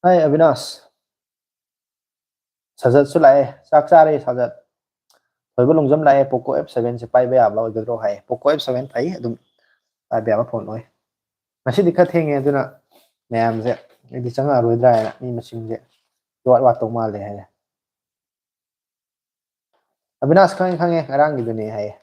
Hai Avinash, Sajat su lae, sak sare Sajat. Thoi ba longjam lae Poco F7 se pai ba ya lo gadro hai. Poco F7 pai adum pai ba ma phone oi. Masi dikha thenge aduna mayam se di changa roidra ya ni machine je. Wat wat to ma le hai. Avinash khang khang ngarang gi duni hai.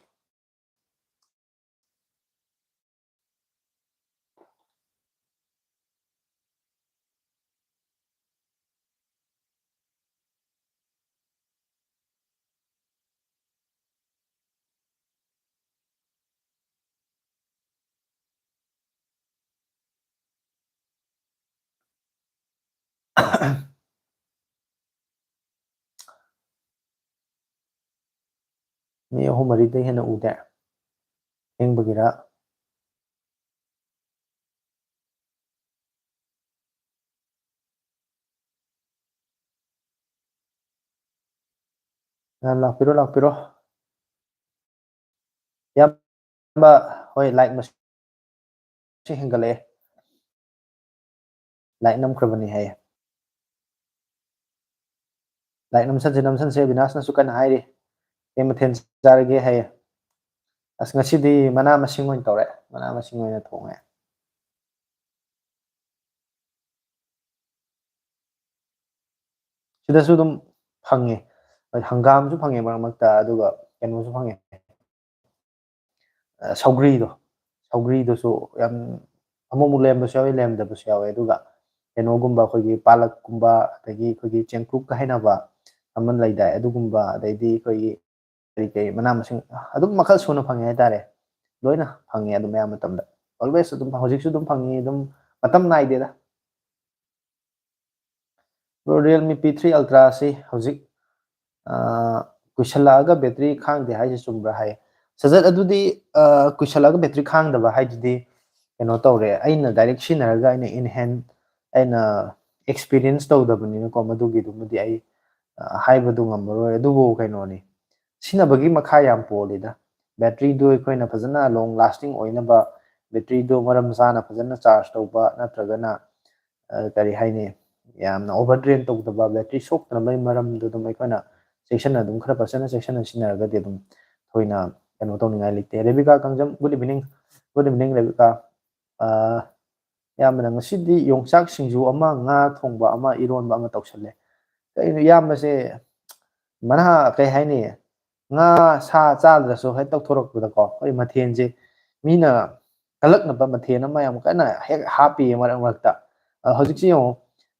Ni ho mari de hena u de. Heng bagira. Lak piro. Yam ba hoi like mas si hengale. Like nam krabani hai. Like nam san se Avinash na sukan hai ri. Em then jarage hai. As ngasi di mana masing oin tore. Mana masing oin thong hai. Sidasu dum phange hangam su phange marakta aduga kenu su phange saugri do su yam amomu lem ba sawi lem da ba sawi aduga kenu gumba khogi palak gumba adagi khogi chengkruk ka haina ba aman laida adugumba adaidi khogi kari mana masing adum makal suna phange hai tare loina phange adum ya matam da always adum hojik su dum phange adum matam nai de da Realme P3 Ultra si hojik kuisalaga battery khang de hai chumbra hai sajat adudi kuisalaga battery khang da ba hai di keno tawre aina direct sinaraga aina in hand aina experience tawdabani ko madugi dumudi ai haibadu ngamro adubu keno ni sinabagi makha yam polida battery do koina phajana long lasting oina ba battery do maram sana phajana charge tawba natragana kari haini yamna overdrain tawdaba battery shock na mai maram do dum koina section adum khara pasana section sinaraga de dum thoina keno tawningai lite Rebecca kangjam good evening Rebecca yamna ngasidi yongchak singju ama nga thongba ama ironba ama tawsale kaino yamase mana kai haini nga sa chadraso hai tawthorak ko oi mathenje mina kalakna ba mathen ama yam kana hek happy marak marakta hojik chi yo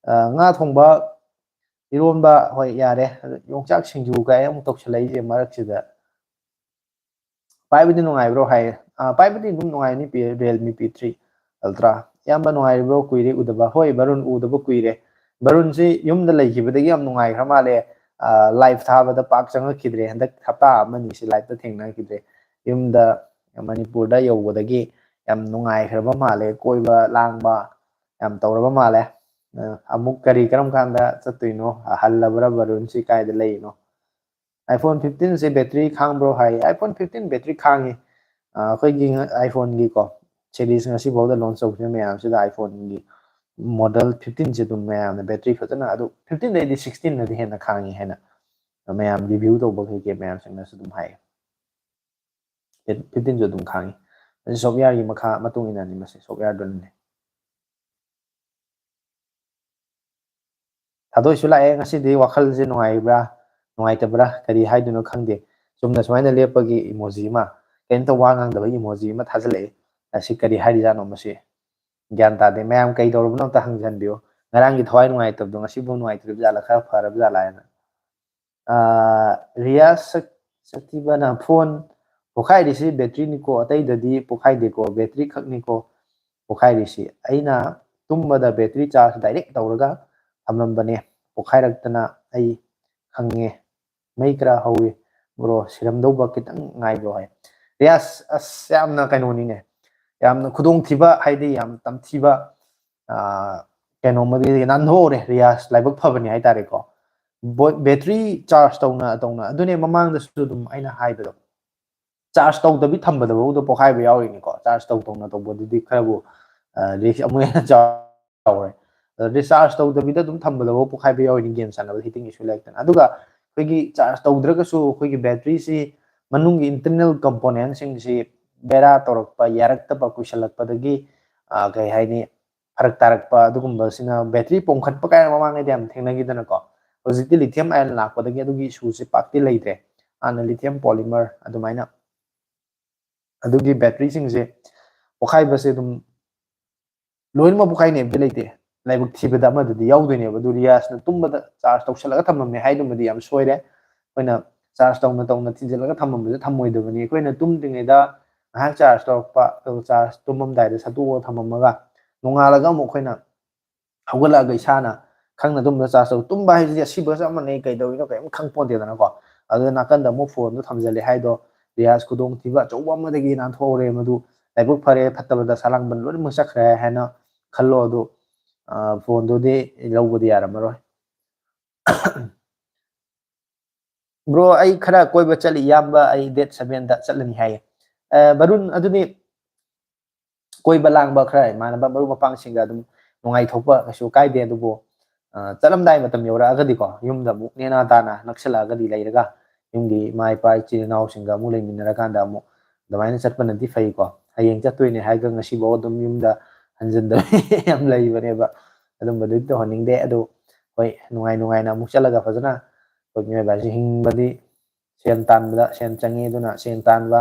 nga thongba ironba hoi yare yongchak singju ga am tawsalai je marak sida paibudi nungai bro hai paibudi dum nungai ni Realme P3 Ultra yamba nungai bro kuire udaba hoi barun udaba kuire barun si yumda lekhibadagi yam nungai khra male live thabada pak changa khidre handak hapta amani si live ta thengna khidre yumda Manipur da yobadagi yam nungai khra male koiba langba yam tawraba male amuk kari karam kanda chatuino hallabra barun si kaida leino iPhone 15 से battery खांग bro हाई iPhone 15 battery खांगी अखोगी iPhone की को series ngasi bawda launch tawse mayam sida iPhone gi model 15 je dum mayam na battery khotana adu 15 dai 16 na di hena khangi hena mayam review to bo ke mayam singna su dum hai 15 je dum khangi software gi makha matung ina ni mase software don ne thadoi su la e ngasi di wakhal je nuai bra nuai ta bra kari hai duno khangde sumna sumaina lepagi emoji ma kenta wangang da emoji ma thajale asi kari hari jano mase gyan ta de mayam kai dor bno ta hangjan bio ngarang gi thwai nuai tab do ngasi bu nuai trip jala kha farab jala na rias saktiba na phone pokhai ri si battery ni ko atai dadi pokhai de ko battery khak ni ko pokhai ri si aina tumba da battery charge direct tawraga amram bane pokhai raktana ai khange mai kra hawi bro siram do ba kitang ngai bro hai rias as yamna kainoni ne yamna khudong thiba haidi yam tam thiba keno magi nan ho re rias laibak phabani hai tare ko battery charge tawna adune mamang da su dum aina haibado charge tawdabi thambada bu do pokhai ba yawi ni ko charge tawna to bodi di kharabu risk amu charge recharge ꯇꯧꯗꯕꯤꯗ ꯑꯗꯨꯝ ꯊꯝꯕꯗꯐꯥꯎ ꯄꯣꯛꯈꯥꯏꯕ ꯌꯥꯎꯔꯤꯅꯤ game ꯁꯥꯟꯅꯕꯗ heating ꯏꯁꯨ ꯂꯩꯔꯛꯇꯅ ꯑꯗꯨꯒ ꯑꯩꯈꯣꯏꯒꯤ charge ꯇꯧꯗ꯭ꯔꯒꯁꯨ ꯑꯩꯈꯣꯏꯒꯤ ꯕꯦꯇ꯭ꯔꯤꯁꯤ ꯃꯅꯨꯡꯒꯤ internal ꯀꯝꯄꯣꯅꯦꯟꯁꯤꯡꯁꯤ ꯕꯦꯔꯥ ꯇꯧꯔꯛꯄ ꯌꯥꯔꯛꯇꯕ ꯀꯨꯏꯁꯜꯂꯛꯄꯗꯒꯤ ꯀꯩ ꯍꯥꯏꯅꯤ ꯐꯔꯛ ꯇꯥꯔꯛꯄ ꯑꯗꯨꯒꯨꯝꯕꯁꯤꯅ ꯕꯦꯇ꯭ꯔꯤ ꯄꯣꯝꯈꯠꯄ ꯀꯥꯏꯅ ꯃꯃꯥꯡꯉꯩꯗꯤ ꯌꯥꯝ ꯊꯦꯡꯅꯈꯤꯗꯅꯀꯣ ꯍꯧꯖꯤꯛꯇꯤ ꯂꯤꯊꯤꯌꯝ ꯑꯥꯌꯟ ꯂꯥꯛꯄꯗꯒꯤ ꯑꯗꯨꯒꯤ ꯏꯁꯨꯁꯤ ꯄꯥꯛꯇꯤ ꯂꯩꯇ꯭ꯔꯦ ꯍꯥꯟꯅ ꯂꯤꯊꯤꯌꯝ ꯄꯣꯂꯤꯃꯔ ꯑꯗꯨꯃꯥꯏꯅ ꯑꯗꯨꯒꯤ ꯕꯦꯇ꯭ꯔꯤꯁꯤꯡꯁꯦ ꯄꯣꯛꯈꯥꯏꯕꯁꯦ ꯑꯗꯨꯝ ꯂꯣꯏꯅꯃꯛ ꯄꯣꯛꯈꯥꯏꯅꯦꯕꯗꯤ ꯂꯩꯇꯦ ꯂꯥꯏꯕꯛ ꯊꯤꯕꯗ ꯑꯃꯗꯗꯤ ꯌꯥꯎꯗꯣꯏꯅꯦꯕ ꯑꯗꯨ ꯔꯤꯌꯥꯁꯅ ꯇꯨꯝꯕꯗ ꯆꯥꯔꯖ ꯇꯧꯁꯜꯂꯒ ꯊꯝꯃꯝꯃꯦ ꯍꯥꯏꯗꯨꯃꯗꯤ ꯌꯥꯝ ꯁꯣꯏꯔꯦ ꯑꯩꯈꯣꯏꯅ ꯆꯥꯔꯖ ꯇꯧꯅ ꯇꯧꯅ ꯊꯤꯟꯖꯤꯜꯂꯒ ꯊꯝꯃꯝꯕꯁꯦ ꯊꯝꯃꯣꯏꯗꯕꯅꯤ ꯑꯩꯈꯣꯏꯅ ꯇꯨꯝꯗ꯭ꯔꯤꯉꯩꯗ ꯉꯥꯏꯍꯥꯛ ꯆꯥꯔꯖ ꯇꯧꯔꯛꯄ ꯑꯗꯨꯒ ꯆꯥꯔꯖ ꯇꯨꯝꯃꯝꯗꯥꯏꯗ ꯁꯠꯇꯣꯛꯑꯒ ꯊꯝꯃꯝꯃꯒ ꯅꯣꯡꯉꯥꯜꯂꯒ ꯑꯃꯨꯛ ꯑꯩꯈꯣꯏꯅ ꯍꯧꯒꯠꯂꯛꯑꯒ ꯏꯁꯥꯅ ꯈꯪꯅ ꯑꯗꯨꯝꯕ ꯆꯥꯔꯖ ꯇꯧ ꯇꯨꯝꯕ ꯍꯥꯏꯁꯤꯗꯤ ꯑꯁꯤꯕ ꯆꯞ ꯃꯥꯟꯅꯩ ꯀꯩꯗꯧꯔꯤꯅꯣ ꯀꯔꯤꯝ ꯈꯪꯄꯣꯟꯇꯦꯗꯅꯀꯣ ꯑꯗꯨꯗ ꯅꯥꯀꯟꯗ ꯑꯃꯨꯛ ꯐꯣꯟꯗꯣ ꯊꯝꯖꯤꯜꯂꯦ ꯍꯥꯏꯗꯣ ꯔꯤꯌꯥꯁ ꯈꯨꯗꯣꯡꯊꯤꯕ ꯑꯆꯧꯕ ꯑꯃꯗꯒꯤ ꯅꯥꯟꯊꯣꯛꯍꯧꯔꯦ ꯃꯗꯨ ꯂꯥꯏꯕꯛ ꯐꯔꯦ ꯐꯠꯇꯕ ꯗꯁꯥ ꯂꯥꯡꯕꯟ ꯂꯣꯏꯅꯃꯛ ꯆꯠꯈ꯭ꯔꯦ ꯍꯥꯏꯅ ꯈꯜꯂꯣ ꯑꯗꯨ ꯐꯣꯟꯗꯨꯗꯤ ꯂꯧꯕꯗꯤ ꯌꯥꯔꯝꯃꯔꯣꯏ ꯕ꯭ꯔꯣ ꯑꯩ ꯈꯔ ꯀꯣꯏꯕ ꯆꯠꯂꯤ ꯏꯌꯥꯝꯕ ꯑꯩ ꯗꯦꯠ 7ꯗ ꯆꯠꯂꯅꯤ ꯍꯥꯏꯌꯦ ꯕꯔꯨꯟ ꯑꯗꯨꯗꯤ ꯀꯣꯏꯕ ꯂꯥꯡꯕ ꯈꯔ ꯏꯃꯥꯟꯅꯕ ꯃꯔꯨꯞ ꯃꯄꯥꯡꯁꯤꯡꯒ ꯑꯗꯨꯝ ꯅꯨꯡꯉꯥꯏꯊꯣꯛꯄ ꯀꯩꯁꯨ ꯀꯥꯏꯗꯦ ꯑꯗꯨꯕꯨ ꯆꯠꯂꯝꯗꯥꯏ ꯃꯇꯝ ꯌꯧꯔꯛꯑꯒꯗꯤꯀꯣ ꯌꯨꯝꯗ ꯑꯃꯨꯛ ꯅꯦꯅꯥ ꯇꯥꯅ ꯅꯛꯁꯜꯂꯛꯑꯒꯗꯤ ꯂꯩꯔꯒ ꯌꯨꯝꯒꯤ ꯏꯃꯥ ꯏꯄꯥ ꯏꯆꯤꯜ ꯏꯅꯥꯎꯁꯤꯡꯒ ꯑꯃꯨꯛ ꯂꯩꯃꯤꯟꯅꯔꯀꯥꯟꯗ ꯑꯃꯨꯛ ꯑꯗꯨꯃꯥꯏꯅ ꯆꯠꯄꯅꯗꯤ ꯐꯩꯀꯣ ꯍꯌꯦꯡ ꯆꯠꯇꯣꯏꯅꯦ ꯍꯥꯏꯔꯒ ꯉꯁꯤꯐꯥꯎ ꯑꯗꯨꯝ ꯌꯨꯝꯗ ꯍꯟꯖꯤꯟꯗꯕ ꯌꯥꯝ ꯂꯩꯕꯅꯦꯕ ꯑꯗꯨꯝꯕꯗꯨꯗꯤ ꯇꯧꯍꯟꯅꯤꯡꯗꯦ ꯑꯗꯨ ꯍꯣꯏ ꯅꯨꯡꯉꯥꯏ ꯅꯨꯡꯉꯥꯏꯅ ꯑꯃꯨꯛ ꯆꯠꯂꯒ ꯐꯖꯅ ꯑꯩꯈꯣꯏ ꯃꯤꯑꯣꯏꯕ ꯍꯥꯏꯁꯤ ꯍꯤꯡꯕꯗꯤ ꯁꯦꯟ ꯇꯥꯟꯕꯗ ꯁꯦꯟ ꯆꯪꯉꯤ ꯑꯗꯨꯅ ꯁꯦꯟ ꯇꯥꯟꯕ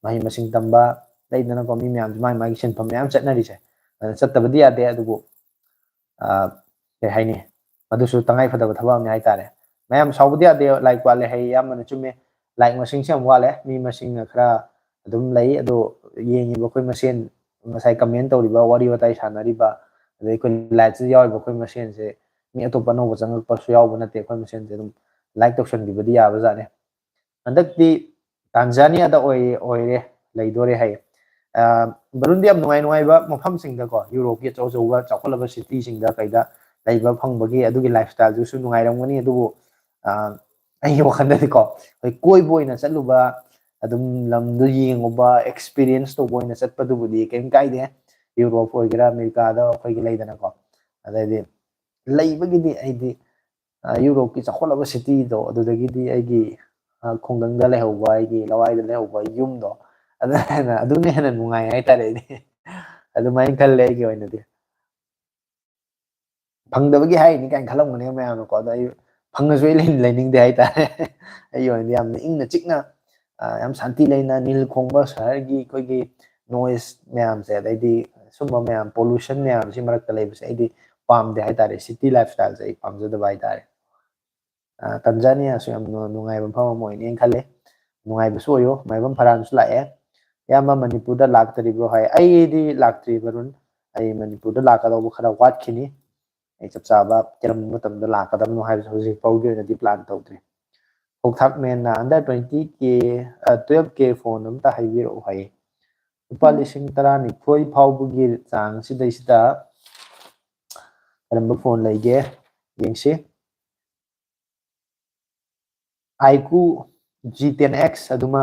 ꯃꯍꯩ ꯃꯁꯤꯡ ꯇꯝꯕ ꯂꯩꯗꯅꯀꯣ ꯃꯤ ꯃꯌꯥꯝꯁꯨ ꯃꯥꯒꯤ ꯃꯥꯒꯤ ꯁꯤꯟꯐꯝ ꯃꯌꯥꯝ ꯆꯠꯅꯔꯤꯁꯦ ꯑꯗꯨꯅ ꯆꯠꯇꯕꯗꯤ ꯌꯥꯗꯦ ꯑꯗꯨꯕꯨ ꯀꯩ ꯍꯥꯏꯅꯤ ꯃꯗꯨꯁꯨ ꯇꯉꯥꯏꯐꯗꯕ ꯊꯕꯛ ꯑꯃꯅꯤ ꯍꯥꯏꯇꯥꯔꯦ ꯃꯌꯥꯝ ꯁꯥꯎꯕꯗꯤ ꯌꯥꯗꯦ ꯂꯥꯏꯔꯤꯛ ꯋꯥꯠꯂꯦ ꯍꯩ ꯑꯌꯥꯝꯕꯅ ꯆꯨꯝꯃꯦ ꯂꯥꯏꯔꯤꯛ ꯃꯁꯤꯡꯁꯦ ꯌꯥꯝ ꯋꯥꯠꯂꯦ ꯃꯤ ꯃꯁꯤꯡꯅ ꯈꯔ ꯑꯗꯨꯝ ꯂꯩ ꯑꯗꯣ ꯌꯦꯡꯉꯤꯕ ꯑꯩꯈꯣꯏ ꯃꯁꯦꯟ ꯉꯁꯥꯏ ꯀꯃꯦꯟ ꯇꯧꯔꯤꯕ ꯋꯥꯔꯤ ꯋꯥꯇꯥꯏ ꯁꯥꯟꯅꯔꯤꯕ ꯑꯗꯩ ꯑꯩꯈꯣꯏ ꯂꯥꯏꯐꯁꯤꯗ ꯌꯥꯎꯔꯤꯕ ꯑꯩꯈꯣꯏ ꯃꯁꯦꯟꯁꯦ ꯃꯤ ꯑꯇꯣꯞꯄ ꯑꯅꯧꯕ ꯆꯪꯉꯛꯄꯁꯨ ꯌꯥꯎꯕ ꯅꯠꯇꯦ ꯑꯩꯈꯣꯏ ꯃꯁꯦꯟꯁꯦ ꯑꯗꯨꯝ ꯂꯥꯏꯛ ꯇꯧꯁꯟꯕꯤꯕꯗꯤ ꯌꯥꯕꯖꯥꯠꯅꯤ ꯍꯟꯗꯛꯇꯤ ꯇꯥꯟꯖꯥꯅꯤꯌꯥꯗ ꯑꯣꯏꯔꯦ ꯂꯩꯗꯣꯔꯦ ꯍꯥꯏꯌꯦ ꯕꯔꯨꯟꯗꯤ ꯌꯥꯝ ꯅꯨꯡꯉꯥꯏ ꯅꯨꯡꯉꯥꯏꯕ ꯃꯐꯝꯁꯤꯡꯗꯀꯣ ꯌꯨꯔꯣꯞꯀꯤ ꯑꯆꯧ ꯑꯆꯧꯕ ꯆꯥꯎꯈꯠꯂꯕ ꯁꯤꯇꯤꯁꯤꯡꯗ ꯀꯩꯗ ꯂꯩꯕ ꯐꯪꯕꯒꯤ ꯑꯗꯨꯒꯤ ꯂꯥꯏꯐ ꯁ꯭ꯇꯥꯏꯜꯗꯨꯁꯨ ꯅꯨꯡꯉꯥꯏꯔꯝꯒꯅꯤ ꯑꯗꯨꯕꯨ ꯑꯩꯒꯤ ꯋꯥꯈꯜꯗꯗꯤꯀꯣ ꯑꯩꯈꯣꯏ ꯀꯣꯏꯕ ꯑꯣꯏꯅ ꯆꯠꯂꯨꯕ ꯑꯗꯨꯝ ꯂꯝꯗꯨ ꯌꯦꯡꯉꯨꯕ ꯑꯦꯛꯁꯄꯤꯔꯤꯌꯦꯟꯁ ꯇꯧꯕ ꯑꯣꯏꯅ ꯆꯠꯄꯗꯨꯕꯨꯗꯤ ꯀꯩꯝ ꯀꯥꯏꯗꯦ ꯌꯨꯔꯣꯞ ꯑꯣꯏꯒꯦꯔꯥ ꯑꯃꯦꯔꯤꯀꯥꯗ ꯑꯩꯈꯣꯏꯒꯤ ꯂꯩꯗꯅꯀꯣ ꯑꯗꯩꯗꯤ ꯂꯩꯕꯒꯤꯗꯤ ꯑꯩꯗꯤ ꯌꯨꯔꯣꯞꯀꯤ ꯆꯥꯎꯈꯠꯂꯕ ꯁꯤꯇꯤꯗꯣ ꯑꯗꯨꯗꯒꯤꯗꯤ ꯑꯩꯒꯤ ꯈꯨꯡꯒꯪꯗ ꯂꯩꯍꯧꯕ ꯑꯩꯒꯤ ꯂꯋꯥꯏꯗ ꯂꯩꯍꯧꯕ ꯌꯨꯝꯗꯣ ꯑꯗꯨꯅ ꯍꯦꯟꯅ ꯅꯨꯡꯉꯥꯏ ꯍꯥꯏꯇꯥꯔꯦ ꯑꯩꯗꯤ ꯑꯗꯨꯃꯥꯏꯅ ꯈꯜꯂꯦ ꯑꯩꯒꯤ ꯑꯣꯏꯅꯗꯤ ꯐꯪꯗꯕꯒꯤ ꯍꯥꯏꯔꯤꯅꯤ ꯀꯥꯏꯅ ꯈꯜꯂꯝꯒꯅꯤ ꯃꯌꯥꯝꯅꯀꯣ ꯑꯗꯣ ꯑꯩ ꯐꯪꯉꯁꯨ ꯑꯩ ꯂꯩꯅꯤꯡꯗꯦ ꯍꯥꯏꯇꯥꯔꯦ ꯑꯩꯒꯤ ꯑꯣꯏꯅꯗꯤ ꯌꯥꯝꯅ ꯏꯪꯅ ꯆꯤꯛꯅ ꯌꯥꯝ ꯁꯥꯟꯇꯤ ꯂꯩꯅ ꯅꯤꯜ ꯈꯣꯡꯕ ꯁꯍꯔꯒꯤ ꯑꯩꯈꯣꯏꯒꯤ ꯅꯣꯏꯁ ꯃꯌꯥꯝꯁꯦ ꯑꯗꯩꯗꯤ ꯁꯨꯝꯕ ꯃꯌꯥꯝ ꯄꯣꯂꯨꯁꯟ ꯃꯌꯥꯝꯁꯤ ꯃꯔꯛꯇ ꯂꯩꯕꯁꯦ ꯑꯩꯗꯤ ꯄꯥꯝꯗꯦ ꯍꯥꯏꯇꯥꯔꯦ ꯁꯤꯇꯤ ꯂꯥꯏꯐ ꯁ꯭ꯇꯥꯏꯜꯁꯦ ꯑꯩ ꯄꯥꯝꯖꯗꯕ ꯍꯥꯏꯇꯥꯔꯦ ꯇꯟꯖꯥꯅꯤꯌꯥꯁꯨ ꯌꯥꯝ ꯅꯨꯡꯉꯥꯏꯕ ꯃꯐꯝ ꯑꯃ ꯑꯣꯏꯅꯦꯅ ꯈꯜꯂꯦ ꯅꯨꯡꯉꯥꯏꯕꯁꯨ ꯑꯣꯏꯌꯣ ꯃꯥꯏꯕꯝ ꯐꯔꯥꯟꯁꯨ ꯂꯥꯛꯑꯦ ꯏꯌꯥꯝꯕ ꯃꯅꯤꯄꯨꯔꯗ ꯂꯥꯛꯇꯔꯤꯕ꯭ꯔꯣ ꯍꯥꯏ ꯑꯩꯗꯤ ꯂꯥꯛꯇ꯭ꯔꯤ ꯕꯔꯨꯟ ꯑꯩ ꯃꯅꯤꯄꯨꯔꯗ ꯂꯥꯛꯀꯗꯧꯕ ꯈꯔ ꯋꯥꯠꯈꯤꯅꯤ ꯑꯩ ꯆꯞ ꯆꯥꯕ ꯀꯔꯝꯕ ꯃꯇꯝꯗ ꯂꯥꯛꯀꯗꯕꯅꯣ ꯍꯥꯏꯕꯁꯤ ꯍꯧꯖꯤꯛ ꯐꯥꯎꯒꯤ ꯑꯣꯏꯅꯗꯤ ꯄ꯭ꯂꯥꯟ ꯇꯧꯗ꯭ꯔꯤ ꯊꯣꯛꯊꯥꯛꯃꯦꯟꯅ ꯑꯟꯗꯔ 20K 12K ꯐꯣꯟ ꯑꯝꯇ ꯍꯥꯏꯕꯤꯔꯛꯎ ꯍꯥꯏꯌꯦ ꯂꯨꯄꯥ 19,000 ꯐꯥꯎꯕꯒꯤ ꯆꯥꯡꯁꯤꯗꯩꯁꯤꯗ ꯀꯔꯝꯕ ꯐꯣꯟ ꯂꯩꯒꯦ ꯌꯦꯡꯁꯤ iQOO G10X ꯑꯗꯨꯃ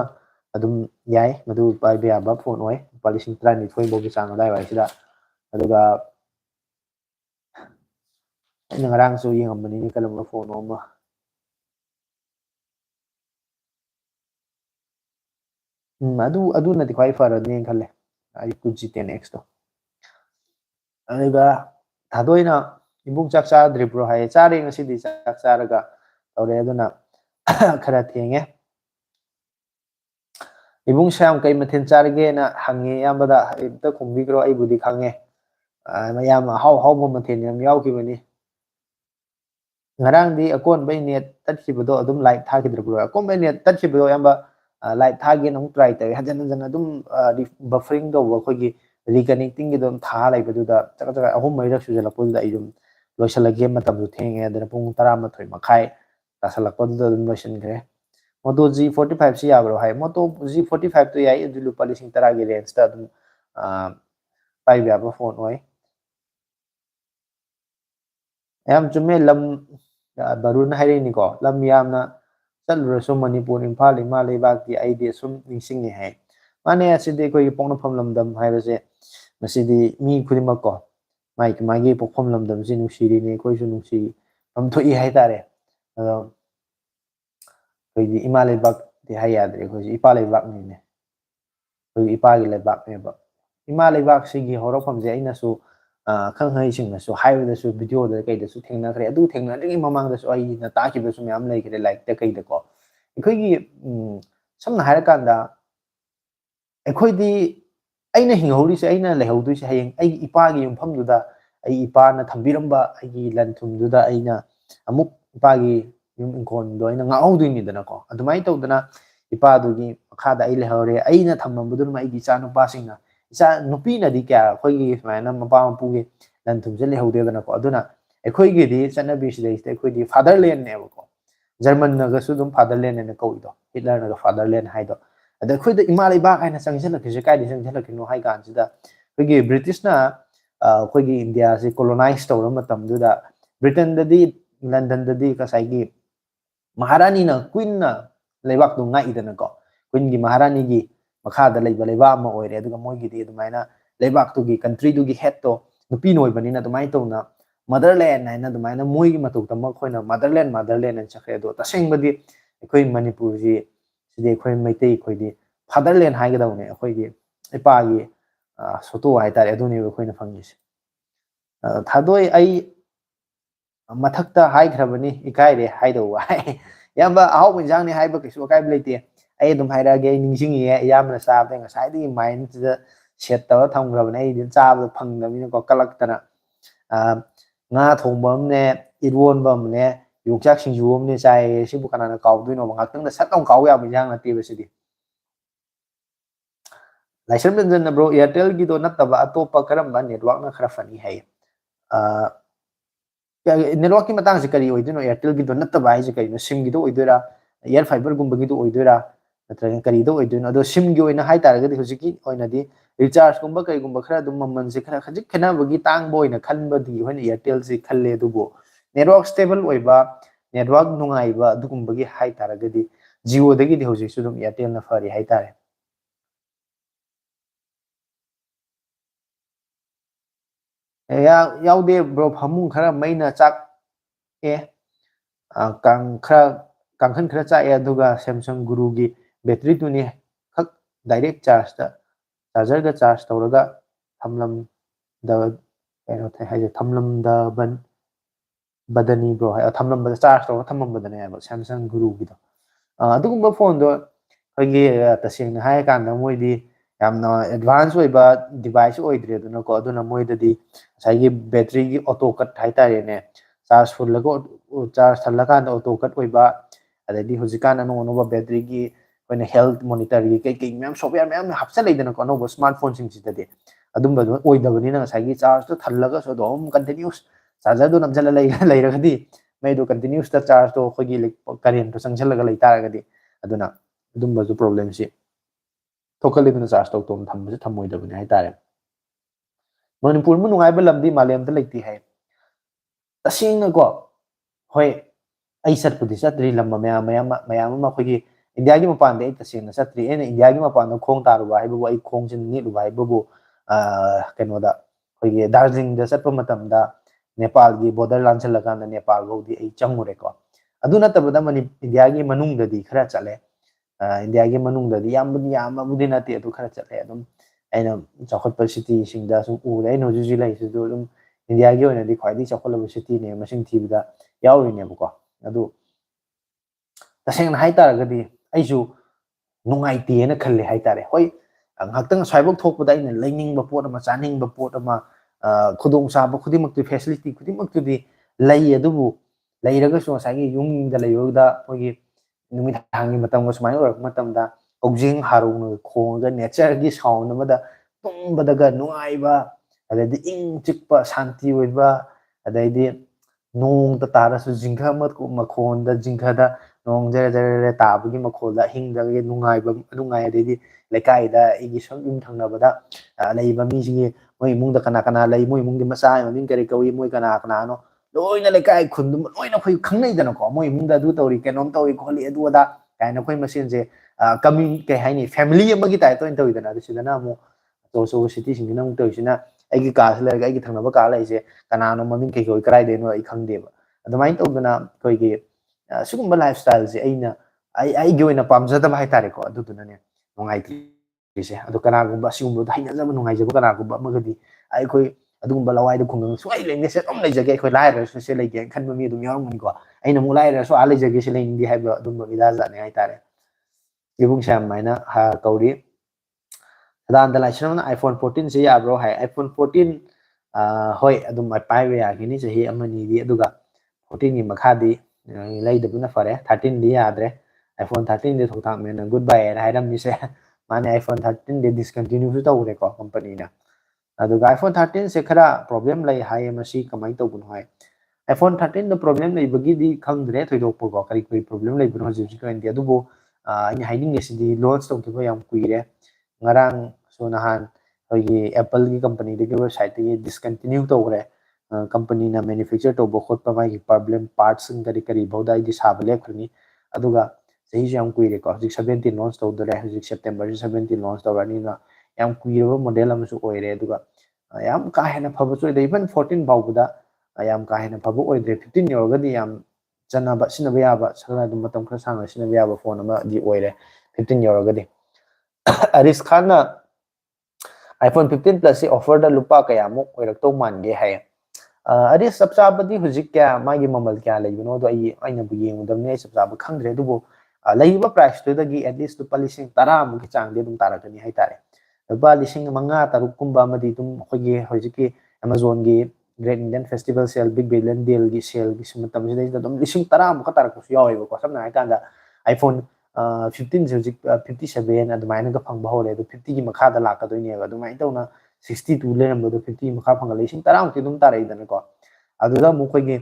ꯑꯗꯨꯝ ꯌꯥꯏ ꯃꯗꯨ ꯄꯥꯏꯕ ꯌꯥꯕ ꯐꯣꯟ ꯑꯣꯏ ꯂꯨꯄꯥ 19,000 ꯐꯥꯎꯒꯤ ꯆꯥꯡ ꯑꯗꯥꯏꯋꯥꯏꯁꯤꯗ ꯑꯗꯨꯒ ꯑꯩꯅ ꯉꯔꯥꯡꯁꯨ ꯌꯦꯡꯉꯝꯕꯅꯤꯅꯦ ꯀꯔꯝꯕ ꯐꯣꯟ ꯑꯃ ꯑꯗꯨꯅꯗꯤ ꯈ꯭ꯋꯥꯏ ꯐꯔꯅꯤꯅ ꯈꯜꯂꯦ iQOO G10X ꯇꯣ ꯑꯗꯨꯒ ꯊꯥꯗꯣꯏꯅ ꯏꯕꯨꯡ ꯆꯥꯛ ꯆꯥꯗ꯭ꯔꯤꯕ꯭ꯔꯣ ꯍꯥꯏꯌꯦ ꯆꯥꯔꯦ ꯉꯁꯤꯗꯤ ꯆꯥꯛ ꯆꯥꯔꯒ ꯇꯧꯔꯦ ꯑꯗꯨꯅ ꯈꯔ ꯊꯦꯡꯉꯦ ꯏꯕꯨꯡ ꯁꯌꯥꯝ ꯀꯩ ꯃꯊꯦꯜ ꯆꯥꯔꯒꯦꯅ ꯍꯪꯉꯦ ꯑꯌꯥꯝꯕꯗ ꯑꯝꯇ ꯈꯨꯝꯕꯤꯈ꯭ꯔꯣ ꯑꯩꯕꯨꯗꯤ ꯈꯪꯉꯦ ꯃꯌꯥꯝ ꯑꯍꯥꯎ ꯑꯍꯥꯎꯕ ꯃꯊꯦꯜ ꯌꯥꯝ ꯌꯥꯎꯈꯤꯕꯅꯤ ꯉꯔꯥꯡꯗꯤ ꯑꯀꯣꯟꯕꯩ ꯅꯦꯠ ꯇꯠꯈꯤꯕꯗꯣ ꯑꯗꯨꯝ ꯂꯥꯏꯚ ꯊꯥꯈꯤꯗ꯭ꯔꯕ꯭ꯔꯣ ꯑꯀꯣꯟꯕꯩ ꯅꯦꯠ ꯇꯠꯈꯤꯕꯗꯣ ꯑꯌꯥꯝꯕ ꯂꯥꯏꯚ ꯊꯥꯒꯦꯅ ꯑꯃꯨꯛ ꯇ꯭ꯔꯥꯏ ꯇꯧꯋꯦ ꯍꯟꯖꯤꯟ ꯍꯟꯖꯤꯟ ꯑꯗꯨꯝ ꯕꯐꯔꯤꯡ ꯇꯧꯕ ꯑꯩꯈꯣꯏꯒꯤ ꯔꯤꯀꯅꯦꯛꯇꯤꯡꯒꯤ ꯑꯗꯨꯝ ꯊꯥ ꯂꯩꯕꯗꯨꯗ ꯆꯀꯠ ꯆꯀꯠ 3-4ꯔꯛ ꯁꯨꯖꯜꯂꯛꯄꯗꯨꯗ ꯑꯩ ꯑꯗꯨꯝ ꯂꯣꯏꯁꯤꯜꯂꯒꯦ ꯃꯇꯝꯁꯨ ꯊꯦꯡꯉꯦ ꯑꯗꯨꯅ ꯄꯨꯡ 12:30 ꯇꯥꯁꯜꯂꯛꯄꯗꯨꯗ ꯑꯗꯨꯝ ꯂꯣꯏꯁꯤꯟꯈ꯭ꯔꯦ ꯃꯣꯇꯣ G45ꯁꯤ ꯌꯥꯕ꯭ꯔꯣ ꯍꯥꯏ ꯃꯣꯇꯣ G45ꯇꯣ ꯌꯥꯏ ꯑꯗꯨ ꯂꯨꯄꯥ 10,000ꯒꯤ ꯔꯦꯟꯖꯇ ꯑꯗꯨꯝ ꯄꯥꯏꯕ ꯌꯥꯕ ꯐꯣꯟ ꯑꯣꯏ ꯌꯥꯝ ꯆꯨꯝꯃꯦ ꯂꯝ ꯕꯔꯨꯟ ꯍꯥꯏꯔꯛꯏꯅꯤꯀꯣ ꯂꯝ ꯌꯥꯝꯅ ꯆꯠꯂꯨꯔꯁꯨ ꯃꯅꯤꯄꯨꯔ ꯏꯝꯐꯥꯜ ꯏꯃꯥ ꯂꯩꯕꯥꯛꯇꯤ ꯑꯩꯗꯤ ꯑꯁꯨꯝ ꯅꯤꯡꯁꯤꯡꯉꯤ ꯍꯥꯏ ꯃꯥꯅꯦ ꯑꯁꯤꯗꯤ ꯑꯩꯈꯣꯏꯒꯤ ꯄꯣꯛꯅꯐꯝ ꯂꯝꯗꯝ ꯍꯥꯏꯕꯁꯦ ꯃꯁꯤꯗꯤ ꯃꯤ ꯈꯨꯗꯤꯡꯃꯛ ꯀꯣ मागी पोखम लमदमसे नुसीरिने अखोइसु नुसी पमथोई हाइतारे अदो अखोइदि इमा लेबाक दि हाइ याद्रे अखोइसि इपा लेबाक निने अखोइ इपागी लेबाक नेबा इमा लेबाक सिगी हौरफमजे अइनासु खंग हाइसिंगसु हाइबदसु वीडियो द कइदसु थेंनाखरे अदु थेंनादि ममांगदसु अइना ताखिबसु म्याम लेखरे लाइक द कइदको अखोइगी समना हाइरकांदा अखोइदि अइना हिंहौरिसे अइना लेहौदुइसे हयेंग अइगी इपागी युमफमदुदा अइ इपाना थंबिरंबा अइगी लनथुमदुदा अइना अमुक इपागी युम इंकोनदो अइना ngaudुइनिदनको अदुमाइ तौदना इपादुगी मखादा अइ लेहौरे अइना थम्मबदुनमा अइगी चानुपासिंगना इचा नुपीनदि क्या अखोइगी सुमाइना मपा मपुगी लनथुमसे लेहौदेदनको अदुना अखोइगिदि चनबीसिदैसे अखोइदि फादरलैंड नेबको जर्मन नगसु दुम फादरलैंड ने कौइदो हिटलर नग फादरलैंड हाइदो अद अखोइद इमा लेबाक हाइना चंगसलखिसे काइदि चंगसलखिनो हाइ कानसिदा अखोइगी ब्रिटिशना अखोइगी इंडिया से कोलोनाइज तौर मतमदुदा ब्रिटेन ददि लंदन ददि कसाइगी महारानी ना क्वीन ना लेबाक दु ngaइदनको क्वीन गी महारानी गी मखादा लेबा लेबा अमा ओइरे अदुगा मोइगिदि अदुमाइना लेबाक तुगी कंट्री दुगी हेड तो नुपी नोइबनिना अदुमाइ तौना मदरलैंड हाइना अदुमाइना मोइगी मतौतम खोइना मदरलैंड चखे दो तसेंगबदि अखोइ मणिपुर जी सिदि अखोइ मैतै अखोइदि फादरलैंड हाइगदौने अखोइगी इपागी सोतो हाइतारे अदुनि अखोइना फंगिसे थादोइ अइ मथक्ता हाइख्रबनि इकाइरे हाइदौवा याबा आहाउ इंजांगनि हाइबा किसु अकाइब लेते अइ अदुम हाइरागे अइ निंजिंगी यामना चाबदे ngसाइदि माइंड दा सेट तवर थमग्रबने अइ चाबदा फंगदमिन को कलक्तना nga thongba amne irwonba amne yokchak singju amne chai sibu kanana kaudui no ngaktung da satong kau ya bijang na tiba sidi laisam dan na bro airtel gi do nataba atopa karamba network na khara fani hai network ki matang se kari oidino airtel gi do nataba ai se kari no sim gi do oidora air fiber gumba gi do oidora natra kari do oidino ado sim gi oina hai taraga di hojiki oina di recharge gumba kai gumba khara dum mamman se khara khajik khana bagi tang boy na khanba di hoina airtel se khalle dubo network stable oiba network nungai ba dugum bagi hai taraga di jio dagi di hojik su dum airtel na fari hai tare याउदे bro फमुंग खरा मैना चाक ए Kong खरा कांखन खरा चाक ए अदुगा Samsung गुरु की battery तुनी खक डायरेक्ट चार्ज दा चार्जर का चार्ज तौरगा थमलम द कनो थे हाइजे थमलम द बदनी ब्रो हाइ थमलम द चार्ज तौर थमम बदने है सैमसंग गुरु की दो अदुगुम्बा फोन दो खगी तसेंग हाइ कांदा मोइदी यामना एडवांस ओइबा डिवाइस ओइद्रेदनको अदुना मोइददी साइगी बैटरी की ऑटो कट हाइतारेने चार्ज फुल लगो चार्ज थल्लकान ऑटो कट ओइबा अददी हुजिकान अनोबा बैटरी की कोइना हेल्थ मॉनिटर की कई मैम सॉफ्टवेयर मैम हप्सा लेदनको अनोबा स्मार्टफोन सिंग सिददे अदुम्बा ओइदबनिना साइगी चार्ज तो थल्लगा सो दोम कंटिन्यूस चार्जर दो नमजल लेरगदी मैदो कंटिन्यूस ता चार्ज तो खगी करेंट तो संगजलगा लेतारगदी अदुना अदुम्बा प्रॉब्लम सी थोकलिदुना चार्ज तो तोम थम्बसे थमोइदबनि हाइतारे मणिपुर में नुंगाइबा लमदी मालेमदा लेती है तसेंग को होय आई सतपुदी सत्री लम्बा मयाम अखोगी इंडिया की मपान दे तसेंग सत्री एना इंडिया की मपान खोंग तारुबा हाइबो आई खोंग सिन नीलुबा हाइबो कनोदा अखोगी दार्जिलिंग दा चतप मतमदा नेपाल की बॉर्डर लांचलकान नेपाल गौदी आई चंगुरेको अदु नतबदा मनि इंडिया की मनुंगददी खरा चले इंडिया की मनुंगददी यामबुदी नते अदु खरा चले अदुम अना चौखटप सिटी सिंगदा सु उरे अना हुजु जिल्ला इसिदु अदुम इंडिया की ओइनादि ख्वाइदि चौखटलब सिटी ने मसिंग थीबदा याउरिनेबको अदु तसेंग हाइ तारगदि आइसु नुंगाइतेना खल्ले हाइ तारे होय ngakhtang swaibok thokpada ina laining ba pot ama chaning ba pot ama khudong sa ba khudimak tu facility khudimak tu di lai adubu lairaga so sagi yung da layoda hogi numithangi matam ga sumai orak matam da ogjing harung khong ga nature gi sound ama da tung badaga nuai ba adai ing chikpa shanti oiba adai nong ta tara su jingkha mat ko makhon da jingkha da nong jare jare tabagi makhol da hing da ge nungai ba nungai adai lekai da igi som yum thangna bada lei ba mi sigi moi mung da kana lei moi mung di masa ma min kari kawi moi kana no loina lekai khundum loina khoi khangnai da no ko moi mung da du tori kenom tori kholi adu da kaina khoi machine je coming ke haini family amagi tai to into da na sidana mo so city sing na mung to sina ꯑꯩꯒꯤ ꯀꯥꯁꯤ ꯂꯩꯔꯒ ꯑꯩꯒꯤ ꯊꯪꯅꯕ ꯀꯥ ꯂꯩꯔꯤꯁꯦ ꯀꯅꯥꯅꯣ ꯃꯃꯤꯡ ꯀꯩꯀꯩ ꯀꯗꯥꯏꯗꯩꯅꯣ ꯑꯩ ꯈꯪꯗꯦꯕ ꯑꯗꯨꯃꯥꯏꯅ ꯇꯧꯗꯅ ꯑꯩꯈꯣꯏꯒꯤ ꯁꯤꯒꯨꯝꯕ ꯂꯥꯏꯐ ꯁ꯭ꯇꯥꯏꯜꯁꯦ ꯑꯩꯒꯤ ꯑꯣꯏꯅ ꯄꯥꯝꯖꯗꯕ ꯍꯥꯏꯇꯥꯔꯦꯀꯣ ꯑꯗꯨꯗꯨꯅꯅꯦ ꯅꯨꯡꯉꯥꯏꯇ꯭ꯔꯤꯁꯦ ꯑꯗꯣ ꯀꯅꯥꯒꯨꯝꯕ ꯑꯁꯤꯒꯨꯝꯕꯗ ꯍꯩꯅꯖꯕ ꯅꯨꯡꯉꯥꯏꯖꯕ ꯀꯅꯥꯒꯨꯝꯕ ꯑꯃꯒꯗꯤ ꯑꯩꯈꯣꯏ ꯑꯗꯨꯒꯨꯝꯕ ꯂꯋꯥꯏꯗ ꯈꯨꯡꯒꯪ ꯁꯨꯡꯂꯩ ꯂꯩꯅꯤꯡꯗꯦ ꯁꯤ ꯑꯗꯨꯝ ꯂꯩꯖꯒꯦ ꯑꯩꯈꯣꯏ ꯂꯥꯏꯔꯔꯁꯨ ꯁꯤ ꯂꯩꯒꯦꯅ ꯈꯟꯕ ꯃꯤ ꯑꯗꯨꯝ ꯌꯥꯎꯔꯝꯒꯅꯤꯀꯣ ꯑꯩꯅ ꯑꯃꯨꯛ ꯂꯥꯏꯔꯔꯁꯨ ꯂꯩꯖꯒꯦ ꯁꯤ ꯂꯩꯅꯤꯡꯗꯦ ꯍꯥꯏꯕ ꯑꯗꯨꯝꯕ ꯃꯤꯗꯥꯖꯥꯠꯅꯦ ꯍꯥꯏꯇꯥꯔꯦ ꯏꯕꯨꯡꯁꯦ ꯑꯗꯨꯃꯥꯏꯅ ꯀꯧꯔꯤ ꯁꯗꯥꯅꯟꯗ ꯂꯥꯏꯁ꯭ꯔꯝꯅ iPhone 14ꯁꯤ ꯌꯥꯕ꯭ꯔꯣ ꯍꯥꯏ iPhone 14 ꯍꯣꯏ ꯑꯗꯨꯝ ꯄꯥꯏꯕ ꯌꯥꯈꯤꯅꯤ ꯆꯍꯤ ꯑꯃꯅꯤꯗꯤ ꯑꯗꯨꯒ 14ꯒꯤ ꯃꯈꯥꯗꯤ ꯂꯩꯗꯕꯅ ꯐꯔꯦ 13ꯗꯤ ꯌꯥꯗ꯭ꯔꯦ iPhone 13ꯗꯤ ꯊꯣꯛꯊꯥꯛꯃꯦꯟꯅ ꯒꯨꯗ ꯕꯥꯏ ꯍꯥꯏꯅ ꯍꯥꯏꯔꯝꯃꯤꯁꯦ ꯃꯥꯅꯦ iPhone 13ꯗꯤ ꯗꯤꯁꯀꯟꯇꯤꯅ꯭ꯌꯨꯁꯨ ꯇꯧꯔꯦꯀꯣ ꯀꯝꯄꯅꯤꯅ ꯑꯗꯨꯒ iPhone 13ꯁꯦ ꯈꯔ ꯄ꯭ꯔꯣꯕ꯭ꯂꯦꯝ ꯂꯩ ꯍꯥꯏꯌꯦ ꯃꯁꯤ ꯀꯃꯥꯏꯅ ꯇꯧꯕꯅꯣ ꯍꯥꯏ iPhone 13ꯗ ꯄ꯭ꯔꯣꯕ꯭ꯂꯦꯝ ꯂꯩꯕꯒꯤꯗꯤ ꯈꯪꯗ꯭ꯔꯦ ꯊꯣꯏꯗꯣꯛꯄꯀꯣ ꯀꯔꯤ ꯄ꯭ꯔꯣꯕ꯭ꯂꯦꯝ ꯂꯩꯕꯅꯣ ꯍꯧꯖꯤꯛ ꯍꯧꯖꯤꯛꯀꯤ ꯑꯣꯏꯅꯗꯤ ꯑꯗꯨꯕꯨ ꯑꯩꯅ ꯍꯥꯏꯅꯤꯡꯉꯤꯁꯤꯗꯤ ꯂꯣꯟꯆ ꯇꯧꯈꯤꯕ ꯌꯥꯝ ꯀꯨꯏꯔꯦ ꯉꯔꯥꯡꯁꯨ ꯅꯍꯥꯟ ꯑꯩꯈꯣꯏꯒꯤ ꯑꯦꯄꯜꯒꯤ ꯀꯝꯄꯅꯤꯗꯒꯤ ꯋꯦꯕꯁꯥꯏꯠꯇꯒꯤ ꯗꯤꯁꯀꯟꯇꯤꯅ꯭ꯌꯨ ꯇꯧꯈ꯭ꯔꯦ ꯀꯝꯄꯅꯤꯅ ꯃꯦꯅꯨꯐꯦꯛꯆꯔ ꯇꯧꯕ ꯈꯣꯠꯄ ꯃꯥꯒꯤ ꯄ꯭ꯔꯣꯕ꯭ꯂꯦꯝ ꯄꯥꯔꯠꯁꯤꯡ ꯀꯔꯤ ꯐꯥꯎꯗ ꯑꯩꯗꯤ ꯁꯥꯕ ꯂꯦꯞꯈ꯭ꯔꯅꯤ ꯑꯗꯨꯒ ꯆꯍꯤꯁꯨ ꯌꯥꯝ ꯀꯨꯏꯔꯦꯀꯣ ꯍꯧꯖꯤꯛ 17 ꯂꯣꯟꯆ ꯇꯧꯗꯣꯔꯦ ꯍꯧꯖꯤक ꯁꯦꯞꯇꯦꯝꯕꯔꯁꯤ 17 ꯂꯣꯟꯆ ꯇꯧꯔꯅꯤꯅ ꯌꯥꯝ ꯀꯨꯏꯔꯕ ꯃꯣꯗꯦꯜ ꯑꯃꯁꯨ ꯑꯣꯏꯔꯦ ꯑꯗꯨꯒ ꯌꯥꯝ ꯀꯥ ꯍꯦꯟꯅ ꯐꯕꯁꯨ ꯑꯣꯏꯗꯦ ꯏꯚꯟ 14 ꯐꯥꯎꯕꯗ ꯌꯥꯝ ꯀꯥ ꯍꯦꯟꯅ ꯐꯕ ꯑꯣꯏꯗ꯭ꯔꯦ 15 ꯌꯧꯔꯒꯗꯤ ꯌꯥꯝ ꯆꯟꯅꯕ ꯁꯤꯖꯤꯟꯅꯕ ꯌꯥꯕ ꯈꯔ ꯑꯗꯨꯝ ꯃꯇꯝ ꯈꯔ ꯁꯥꯡꯅ ꯁꯤꯖꯤꯟꯅꯕ ꯌꯥꯕ ꯐꯣꯟ ꯑꯃꯗꯤ ꯑꯣꯏꯔꯦ 15 ꯌꯧꯔꯒꯗꯤ ꯑꯔꯤꯁ ꯈꯥꯟꯅ iPhone 15 Plus ꯁꯤ ꯑꯣꯐꯔꯗ ꯂꯨꯄꯥ ꯀꯌꯥꯃꯨꯛ ꯑꯣꯏꯔꯛꯇꯧ ꯃꯥꯟꯒꯦ ꯍꯥꯏꯌꯦ ꯑꯔꯤꯁ ꯆꯞ ꯆꯥꯕꯗꯤ ꯍꯧꯖꯤꯛ ꯀꯌꯥ ꯃꯥꯒꯤ ꯃꯃꯜ ꯀꯌꯥ ꯂꯩꯕꯅꯣꯗꯣ ꯑꯩꯅꯕꯨ ꯌꯦꯡꯉꯨꯗꯕꯅꯤ ꯑꯩ ꯆꯞ ꯆꯥꯕ ꯈꯪꯗ꯭ꯔꯦ ꯑꯗꯨꯕꯨ ꯂꯩꯔꯤꯕ ꯄ꯭ꯔꯥꯏꯁꯇꯨꯗꯒꯤ ꯑꯦꯠꯂꯤꯁ ꯂꯨꯄꯥ 10,000 ꯆꯥꯡꯗꯤ ꯑꯗꯨꯝ ꯇꯥꯔꯛꯀꯅꯤ ꯍꯥꯏꯇꯥꯔꯦ ꯂꯨꯄꯥ 5,000-6,000 ꯑꯃꯗꯤ ꯑꯗꯨꯝ ꯑꯩꯈꯣꯏꯒꯤ ꯍꯧꯖꯤꯛꯀꯤ ꯑꯦꯃꯥꯖꯣꯟꯒꯤ ꯒ꯭ꯔꯦꯠ ꯏꯟꯗꯤꯌꯟ ꯐꯦꯁꯇꯤꯚꯦꯜ ꯁꯦꯜ ꯕꯤग ꯕꯤꯂꯤꯌꯟ ꯗꯦꯜꯒꯤ ꯁꯦꯜꯒꯤ ꯃꯇꯝꯁꯤꯗꯩꯁꯤꯗ ꯑꯗꯨꯝ 10,000 ꯇꯥꯔꯛꯄꯁꯨ ꯌꯥꯎꯋꯦꯕꯀꯣ ꯁꯝꯅ ꯍꯥꯏꯔꯀꯥꯟꯗ iPhone 15ꯁꯦ ꯍꯧꯖꯤꯛ 57 ꯑꯗꯨꯃꯥꯏꯅꯒ ꯐꯪꯕ ꯍꯧꯔꯦ ꯑꯗꯣ 50ꯒꯤ ꯃꯈꯥꯗ ꯂꯥꯛꯀꯗꯣꯏꯅꯦꯕ ꯑꯗꯨꯃꯥꯏꯅ ꯇꯧꯅ 62 ꯂꯩꯔꯝꯕꯗꯣ 50 ꯃꯈꯥ ꯐꯪꯒꯠꯂꯦ 10,000 ꯑꯗꯨꯝ ꯇꯥꯔꯛꯏꯗꯅꯀꯣ ꯑꯗꯨꯗ ꯑꯃꯨꯛ ꯑꯩꯈꯣꯏꯒꯤ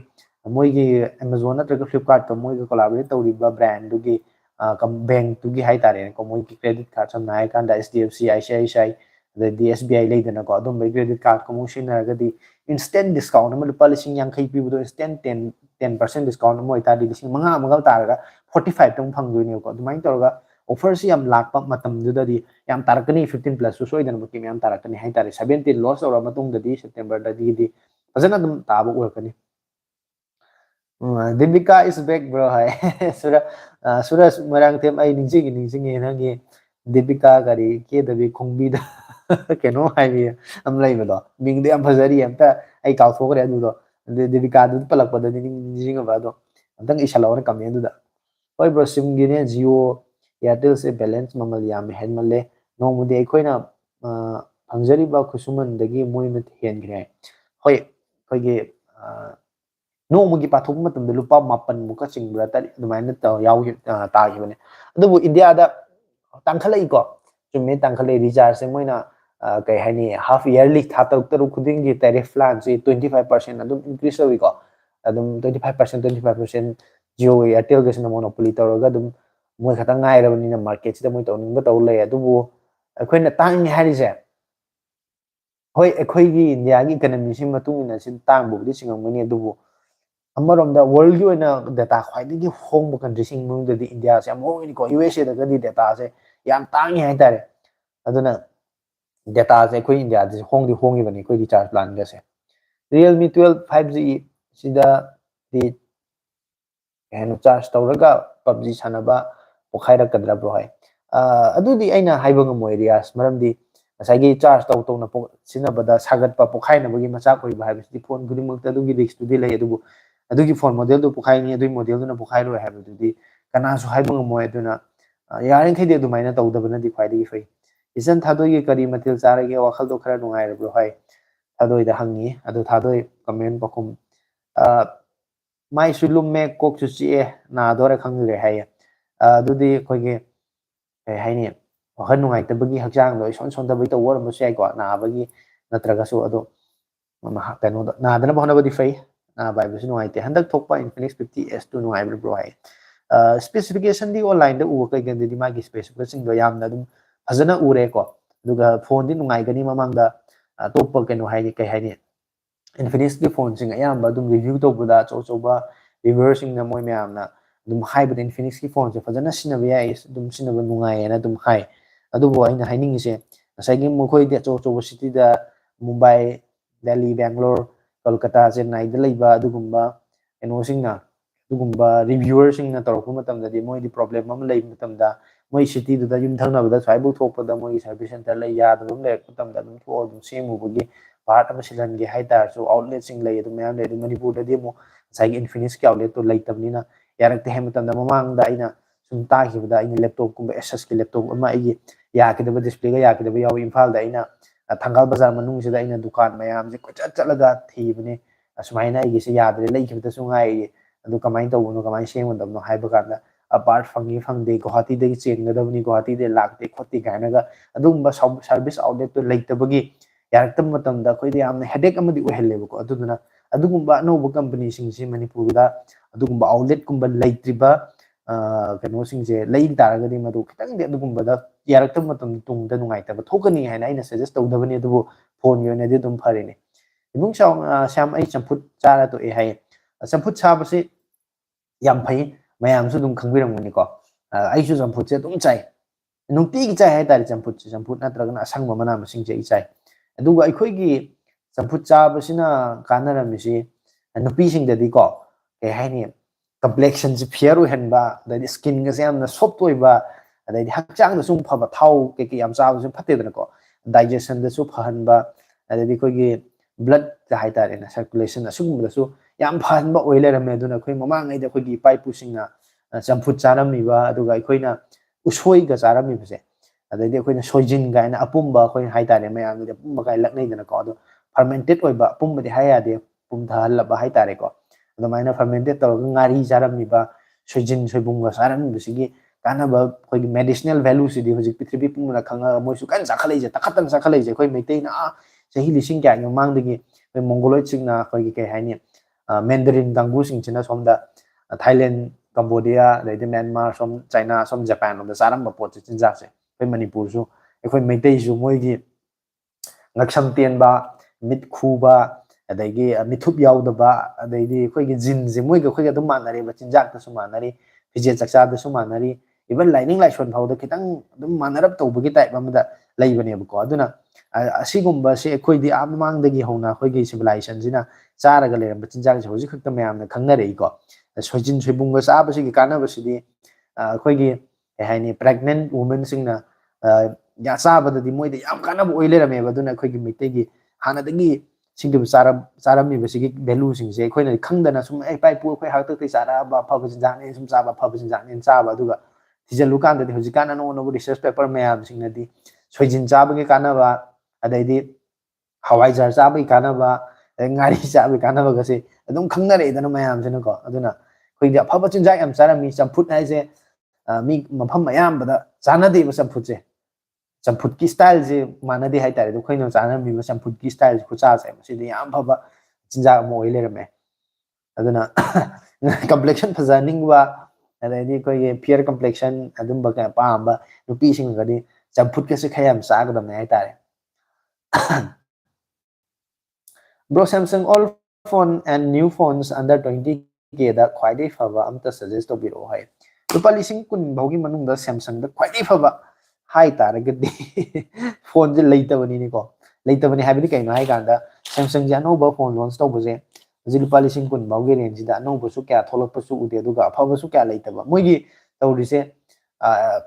ꯃꯣꯏꯒꯤ ꯑꯦꯃꯥꯖꯣꯟ ꯅꯠꯇ꯭ꯔꯒ ꯐ꯭ꯂꯤꯞꯀꯥꯔꯠꯀ ꯃꯣꯏꯒ ꯀꯣꯂꯥꯕꯣꯔꯦꯠ ꯇꯧꯔꯤꯕ ꯕ꯭ꯔꯥꯟꯗꯨꯒꯤ ꯕꯦꯡꯛꯇꯨꯒꯤ ꯍꯥꯏꯇꯥꯔꯦꯅꯦꯀꯣ ꯃꯣꯏꯒꯤ ꯀ꯭ꯔꯦꯗꯤꯠ ꯀꯥꯔꯗ ꯁꯝꯅ ꯍꯥꯏꯔꯀꯥꯟꯗ HDFC ICICI ꯑꯗꯩꯗꯤ SBI ꯂꯩꯗꯅꯀꯣ ꯑꯗꯨꯝꯕꯒꯤ ꯀ꯭ꯔꯦꯗꯤꯠ ꯀꯥꯔꯗꯀ ꯑꯃꯨꯛ ꯁꯤꯖꯤꯟꯅꯔꯒꯗꯤ ꯏꯟꯁꯇꯦꯟ ꯗꯤꯁꯀꯥꯎꯟ ꯑꯃ ꯂꯨꯄꯥ 50,000 ꯄꯤꯕꯗꯣ ꯏꯟꯁꯇꯦꯟ 10% ꯗꯤꯁꯀꯥꯎꯟ ꯑꯃ ꯑꯣꯏꯇꯥꯔꯗꯤ 5,000 ꯇꯥꯔꯒ 45 ꯐꯪꯗꯣꯏꯅꯦꯕꯀꯣ ꯑꯗꯨꯃꯥꯏꯅ ꯇꯧꯔꯒ ꯑꯣꯐꯔꯁꯤ ꯌꯥꯝ ꯂꯥꯛꯄ ꯃꯇꯝꯗꯨꯗꯗꯤ ꯌꯥꯝ ꯇꯥꯔꯛꯀꯅꯤ 15 Plus ꯁꯣꯏꯗꯅꯃꯛꯀꯤ ꯃꯌꯥꯝ ꯇꯥꯔꯛꯀꯅꯤ ꯍꯥꯏꯇꯥꯔꯦ 17 ꯂꯣꯟꯆ ꯇꯧꯔ ꯃꯇꯨꯡꯗꯗꯤ ꯁꯦꯞꯇꯦꯝꯕꯔꯗꯒꯤꯗꯤ ꯐꯖꯅ ꯑꯗꯨꯝ ꯇꯥꯕ ꯑꯣꯏꯔꯛꯀꯅꯤ ꯗꯤꯕꯤꯀꯥ is back bro ꯍꯥꯏ ꯁꯨꯔꯖ ꯃꯣꯏꯔꯥꯡꯊꯦꯝ ꯑꯩ ꯅꯤꯡꯁꯤꯡꯉꯦ ꯅꯪꯒꯤ ꯗꯤꯕꯤꯀꯥ ꯀꯔꯤ ꯀꯦꯗꯕꯤ ꯈꯣꯡꯕꯤꯗ ꯀꯩꯅꯣ ꯍꯥꯏꯕꯤ ꯑꯃ ꯂꯩꯕꯗꯣ ꯃꯤꯡꯗꯣ ꯌꯥꯝ ꯐꯖꯔꯤ ꯑꯝꯇ ꯑꯩ ꯀꯥꯎꯊꯣꯛꯈ꯭ꯔꯦ ꯑꯗꯨꯗꯣ ꯗꯤꯕꯤꯀꯥꯗꯨ ꯄꯜꯂꯛꯄꯗꯗꯤ ꯅꯤꯡꯁꯤꯡꯉꯕ ꯑꯗꯣ ꯑꯝꯇꯪ ꯏꯁꯜꯂꯛꯑꯣꯅꯦ ꯀꯃꯦꯟꯗꯨꯗ ꯍꯣꯏ ꯕ꯭ꯔꯣ ꯁꯤꯝꯒꯤꯅꯦ ꯖꯤꯑꯣ ꯏꯌꯥꯔꯇꯦꯜꯁꯦ ꯕꯦꯂꯦꯟꯁ ꯃꯃꯜ ꯌꯥꯝ ꯍꯦꯟꯃꯜꯂꯦ ꯅꯣꯡꯃꯗꯤ ꯑꯩꯈꯣꯏꯅ ꯐꯪꯖꯔꯤꯕ ꯈꯨꯠꯁꯨꯃꯟꯗꯒꯤ ꯃꯣꯏꯅ ꯍꯦꯟꯈ꯭ꯔꯦ ꯍꯣꯏ ꯑꯩꯈꯣꯏꯒꯤ ꯅꯣꯡꯃꯒꯤ ꯄꯥꯊꯣꯛꯄ ꯃꯇꯝꯗ ꯂꯨꯄꯥ 9 ꯆꯤꯡꯕ꯭ꯔꯥ ꯑꯗꯨꯃꯥꯏꯅ ꯇꯥꯈꯤꯕꯅꯦ ꯑꯗꯨꯕꯨ ꯏꯟꯗꯤꯌꯥꯗ ꯇꯥꯡꯈꯠꯂꯛꯏꯀꯣ ꯆꯨꯝꯃꯦ ꯇꯥꯡꯈꯠꯂꯛꯏ ꯔꯤꯆꯥꯔꯖꯁꯦ ꯃꯣꯏꯅ ꯀꯩ ꯍꯥꯏꯅꯤ ꯍꯥꯐ ꯏꯌꯔꯂꯤ ꯊꯥ ꯇꯔꯨꯛ ꯈꯨꯗꯤꯡꯒꯤ ꯇꯦꯔꯤꯐ ꯄ꯭ꯂꯥꯟꯁꯤ 25% ꯑꯗꯨꯝ ꯏꯟꯀ꯭ꯔꯤꯁ ꯇꯧꯋꯤꯀꯣ ꯑꯗꯨꯝ 25% ꯖꯤꯑꯣ ꯑꯦꯌꯥꯔꯇꯦꯜꯒꯁꯤꯅ ꯃꯣꯅꯣꯄꯣꯂꯤ ꯇꯧꯔꯒ ꯑꯗꯨꯝ ꯃꯣꯏ ꯈꯛꯇꯪ ꯉꯥꯏꯔꯕꯅꯤꯅ ꯃꯥꯔꯀꯦꯠꯁꯤꯗ ꯃꯣꯏ ꯇꯧꯅꯤꯡꯕ ꯇꯧ ꯂꯩ ꯑꯗꯨꯕꯨ ꯑꯩꯈꯣꯏꯅ ꯇꯥꯡꯉꯦ ꯍꯥꯏꯔꯤꯁꯦ ꯍꯣꯏ ꯑꯩꯈꯣꯏꯒꯤ ꯏꯟꯗꯤꯌꯥꯒꯤ ꯏꯀꯅꯃꯤꯁꯤ ꯃꯇꯨꯡ ꯏꯟꯅ ꯁꯤ ꯇꯥꯡꯕꯕꯨꯗꯤ ꯆꯤꯡꯉꯝꯒꯅꯤ ꯑꯗꯨꯕꯨ ꯑꯃꯔꯣꯝꯗ ꯋꯥꯔꯜꯒꯤ ꯑꯣꯏꯅ ꯗꯦꯇꯥ ꯈ꯭ꯋꯥꯏꯗꯒꯤ ꯍꯣꯡꯕ ꯀꯟꯇ꯭ꯔꯤꯁꯤꯡ ꯃꯅꯨꯡꯗꯗꯤ ꯏꯟꯗꯤꯌꯥꯁꯦ ꯌꯥꯝ ꯍꯣꯡꯉꯤꯅꯤꯀꯣ USAꯗꯒꯗꯤ ꯗꯦꯇꯥꯁꯦ ꯌꯥꯝ ꯇꯥꯡꯉꯤ ꯍꯥꯏꯇꯥꯔꯦ ꯑꯗꯨꯅ ꯗꯦꯇꯥꯁꯦ ꯑꯩꯈꯣꯏ ꯏꯟꯗꯤꯌꯥꯗꯁꯨ ꯍꯣꯡꯉꯤꯕꯅꯤ ꯑꯩꯈꯣꯏ ꯔꯤꯆꯥꯔꯖ ꯄ꯭ꯂꯥꯟꯒꯁꯦ Realme 12 5G ꯁꯤꯗꯗꯤ ꯀꯩꯅꯣ ꯆꯥꯔꯖ ꯇꯧꯔꯒ PUBG ꯁꯥꯟꯅꯕ ꯄꯣꯛꯈꯥꯏꯔꯛꯀꯗ꯭ꯔꯕ꯭ꯔꯣ ꯍꯥꯏ ꯑꯗꯨꯗꯤ ꯑꯩꯅ ꯍꯥꯏꯕ ꯉꯝꯃꯣꯏ ꯔꯤꯌꯥꯁ ꯃꯔꯝꯗꯤ ꯉꯁꯥꯏꯒꯤ ꯆꯥꯔꯖ ꯇꯧꯅ ꯁꯤꯖꯤꯟꯅꯕꯗ ꯁꯥꯒꯠꯄ ꯄꯣꯛꯈꯥꯏꯅꯕꯒꯤ ꯃꯆꯥꯛ ꯑꯣꯏꯕ ꯍꯥꯏꯕꯁꯤꯗꯤ ꯐꯣꯟ ꯈꯨꯗꯤꯡꯃꯛꯇ ꯑꯗꯨꯒꯤ ꯔꯤꯛꯁꯇꯨꯗꯤ ꯂꯩ ꯑꯗꯨꯕꯨ ꯑꯗꯨꯒꯤ ꯐꯣꯟ ꯃꯣꯗꯦꯜꯗꯨ ꯄꯣꯛꯈꯥꯏꯅꯤ ꯑꯗꯨꯒꯤ ꯃꯣꯗꯦꯜꯗꯨꯅ ꯄꯣꯛꯈꯥꯏꯔꯣꯏ ꯍꯥꯏꯕꯗꯨꯗꯤ ꯀꯅꯥꯁꯨ ꯍꯥꯏꯕ ꯉꯝꯃꯣꯏ ꯑꯗꯨꯅ ꯌꯥꯔꯤꯈꯩꯗꯤ ꯑꯗꯨꯃꯥꯏꯅ ꯇꯧꯗꯕꯅꯗꯤ ꯈ꯭ꯋꯥꯏꯗꯒꯤ ꯐꯩ ꯏꯆꯟ ꯊꯥꯗꯣꯏꯒꯤ ꯀꯔꯤ ꯃꯊꯦꯜ ꯆꯥꯔꯒꯦ ꯋꯥꯈꯜꯗꯣ ꯈꯔ ꯅꯨꯡꯉꯥꯏꯔꯕ꯭ꯔꯣ ꯍꯥꯏ ꯊꯥꯗꯣꯏꯗ ꯍꯪꯉꯤ ꯑꯗꯨ ꯊꯥꯗꯣꯏ ꯀꯃꯦꯟ ꯄꯥꯎꯈꯨꯝ ꯃꯥꯏꯁꯨ ꯂꯨꯝꯃꯦ ꯀꯣꯛꯁꯨ ꯆꯤꯛꯑꯦ ꯅꯥꯗꯣꯔꯦ ꯈꯪꯗ꯭ꯔꯦ ꯍꯥꯏꯌꯦ ꯑꯗꯨꯗꯤ ꯑꯩꯈꯣꯏꯒꯤ ꯀꯩ ꯍꯥꯏꯅꯤ ꯋꯥꯈꯜ ꯅꯨꯡꯉꯥꯏꯇꯕꯒꯤ ꯍꯛꯆꯥꯡꯗꯣ ꯏꯁꯣꯟ ꯁꯣꯟꯊꯕꯒꯤ ꯇꯧꯕ ꯑꯣꯏꯔꯝꯕꯁꯨ ꯌꯥꯏꯀꯣ ꯅꯥꯕꯒꯤ ꯅꯠꯇ꯭ꯔꯒꯁꯨ ꯑꯗꯣ ꯀꯩꯅꯣꯗ ꯅꯥꯗꯅꯕ ꯍꯣꯠꯅꯕꯗꯤ ꯐꯩ ꯅꯥꯕ ꯍꯥꯏꯕꯁꯨ ꯅꯨꯡꯉꯥꯏꯇꯦ ꯍꯟꯗꯛ ꯊꯣꯛꯄ Infinix 50S2 ꯅꯨꯡꯉꯥꯏꯕ꯭ꯔꯣ ꯍꯥꯏ ꯁ꯭ꯄꯦꯁꯤꯐꯤꯀꯦꯁꯟꯗꯤ ꯑꯣꯟꯂꯥꯏꯟꯗ ꯎꯕ ꯀꯩꯀꯩꯗꯗꯤ ꯃꯥꯒꯤ ꯁ꯭ꯄꯦꯁꯤꯐꯤꯀꯦꯁꯟꯗꯣ ꯌꯥꯝꯅ ꯑꯗꯨꯝ ꯐꯖꯅ ꯎꯔꯦꯀꯣ ꯑꯗꯨꯒ ꯐꯣꯟꯗꯤ ꯅꯨꯡꯉꯥꯏꯒꯅꯤ ꯃꯃꯥꯡꯗ ꯑꯇꯣꯞꯄ ꯀꯩꯅꯣ ꯍꯥꯏꯅꯤ ꯀꯩ ꯍꯥꯏꯅꯤ Infinixꯀꯤ ꯐꯣꯟꯁꯤꯡ ꯑꯌꯥꯝꯕ ꯑꯗꯨꯝ ꯔꯤꯚ꯭ꯌൂ ꯇꯧꯕꯗ ꯑꯆꯧ-ꯑꯆꯧꯕ ꯔꯤꯚ꯭ꯌꯨꯋꯔꯁꯤꯡꯅ ꯃꯣꯏ ꯃꯌꯥꯝꯅ ꯑꯗꯨꯝ ꯍꯥꯏꯕꯗ Infinixꯀꯤ ꯐꯣꯟꯁꯦ ꯐꯖꯅ ꯁꯤꯖꯤꯟꯅꯕ ꯌꯥꯏ ꯑꯗꯨꯝ ꯁꯤꯖꯤꯟꯅꯕ ꯅꯨꯡꯉꯥꯏꯌꯦꯅ ꯑꯗꯨꯝ ꯍꯥꯏ ꯑꯗꯨꯕꯨ ꯑꯩꯅ ꯍꯥꯏꯅꯤꯡꯉꯤꯁꯦ ꯉꯁꯥꯏꯒꯤ ꯃꯈꯣꯏꯗꯤ ꯑꯆꯧ-ꯑꯆꯧꯕ ꯁꯤꯇꯤꯗ Mumbai Delhi, Bangalore, Kolkata, Chennai da laiba adugumba singna adugumba reviewer singna torokpa matamdadi moi di problem am lay matamda moi city da yum thangnabada swaibu thokpada moi service center lay yadabam lay matamda dum tho dum semubugi part am silan ge haita so outlet sing lay dum mayam lay Manipur da demo sai infinix ke outlet to lay tabnina yarakte he matamda mamang da ina sum ta hibda ina laptop kumba ss ke laptop ama igi ya ke da display ga ya ke da yaw imphal da ina thangal bazar manung sida ina dukan mayam je kochat chalaga thibne asmaina igi se yadre lay khibda sungai adu kamai to no kamai sheng on no haiba kanda apart fangi fangde Guwahati de chengadabni Guwahati de lakte khoti gainaga adumba service outlet to laitabagi yaraktam matamda khoide amna headache amadi ohellebo ko aduduna adugumba no company singsi Manipur da adugumba outlet kumba laitriba kano singje lai taragadi madu kitang de adugumba da yaraktam matam tungda nungaitaba thokani haina ina suggest tawdabani adubu phone yone de dum pharine ibung sham ai champut chara to e hai champut chabase yam phai mayam su dum khangbiramuni ko ai su champut che dum chai nungti gi chai hai tari champut natragana asangba mana masing che chai aduga aikhoi gi champut chabasina kanaramisi nupi sing dadi ko ke haini complexion ji fair henba dadi skin ga yamna soft oiba dadi hakchang da sum phaba thau ke yam chabu su phate dana ko digestion da su phahanba dadi koi gi blood ga hai tari na circulation asugum da su yam phanba oile rame aduna khoi mamang ai da khoi gi pai pusingna champut charami ba aduga khoina usoi ga charami base adai khoina soijin ga na apumba khoi hai tare mayam de apumba ga laknai dana ko adu fermented oiba apumba de hai ade pum thal ba hai tare ko adu maina fermented to ngari charami ba soijin soibum ga charami bisigi kana ba khoi gi medicinal value si de hojik pithribi pumna khanga moi su kan sakhalai je takatan sakhalai je khoi meitei na sahi lising kya yo mang de gi mongoloid sing na khoi gi ke hai ni Mandarin Gangu sing china somda Thailand, Cambodia, Myanmar, som China, som Japan, the Saram Bapot, Chinjak, Manipur, so if we make days, Moigi Naksam Tianba, Mit Kuba, they Mitup Yaudaba, they quick Zin, Zimuiga, quick at the manari, but Chinjak the Sumanari, Vijay Saksa the Sumanari, even lining like one powder kitang, the manner up to Bugita, Mamma, Laivani Bukoduna. Asigumba say quite the among the Gihona, Hogi civilizations in a Saragale, but Chinjak, Hosik the man, the Kangariko. Sojin Swibunga Sabasi Kanabasi, Quigi, a hiny pregnant woman singer, Yasaba the Moy, the Yamkana oiler me, but don't a quickie mitegi, Hana the Gi, Singum Sarami, Vasiki, Belusing, say, Queen Kangana, some a pipe, how to Sara, publishing Zan, some Saba, publishing Zan, and Saba, Duga. Tijalukan, the Hosicana, no research paper may have seen the Swajin Sabaki Kanava, a they did Hawaii Sabi Kanava, and Gari Sabi Kanava, say, I don't come there, then my arms in a go, I don't know. Quick the Papa Chinjak am Sarami, some put as a me Mapam Mayam, but Zanadi was some put some putki styles, Manadi Haita, the Queen of Zanami was some putki styles, Kuchas, see the Am Papa Chinjak more me. I don't know. Complexion presenting wa, and I did a peer complexion, I don't baka pamba, no piecing ready, some put Kasakayam Saga the Naitare. Bro Samsung all phone and new phones under 20K da khwaidai phaba amta suggest to biro hai lupa lising kun bhogi manung da Samsung da khwaidai phaba hai taragadi phone je leitabani ni ko leitabani habini kaino hai ganda Samsung ja no ba phone launch to buje ji lupa lising kun bhogi range da no bu su kya tholok pa su ude duga phaba su kya leitaba moigi tawrise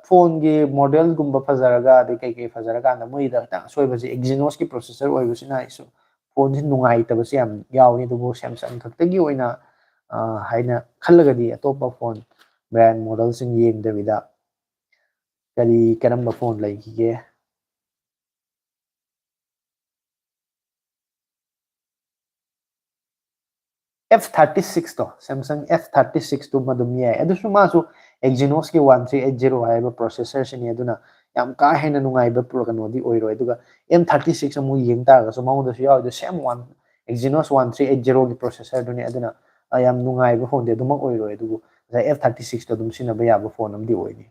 phone gi model gumba phajaraga de kai phajaraga da moi da ta soi baje Exynos ki processor oi busina isu phone sin nungai tabasi am yauni dubu Samsung khaktagi oina haina khallagadi atopa phone brand model sing yeng devida kari karamba phone lai ki F36 to Samsung F36 to madum ye adusu masu Exynos ki 1380 haiba processor sin aduna yam ka hena nungai ba pro kanodi oiro aduga M36 amu yeng ta ga so maunda su yaw the same one Exynos 1380 ki processor duni aduna ayam nungai ba phone de dumak oiro adugu F36 to dum sina ba ya ba phone amdi oini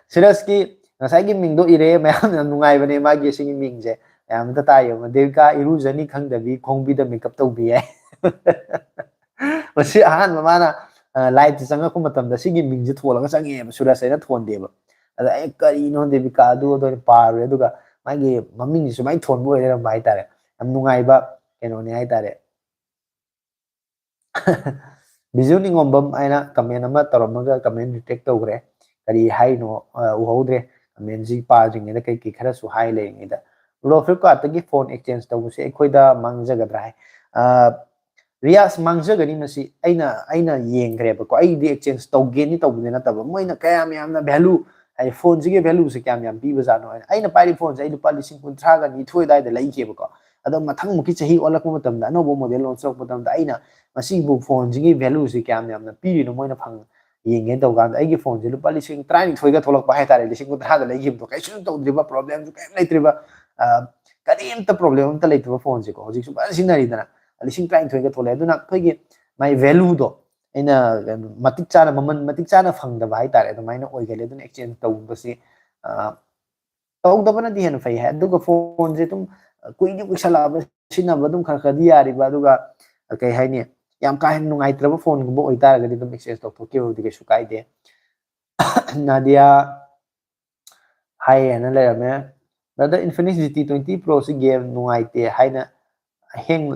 serious ki nasai ki ming do ire mayam nungai ba ne ma gi sing ming je yam ta tayo ma devka irujani khangdabi khongbi da makeup tawbi ai masi ahan mamana live changa ko matam da sigi mingje tholaga change ba sura sai na thon deba ada ai kari no devika du do par re duga मागी mummy सुमाई थोन बोय रे भाई तारे हम नुंगाइबा केनोने हाय तारे बिजु निंगोंबम आइना comment अमा तौरमगा comment detect तौग्रे करी हाइनो उहौद्रे कमेंट जी पाजिंगे कई की खरा सु हाई लेंगेदा रो फ्लिपकार्ट तगी फोन एक्सचेंज तौबसे अखोइदा मांगजगद्रा है रियास मांगजगनी मसी अइना येंग्रेबको अइदि एक्सचेंज तौगेनी तौबने नतब मोइना कयाम यामना वैल्यू आई फोन सिगे वैल्यू से क्या याम पीबा जानो अइना पारी फोन से लुपा 50 गा निथोय दाइदा लैखेबको अदो मथंग मुकी चही ओलकपो मतमदा अनोबो मॉडल लॉन्च तौरपो मतमदा अइना मसीबु फोन सिगे वैल्यू से क्या यामना पीरिनो मोइना फंग येंगे तौगान अइगे फोन से लुपा 30 गा थोलक पाहे तारे 50 गा लैखेबतो कैसु तौद्रिबा प्रॉब्लम सु कैम लेत्रिबा करीमता प्रॉब्लम अमता लेत्रिबा फोन से को हजिक सु बा सिनारिदना 30 गा थोले अदुना खैगे माई वैल्यू दो अइना मतिक चाना ममन मतिक चाना फंगदबा हाय तारे अदुमाइना ओइगले अदुना एक्सचेंज तौबसे तौदबना हेन फै है अदुगा फोन से तुम कुइनि कुइसलाबा सिनाबा दुम खर खदी यारिबा अदुगा कई हाइनी याम का हेन नुंगाइत्रबा फोन गुबो ओइतारगदि दुम एक्सचेंज तौथोकेबदि कैसु काइदे नादिया हाय हेन लेरमे ब्रदर इन्फिनिक्स GT20 Pro से गेम नुंगाइते हाइना हेंग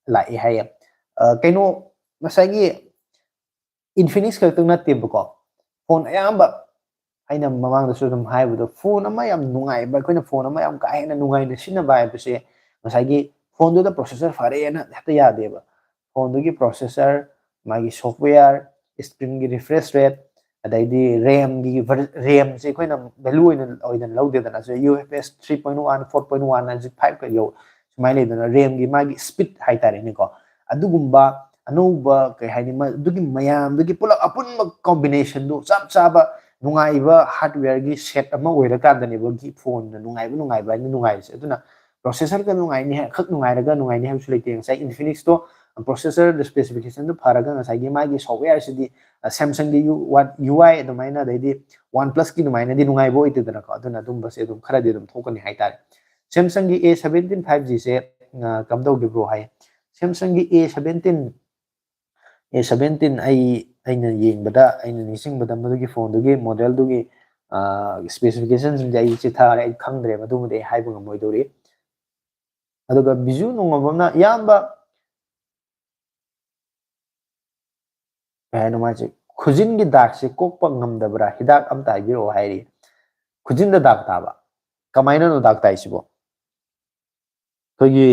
लाइ हाय कइनो मसागी इन्फिनिक्स खतंग नतेबको फोन अयाम्बा अइना ममांगदसु दum हाइबदो फोन अमा याम नुंगाइबा अखोइना फोन अमा याम का हेना नुंगाइना सिनाबा हाइबसे मसागी फोन दुदा प्रोसेसर फरेना हेता यादेबा फोन दुगी प्रोसेसर मागी सॉफ्टवेयर स्क्रीन की रिफ्रेश रेट अदाइदी रैम से अखोइना वैल्यू ओइना लौदेदना सो UFS 3.1 4.1 आज 5 का यो सुमाइ लेदना रैम की मागी speed हाइतारेनिको अदुगुम्बा anouba kai haini ma dugi mayam dugi pula apun combination du chap chaba nungaiba hardware gi set ama oira kan dani gi phone na nungaiba ni nungai se aduna processor ka nungai ni khak nungai raga nungai ni ham sulai teng sai Infinix to processor the specification du pharaga ngai gi ma gi software si di Samsung di UI adumaina dai di OnePlus ki numaina di nungai bo ite dana ka aduna dum base dum khara di dum thokani haitare Samsung gi A17 5G se kamdau gi bro hai Samsung gi A17 aina yengbada aina nisingbada madugi phone dugi model dugi specification sing ai chithare ai khangdre madumade haibu ngamoi dori aduga biju nungabamna yamba ai numache khujin gi dak se kokpa ngamdabra hidak amta giro hairi khujin da dak taba kamaina no dak tai sibo khogi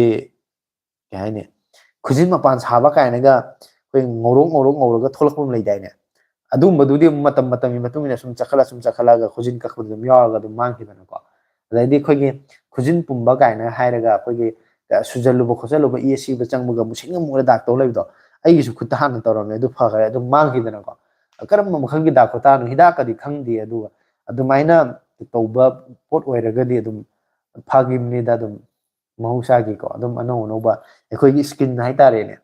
kaine khujin mapan saba kainaga koi ngorong tholakpum leidaine adum badudi matam ina sum chakhala ga khujin ka khudum yaga dum mang hidana ko adai khogi khujin pumba kaina hairaga khogi sujalu bo khojalu bo ESC ba changmuga musinga mura dak to leido ai su khutta han torame adu phagare adu mang hidana ko karam makhan gi dak ta nu hida ka di khangdi adu adumaina tauba pot oiraga di adum phagimni da dum mahausa gi ko adum ano ba ekhoi skin hai tare ne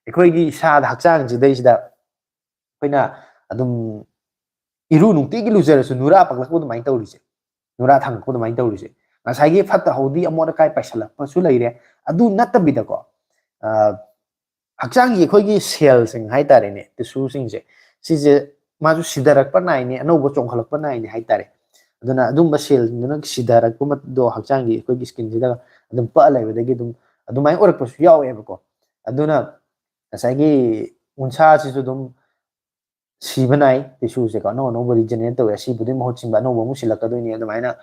ekhoi sa da hakchang ji dei sida koina adum iru nungti gi lujer su nura paklak bu mai tawrise nura thang ko mai tawrise ngasai gi phatta hodi amora kai paisala pasu leire adu natabida ko hakchang gi ekhoi gi cell sing hai tare ne tisu sing je sije maju sidarak pa nai ne ano bo chongkhalak pa nai ne hai tare aduna adum ba cell na sidarak ko mat do hakchang gi ekhoi gi skin jida adum pa laibadagi dum adumai orak pasu yawe ko aduna ngasai unsa si su dum sibanai tisu se ka no body generate to si budi mohot simba no mu silaka do ni adumai na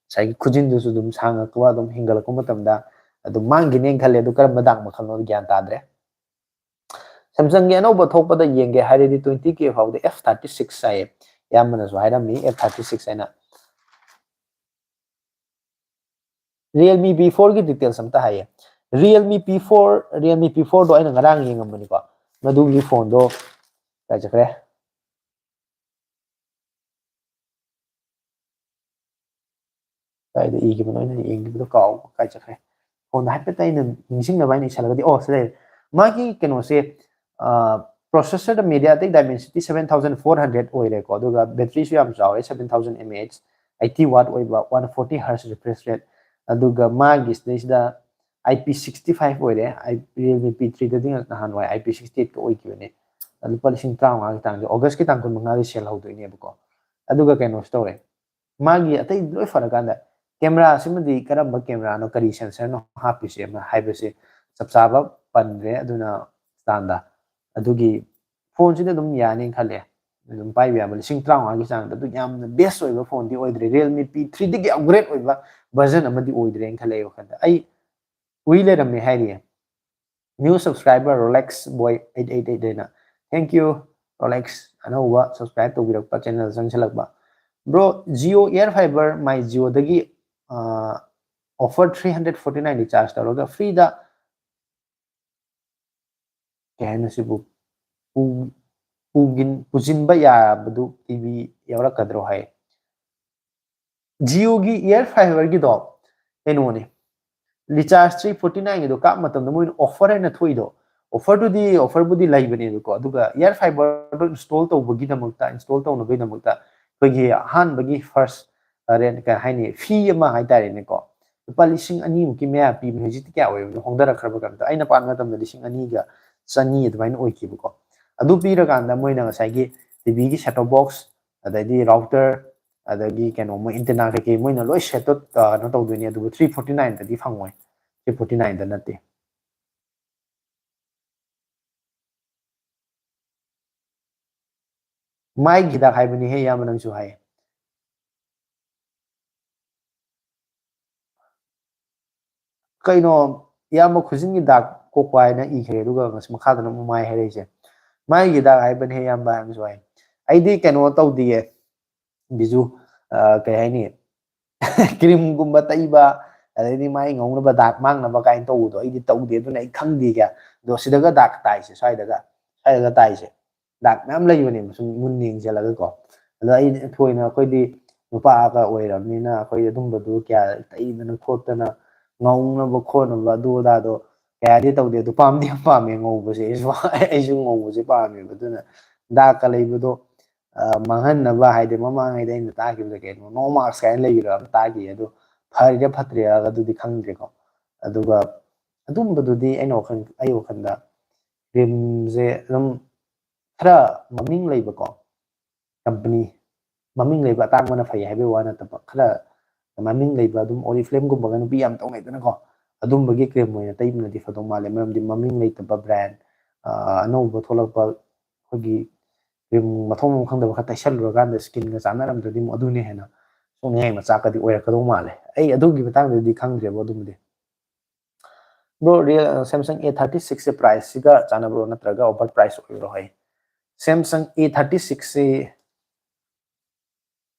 sai khujin du su dum sanga ko dum hingal ko matam da adum mangi ne khale du karam dang ma khano gyan ta dre Samsung ge no ba thok pa da yenge hairi 20K fau de F36 sai yamna so haira mi F36 aina Realme P4 की details amta haye Realme P4 do aina ngarang yengam ni ko madu gi phone do ka chakre kai de igi bano ina yengi do ka kai chakre phone da hape tai na ningsing na bai ni salaga di oh sele ma ki keno se processor da MediaTek Dimensity 7400 oire ko do ga battery su yam chawe 7000 mAh 80 watt oiba 140 Hz refresh rate aduga magi stage da IP65 oire Realme P3 da ding na hanwai IP68 ko oikibene lupa lising traung ag tang August ki tang kun mangali sell haudo ini buko aduga keno store magi atai loi farakanda camera simadi karamba camera no kari sensor no hapise ma haibase chapchaba pandre aduna standa adugi phone sida dum yani khale dum pai bia bal sing traung agi sang du yam best oiba phone di oidre Realme P3 digi upgrade oiba version amadi oidre khale yo khanda ai uile ramne hairi new subscriber Rolex boy 888 dena thank you Rolex anouba subscribe to birak channel sang chalak ba bro Jio air fiber my Jio dagi offer 349 recharge tawraga free da kehna sibu pujinba yabadu TV yawrakadro hai Jio gi air fiber gi do enone recharge 349 gi do ka matam na moin offer hai na thoi do offer to di offer budi lai bane do ko aduga air fiber do install to bagi damakta install to no bai damakta bagi han bagi first ren ka haini fee ma hai tare ne ko lupa lising ani muki mea pi hojiti kya oy hongdara kharba kam ta aina pan matam da lising ani ga chani advain oy ki ko adu pi ra kan da moina ngasai gi tv gi set top box adai router adagi kano mo internet ke moina loi set no to dunia du 349 da di phangoi 349 da nate mai gi da hai bani he ya manang su hai kaino yama khujin gi dak ko kwai na i khere duga ngas makha da no mai here je mai gi da hai ban he yam ba ang so hai ai di kano to diye bizu kai hai ni cream gumba taiba adai mai ngong na dak mang na ba kain to do ai di to de du nei khang di ga do sidaga dak tai se sai daga tai se dak nam lai bani sum mun ning je la ko ado ai thoi na koi di nupa ka oi ram ni na koi dum ba du kya tai na khot na ngong na ba khon ba du da do kaya di to de du pam di pam me ngong ba se ai su ngong ba se pam me ba du na da ka lai bu do manghan na ba hai de mama ngai de na ta ki de ke no marks kai lai ra ta ki adu phari de phatre ga du di khang de ko aduga adum ba du di ai no khan ai o khan da rim je dum khara maming lai ba ko company maming lai ba tang mana phai hai be wa na ta khara maming lai ba dum Oriflame gum ba ga nu bi am tong ngai na ko adum ba gi cream mo na tai na di photo male mam di maming lai ta ba brand no ba tholak ba khogi cream mathong khang da ba tai sal ro gan da skin ga chana ram da di mo adu ne hena so ngai ma cha ka di oira ka do male ai adu gi batang di khang je bo dum de bro real Samsung A36 se price siga chana bro na traga over price ro hai Samsung A36 se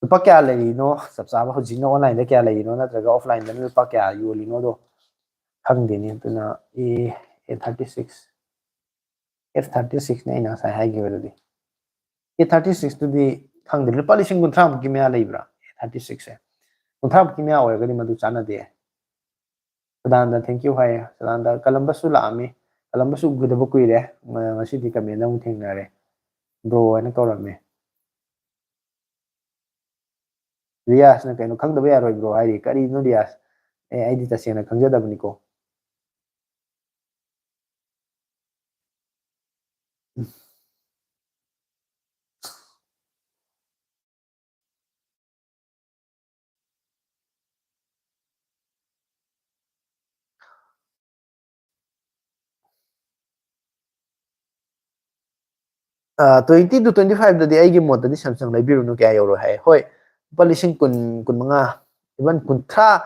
lupa kya leino sab sab ho jino online da kya leino na traga offline da lupa kya yo lino do khang de ni tuna A36 F36 ne ina sai hai ge wadi A36 to di khang de lupa lising gun tham ki me leibra A36 se gun tham ki me awe ga di madu chana de sadan da thank you hai sadan da Columbus su la ami Columbus su gudu bu kuire ngasi di kamen na mu theng na re bro ana ko rame Rias na kaino khang da ba roi bro ai kari no Rias ai di ta sena khang ja da bani ko Twenty to 25 da di ai gi mod da di Samsung lai biru no kya yoro hai hoi pa lising kun manga even kun tha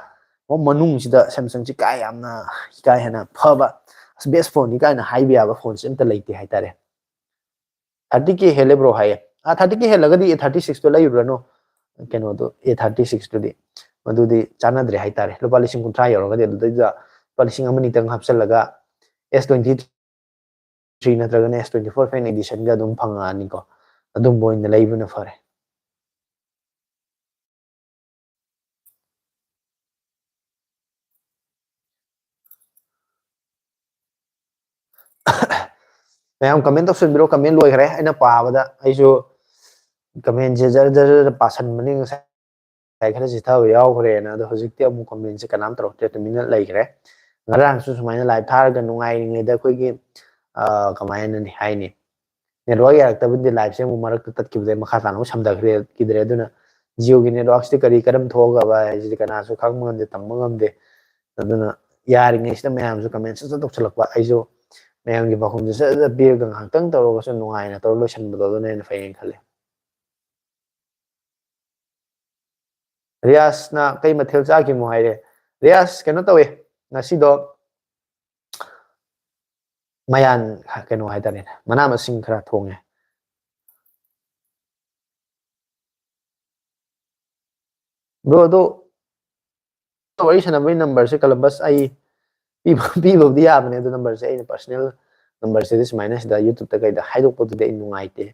mo manung sida Samsung chi kai amna kai hana phaba best phone ni kai na hai bia ba phone sim ta leite hai tare 30k hele bro hai 30k hele ga di 36 to lai ro no keno do A36 to di madu di chana dre hai tare lo pa lising kun tha yoro ga di da pa lising amani tang hapsal laga S23 natraga S24 fan edition ga dum phanga ni ko adum boy na laibu na fare mayam comment option biro comment loi khare aina pa bada aisu comment je jar jar pasan mani sai khare ji thaw yaw khare na do hojik te amu comment se kanam tro te minute lai khare ngarang su sumaina live thar ga nungai ngai da khoi gi kamaina ni haini network ya ta bindi live se mu marak tat ki de makha tan mu samda khare ki dre duna ꯖꯤꯑꯣꯒꯤ ꯅꯦꯠꯋꯥꯛꯁꯤꯗꯤ ꯀꯔꯤ ꯀꯔꯝ ꯊꯣꯛꯑꯒꯕ ꯍꯥꯏꯁꯤꯗꯤ ꯀꯅꯥꯁꯨ ꯈꯪꯕ ꯉꯝꯗꯦ ꯇꯝꯕ ꯉꯝꯗꯦ ꯑꯗꯨꯅ ꯌꯥꯔꯤꯉꯩꯁꯤꯗ ꯃꯌꯥꯝꯁꯨ ꯀꯃꯦꯟ ꯁꯠ ꯇꯧꯁꯜꯂꯛꯄ ꯑꯩꯁꯨ ꯃꯌꯥꯝꯒꯤ ꯄꯥꯎꯈꯨꯝꯁꯦ ꯁꯠ ꯄꯤꯔꯒ ꯉꯥꯏꯍꯥꯛꯇꯪ ꯇꯧꯔꯒꯁꯨ ꯅꯨꯡꯉꯥꯏꯅ ꯇꯧꯔ ꯂꯣꯏꯁꯤꯟꯕꯗꯣ ꯑꯗꯨꯅ ꯍꯦꯟꯅ ꯐꯩꯌꯦꯅ ꯈꯜꯂꯤ ꯔꯤꯌꯥꯁꯅ ꯀꯩ ꯃꯊꯦꯜ ꯆꯥꯈꯤꯃꯣ ꯍꯥꯏꯔꯦ ꯔꯤꯌꯥꯁ ꯀꯩꯅꯣ ꯇꯧꯋꯦ ꯉꯁꯤꯗꯣ ꯃꯌꯥꯟ ꯀꯩꯅꯣ ꯍꯥꯏꯇꯥꯔꯦꯅꯦ ꯃꯅꯥ ꯃꯁꯤꯡ ꯈꯔ ꯊꯣꯡꯉꯦ ꯕ꯭ꯔꯣ ꯑꯗꯣ ꯋꯥꯔꯤ ꯁꯥꯟꯅꯕꯒꯤ ꯅꯝꯕꯔꯁꯦ ꯀꯂꯝꯕꯁ ꯑꯩ ꯄꯤꯕꯕꯨꯗꯤ ꯌꯥꯕꯅꯦ ꯑꯗꯨ ꯅꯝꯕꯔꯁꯦ ꯑꯩꯅ ꯄꯔꯁꯣꯅꯦꯜ ꯅꯝꯕꯔꯁꯤꯗꯤ ꯁꯨꯃꯥꯏꯅ ꯁꯤꯗ ꯌꯨꯇꯨꯕꯇ ꯀꯩꯗ ꯍꯥꯏꯗꯣꯛꯄꯗꯨꯗꯤ ꯑꯩ ꯅꯨꯡꯉꯥꯏꯇꯦ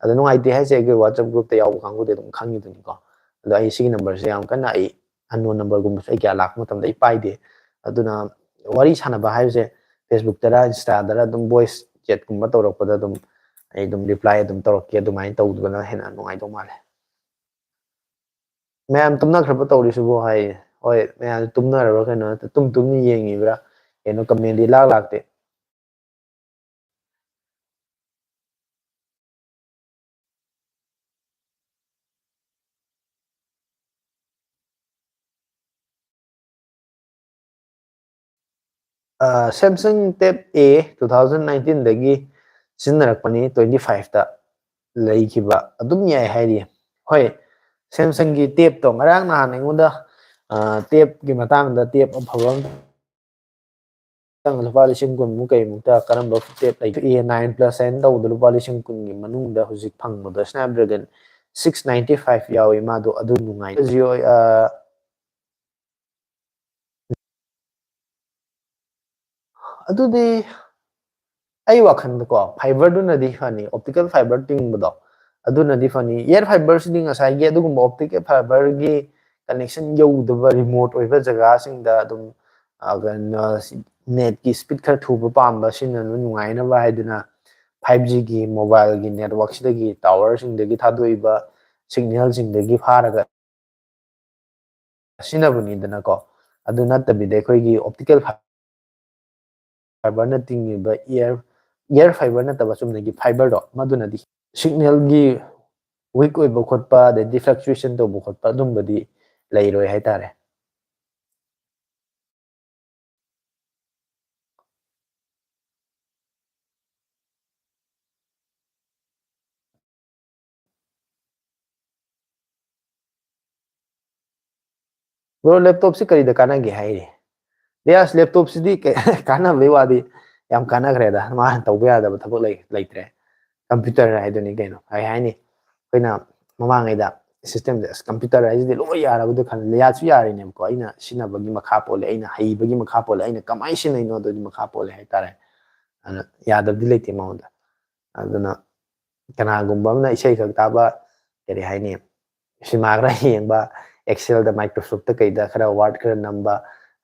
ꯑꯗꯣ ꯅꯨꯡꯉꯥꯏꯇꯦ ꯍꯥꯏꯁꯦ ꯑꯩꯒꯤ ꯋꯥꯆꯞ ꯒ꯭ꯔꯨꯞꯇ ꯌꯥꯎꯕ ꯀꯥꯡꯕꯨꯗꯤ ꯑꯗꯨꯝ ꯈꯪꯉꯤꯗꯨꯅꯤꯀꯣ ꯑꯗꯣ ꯑꯩ ꯁꯤꯒꯤ ꯅꯝꯕꯔꯁꯦ ꯌꯥꯝ ꯀꯟꯅ ꯑꯩ ꯑꯟꯅꯣꯟ ꯅꯝꯕꯔꯒꯨꯝꯕꯁꯨ ꯑꯩ ꯀꯌꯥ ꯂꯥꯛꯄ ꯃꯇꯝꯗ ꯑꯩ ꯄꯥꯏꯗꯦ ꯑꯗꯨꯅ ꯋꯥꯔꯤ ꯁꯥꯟꯅꯕ ꯍꯥꯏꯕꯁꯦ ꯐꯦꯁꯕꯨꯛꯇꯔ ꯏꯟꯁꯇꯥꯗꯔ ꯑꯗꯨꯝ ꯚꯣꯏꯁ ꯆꯦꯠꯀꯨꯝꯕ ꯇꯧꯔꯛꯄꯗ ꯑꯗꯨꯝ ꯑꯩ ꯑꯗꯨꯝ ꯔꯤꯄ꯭ꯂꯥꯏ ꯑꯗꯨꯝ ꯇꯧꯔꯛꯀꯦ ꯑꯗꯨꯃꯥꯏꯅ ꯇꯧꯕꯅ ꯍꯦꯟꯅ ꯅꯨꯡꯉꯥꯏꯗꯧ ꯃꯥꯜꯂꯦ ꯃꯌꯥꯝ ꯇꯨꯝꯅꯈ꯭ꯔꯕ ꯇꯧꯔꯤꯁꯤꯕꯨ ꯍꯥꯏꯌꯦ ꯍꯣꯏ ꯃꯌꯥꯝꯁꯦ ꯇꯨꯝꯅꯔꯕ꯭ꯔꯥ ꯀꯩꯅꯣ ꯅꯠꯇ ꯇꯨꯝꯅ ꯌꯦꯡꯉꯤꯕ꯭ꯔꯥ ꯀꯩꯅꯣ ꯀꯃꯦꯟꯗꯤ ꯂꯥꯛꯇꯦ ꯁꯦꯝꯁꯪ ꯇꯦꯞ ꯑꯦ 2019ꯗꯒꯤ ꯁꯤꯖꯤꯟꯅꯔꯛꯄꯅꯤ 25ꯇ ꯂꯩꯈꯤꯕ ꯑꯗꯨꯝ ꯌꯥꯏ ꯍꯥꯏꯔꯤ ꯍꯣꯏ ꯁꯦꯝꯁꯪꯒꯤ ꯇꯦꯞꯇꯣ ꯉꯔꯥꯡ ꯅꯍꯥꯟ ꯑꯩꯉꯣꯟꯗ ꯇꯦꯞꯀꯤ ꯃꯇꯥꯡꯗ ꯇꯦꯞ ꯑꯐꯕ ꯂꯨꯄꯥ 10,000ꯃꯨꯛ ꯀꯩꯃꯨꯛꯇ ꯀꯔꯝꯕ ꯇꯦꯞ ꯂꯩ A9+ ꯍꯥꯏꯅ ꯇꯧꯕꯗ ꯂꯨꯄꯥ 10,000ꯒꯤ ꯃꯅꯨꯡꯗ ꯍꯧꯖꯤꯛ ꯐꯪꯕꯗ ꯁ꯭ꯅꯦꯞꯗ꯭ꯔꯦꯒꯟ 695 ꯌꯥꯎꯏ ꯃꯥꯗꯣ ꯑꯗꯨ ꯅꯨꯡꯉꯥꯏ ꯖꯤꯑꯣ ꯑꯗꯨꯗꯤ ꯑꯩ ꯋꯥꯈꯟꯗꯀꯣ ꯐꯥꯏꯕꯔꯗꯨꯅꯗꯤ ꯐꯅꯤ ꯑꯣꯞꯇꯤꯀꯦꯜ ꯐꯥꯏꯕꯔ ꯇꯤꯡꯕꯗꯣ ꯑꯗꯨꯅꯗꯤ ꯐꯅꯤ ꯏꯌꯔ ꯐꯥꯏꯕꯔꯁꯤꯗꯤ ꯉꯁꯥꯏꯒꯤ ꯑꯗꯨꯒꯨꯝꯕ ꯑꯣꯞꯇꯤꯀꯦꯜ ꯐꯥꯏꯕꯔꯒꯤ ꯀꯅꯦꯛꯁꯟ ꯌꯧꯗꯕ ꯔꯤꯃꯣꯠ ꯑꯣꯏꯕ ꯖꯒꯥꯁꯤꯡꯗ ꯑꯗꯨꯝ ꯅꯦꯠꯀꯤ ꯏꯁꯄꯤꯠ ꯈꯔ ꯊꯨꯕ ꯄꯥꯝꯕ ꯁꯤꯅ ꯅꯨꯡꯉꯥꯏꯅꯕ ꯍꯥꯏꯗꯨꯅ 5Gꯒꯤ ꯃꯣꯕꯥꯏꯜꯒꯤ ꯅꯦꯠꯋꯥꯛꯁꯤꯗꯒꯤ ꯇꯥꯋꯔꯁꯤꯡꯗꯒꯤ ꯊꯥꯗꯣꯛꯏꯕ ꯁꯤꯒꯅꯦꯜꯁꯤꯡꯗꯒꯤ ꯐꯥꯔꯒ ꯁꯤꯖꯤꯟꯅꯕꯅꯤꯗꯅꯀꯣ ꯑꯗꯨ ꯅꯠꯇꯕꯤꯗ ꯑꯩꯈꯣꯏꯒꯤ ꯑꯣꯞꯇꯤꯀꯦꯜ ꯐꯥꯏꯕꯔꯅ ꯇꯤꯡꯉꯤꯕ ꯏꯌꯔ ꯐꯥꯏꯕꯔ ꯅꯠꯇꯕ ꯆꯨꯝꯅꯒꯤ ꯐꯥꯏꯕꯔꯗꯣ ꯃꯗꯨꯅꯗꯤ ꯁꯤꯒꯅꯦꯜꯒꯤ ꯋꯤꯛ ꯑꯣꯏꯕ ꯈꯣꯠꯄ ꯑꯗꯩꯗꯤ ꯐ꯭ꯂꯛꯆꯨꯋꯦꯁꯟ ꯇꯧꯕ ꯈꯣꯠꯄ ꯑꯗꯨꯝꯕꯗꯤ ꯂꯩꯔꯣꯏ ꯍꯥꯏꯇꯥꯔꯦ ꯕ꯭ꯔꯣ ꯂꯦꯞꯇꯣꯞꯁꯤ ꯀꯔꯤꯗ ꯀꯥꯟꯅꯒꯦ ꯍꯥꯏꯔꯤ ꯔꯤꯌꯥꯁ ꯂꯦꯞꯇꯣꯞꯁꯤꯗꯤ ꯀꯥꯟꯅꯕꯒꯤ ꯋꯥꯗꯤ ꯌꯥꯝ ꯀꯥꯟꯅꯈ꯭ꯔꯦꯗ ꯃꯥꯅ ꯇꯧꯕ ꯌꯥꯗꯕ ꯊꯕꯛ ꯂꯩꯇ꯭ꯔꯦ ꯀꯝꯄ꯭ꯌꯨꯇꯔ ꯍꯥꯏꯗꯨꯅꯤ ꯀꯩꯅꯣ ꯀꯩ ꯍꯥꯏꯅꯤ ꯑꯩꯈꯣꯏꯅ ꯃꯃꯥꯡꯉꯩꯗ ꯁꯤꯁꯇꯦꯝꯁꯦ ꯑꯁ ꯀꯝꯄ꯭ꯌꯨꯇꯔ ꯍꯥꯏꯁꯤꯗꯤ ꯂꯣꯏ ꯌꯥꯔꯕꯗꯤ ꯈꯜꯂꯦ ꯌꯥꯁꯨ ꯌꯥꯔꯤꯅꯦꯕꯀꯣ ꯑꯩꯅ ꯁꯤꯖꯤꯟꯅꯕꯒꯤ ꯃꯈꯥ ꯄꯣꯜꯂꯦ ꯑꯩꯅ ꯍꯩꯕꯒꯤ ꯃꯈꯥ ꯄꯣꯜꯂꯦ ꯑꯩꯅ ꯀꯃꯥꯏꯅ ꯁꯤꯖꯤꯟꯅꯩꯅꯣ ꯑꯗꯨꯒꯤ ꯃꯈꯥ ꯄꯣꯜꯂꯦ ꯍꯥꯏꯇꯥꯔꯦ ꯑꯗꯨꯅ ꯌꯥꯗꯕꯗꯤ ꯂꯩꯇꯦ ꯃꯉꯣꯟꯗ ꯑꯗꯨꯅ ꯀꯅꯥꯒꯨꯝꯕ ꯑꯃꯅ ꯏꯁꯩ ꯈꯛ ꯇꯥꯕ ꯀꯔꯤ ꯍꯥꯏꯅꯤ ꯁꯤꯃꯥ ꯈꯔ ꯌꯦꯡꯕ ꯑꯦꯛꯁꯦꯜꯗ ꯃꯥꯏꯀ꯭ꯔꯣꯁꯣꯐꯇ ꯀꯩꯗ ꯈꯔ ꯋꯥꯔꯗ ꯈꯔ ꯅꯝꯕ